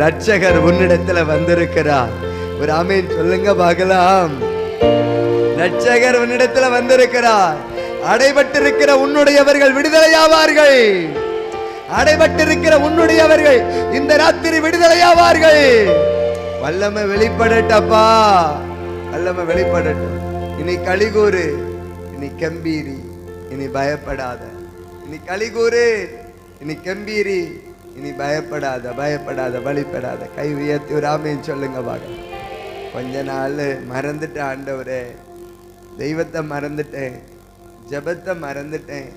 A: ரட்சகர் உன்னிடத்துல வந்திருக்கிறார். ஒரு ஆமீன் சொல்லுங்க பார்க்கலாம். ரட்சகர் உன்னிடத்துல வந்திருக்கிறார். அடைபட்டிருக்கிற உன்னுடையவர்கள் விடுதலையாவார்கள். அடைபட்டிருக்கிற உன்னுடையவர்கள் இந்த ராத்திரி விடுதலையாவார்கள். வல்லமை வெளிப்படட்டப்பா, வல்லமை வெளிப்படட்டும். இனி களிகூறு, இனி கம்பீரி, இனி பயப்படாத. இனி களிகூறு, இனி கம்பீரி, இனி பயப்படாத, பயப்படாத, வழிபடாத. கை உயர்த்தி ஒரு ஆமீன் சொல்லுங்க பாக்க. கொஞ்ச நாள் மறந்துட்ட ஆண்டவரே, தெய்வத்தை மறந்துட்டேன், ஜபத்தை மறந்துட்டேன்,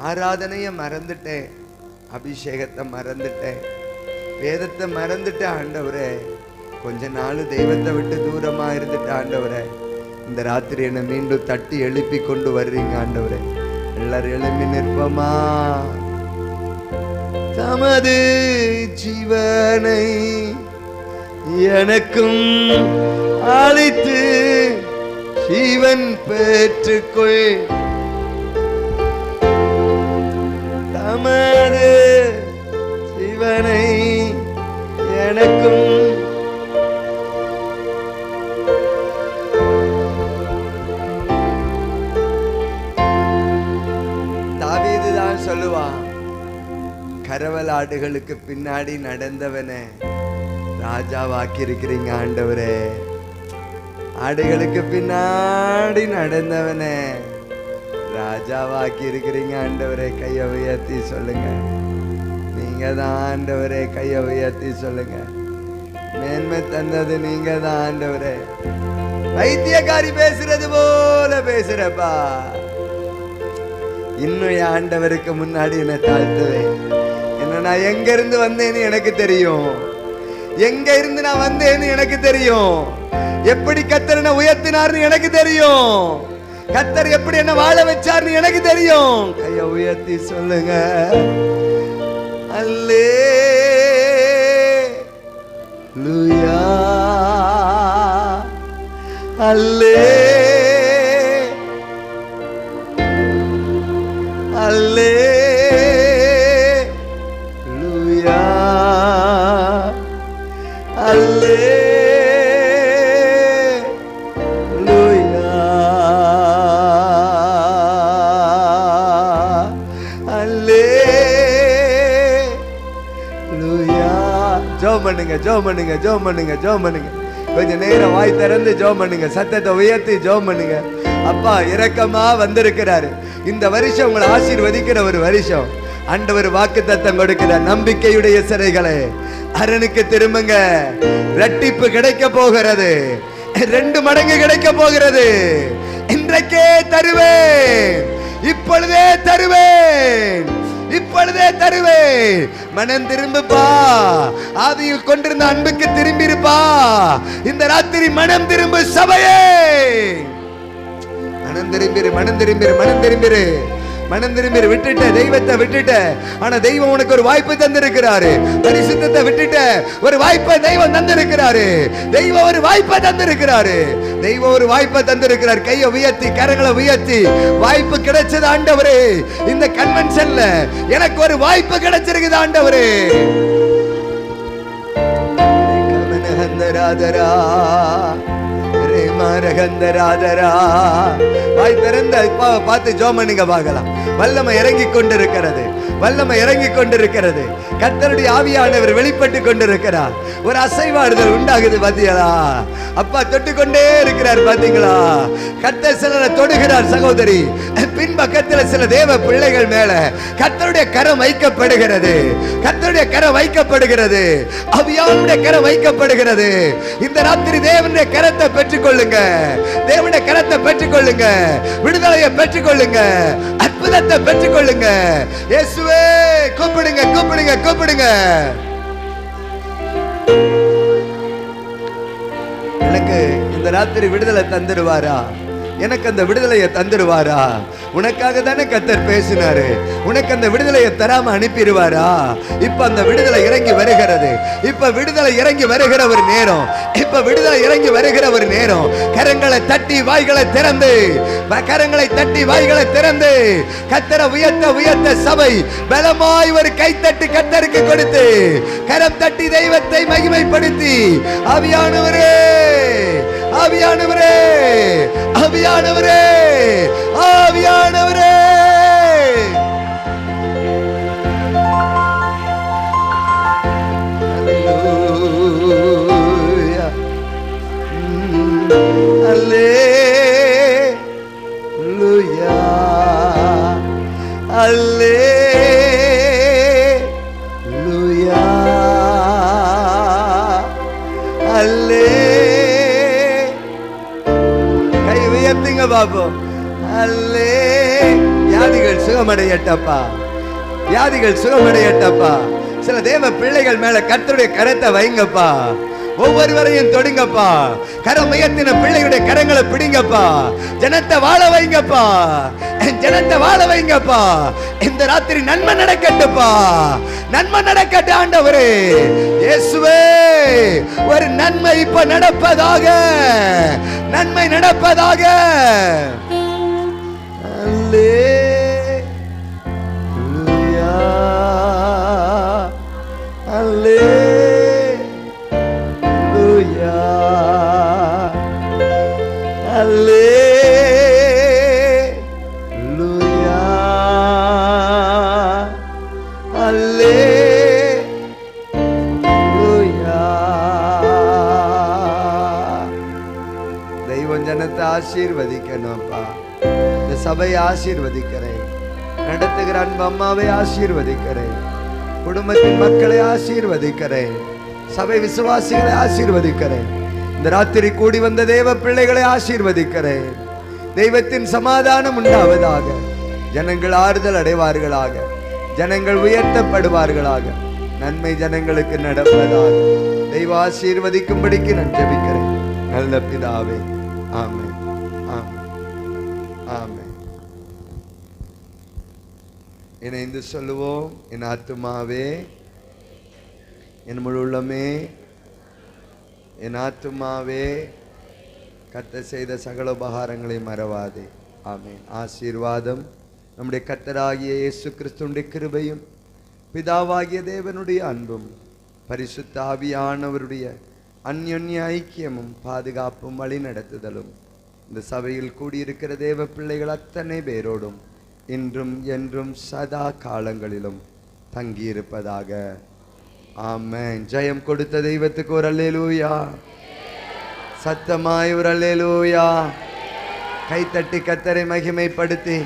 A: ஆராதனைய மறந்துட்டேன், அபிஷேகத்தை மறந்துட்டேன், வேதத்தை மறந்துட்டேன் ஆண்டவரே. கொஞ்ச நாள் தெய்வத்தை விட்டு தூரமா இருந்துட்ட ஆண்டவரே. இந்த ராத்திரி என்னை மீண்டும் தட்டி எழுப்பி கொண்டு வர்றீங்க ஆண்டவரே. எல்லாரும் எழுப்பி நிற்பமா. தமது ஜீவனை எனக்கும் அளித்து ஜீவன் பெற்றுக்கொள். தமது ஜீவனை எனக்கும் தாவீது தான் சொல்லுவான், கரவல் ஆடுகளுக்கு பின்னாடி நடந்தவனே ராஜாவாக்கி இருக்கிறீங்க ஆண்டவரே. ஆடுகளுக்கு பின்னாடி நடந்தவனே ராஜாவாக்கி இருக்கிறீங்க ஆண்டவரே. கையை உயர்த்தி சொல்லுங்க. நீங்க தான் ஆண்டவரே. கையை உயர்த்தி சொல்லுங்க. மேன்மை தந்தது நீங்க தான் ஆண்டவரே. வைத்தியக்காரி பேசுறது போல பேசுறப்பா. இன்னும் ஆண்டவருக்கு முன்னாடி என்ன தாழ்த்துவேன். என்ன நான் எங்க இருந்து வந்தேன்னு எனக்கு தெரியும். எங்க இருந்து நான் வந்தேன்னு எனக்கு தெரியும். எப்படி கர்த்தர் என்ன உயர்த்தினார்னு எனக்கு தெரியும். கர்த்தர் எப்படி என்ன வாழ வச்சார்னு எனக்கு தெரியும். கையை உயர்த்தி சொல்லுங்க. அல்லேலூயா, அல்லேலூயா, அல்லேலூயா. ஜெபம் பண்ணுங்க, ஜெபம் பண்ணுங்க, ஜெபம் பண்ணுங்க, ஜெபம் பண்ணுங்க. கொஞ்ச நேரம் வாய் திறந்து ஜெபம் பண்ணுங்க. சத்தத்தை உயர்த்தி ஜெபம் பண்ணுங்க. அப்பா இரக்கமா வந்திருக்கிறாரு. இந்த வருஷம் உங்களை ஆசீர்வதிக்கிற ஒரு வருஷம். ஆண்டவர் வாக்குத்தத்தம் கொடுக்கிறார். நம்பிக்கையுடைய சிறைகளே அரணுக்கு திரும்புங்க. இரட்டிப்பு கிடைக்க போகிறது. 2 மடங்கு கிடைக்க போகிறது. இன்றைக்கே தருவேன், இப்பொழுதே தருவேன். இப்பொழுதே தருவேன். மனம் திரும்புப்பா, ஆதியில் கொண்டிருந்த அன்புக்கு திரும்பி இருப்பா. இந்த ராத்திரி மனம் திரும்பு சபையே, மனம் திரும்பிரு, மனம் திரும்பிரு, மனம் திரும்பிரு, மனம் திரும்பி விட்டுட்ட, தெய்வத்தை விட்டுட்ட. ஆனா தெய்வம் உனக்கு ஒரு வாய்ப்பு தந்திருக்கிறாரு. பரிசுத்தத்தை விட்டுட்ட, ஒரு வாய்ப்பை தெய்வம் தந்திருக்கிறாரு. தெய்வம் ஒரு வாய்ப்பை தந்திருக்கிறாரு. தெய்வம் ஒரு வாய்ப்பை தந்திருக்கிறார். கையை உயர்த்தி, கரங்களை உயர்த்தி, வாய்ப்பு கிடைச்சது ஆண்டவரே. இந்த கன்வென்ஷன்ல எனக்கு ஒரு வாய்ப்பு கிடைச்சிருக்குது ஆண்டவரே. வாய் திறந்த பார்த்து ஜெபம் பண்ணுங்க பார்க்கலாம். வல்லமை இறங்கி கொண்டிருக்கிறது, வல்லமை இறங்கி கொண்டிருக்கிறது. கர்த்தருடைய ஆவியானவர் வெளிப்பட்டு கொண்டிருக்கிறார். ஒரு அசைவாடுதல் உண்டாகுது பாத்தீங்களா? அப்பா தொட்டுக்கொண்டே இருக்கிறார் பாத்தீங்களா? கர்த்தர் சிலரை தொடுகிறார் சகோதரி. பின் பக்கத்தில் சில தேவ பிள்ளைகள் மேல கர்த்தருடைய கரம் வைக்கப்படுகிறது. கர்த்தருடைய கரம் வைக்கப்படுகிறது. ஆவியானவருடைய கரம் வைக்கப்படுகிறது. இந்த ராத்திரி தேவனுடைய கரத்தை பெற்றுக்கொள்ளுங்க. தேவனுடைய கரத்தை பெற்றுக்கொள்ளுங்க. விடுதலையை பெற்றுக்கொள்ளுங்க. அற்புதத்தை பெற்றுக்கொள்ளுங்க. இயேசுவே கூப்பிடுங்க, கூப்பிடுங்க, கூப்பிடுங்க. எனக்கு இந்த ராத்திரி விடுதலை தந்துடுவாரா? எனக்கு அந்த விடுதலையை தந்துடுவாரா? உனக்காக தானே கர்த்தர் பேசினாரு. உனக்கு அந்த விடுதலையை தராம அனுப்பிடுவாரா? இப்ப அந்த விடுதலை இறங்கி வருகிறது. இப்ப விடுதலை இறங்கி வருகிற ஒரு நேரம். இப்ப விடுதலை இறங்கி வருகிற ஒரு நேரம். கரங்களை தட்டி வாய்களை திறந்து, கரங்களை தட்டி வாய்களை திறந்து கர்த்தரை உயர்த்த உயர்த்த சபை பலமாய் ஒரு கைத்தட்டு கர்த்தருக்கு கொடுத்து, கரம் தட்டி தெய்வத்தை மகிமைப்படுத்தி, ஆவியானவரே, ஆவியானவரே, ஆவியானவரே, ஆவியானவரே, அல்லேலூயா, அல்லேலூயா, அல்லே. கை உயர்த்துங்க பாப்போம். அல்லே. வியாதிகள் சுகமடையட்டப்பா, வியாதிகள் சுகமடையட்டப்பா. சில தேவ பிள்ளைகள் மேல கர்த்தருடைய கரத்தை வைங்கப்பா. ஒவ்வொருவரையும் தொடுங்கப்பா. கரம் உயர்த்தின பிள்ளைகளுடைய கரங்களை பிடிங்கப்பா. ஜனத்தை வாழ வைங்கப்பா. ஜனத்தை வாழ வைங்கப்பா. இந்த ராத்திரி நன்மை நடக்கட்டுப்பா. நன்மை நடக்கட்டு ஆண்டவரே. இயேசுவே, ஒரு நன்மை இப்ப நடப்பதாக, நன்மை நடப்பதாக. அல்லேலூயா, அல்லேலூயா, அல்லேலூயா, அல்லேலூயா. தெய்வம் ஜனத்தை ஆசீர்வதிக்கணும்ப்பா. இந்த சபையை ஆசீர்வதிக்கிறேன். நடத்துகிற அன்பு அம்மாவை ஆசீர்வதிக்கிறேன். குடும்பத்தின் மக்களை ஆசீர்வதிக்கிறேன். சபை விசுவாசிகளை ஆசீர்வதிக்கிறேன். இந்த ராத்திரி கூடி வந்த தேவ பிள்ளைகளை ஆசீர்வதிக்கிறேன். தெய்வத்தின் சமாதானம் உண்டாவதாக. ஜனங்கள் ஆறுதல் அடைவார்களாக. ஜனங்கள் உயர்த்தப்படுவார்களாக. நன்மை ஜனங்களுக்கு நடப்பதாக. தெய்வ ஆசீர்வதிக்கும்படிக்கு நான் ஜெபிக்கிறேன். நல்ல பிதாவே, ஆமென், ஆமென், ஆமென். இணைந்து சொல்லுவோம். என் ஆத்துமாவே, என் முழு உள்ளமே, என் ஆத்துமாவே, கர்த்தர் செய்த சகல உபகாரங்களை மறவாதே. ஆமென். ஆசீர்வாதம் நம்முடைய கர்த்தராகிய இயேசு கிறிஸ்துவினுடைய கிருபையும், பிதாவாகிய தேவனுடைய அன்பும், பரிசுத்த ஆவியானவருடைய அந்யோன்ய ஐக்கியமும், பாதுகாப்பும், வழி நடத்துதலும் இந்த சபையில் கூடியிருக்கிற தேவ பிள்ளைகள் அத்தனை பேரோடும் இன்றும் என்றும் சதா காலங்களிலும் தங்கியிருப்பதாக. ஆமென். ஜெயம் கொடுத்த தெய்வத்துக்கு ஒரு அல்லேலூயா. சத்தமாய் ஒரு அல்லேலூயா. கைத்தட்டி கர்த்தரை மகிமைப்படுத்தி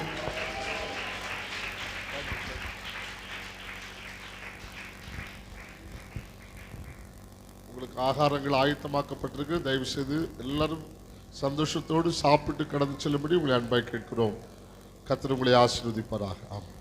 B: உங்களுக்கு ஆகாரங்கள் ஆயத்தமாக்கப்பட்டிருக்கு. தயவு செய்து எல்லாரும் சந்தோஷத்தோடு சாப்பிட்டு கடந்து செல்லும்படி உங்களை அன்பாய் கேட்கிறோம். கர்த்தர் உங்களை ஆசீர்வதிப்பாராக. ஆமென்.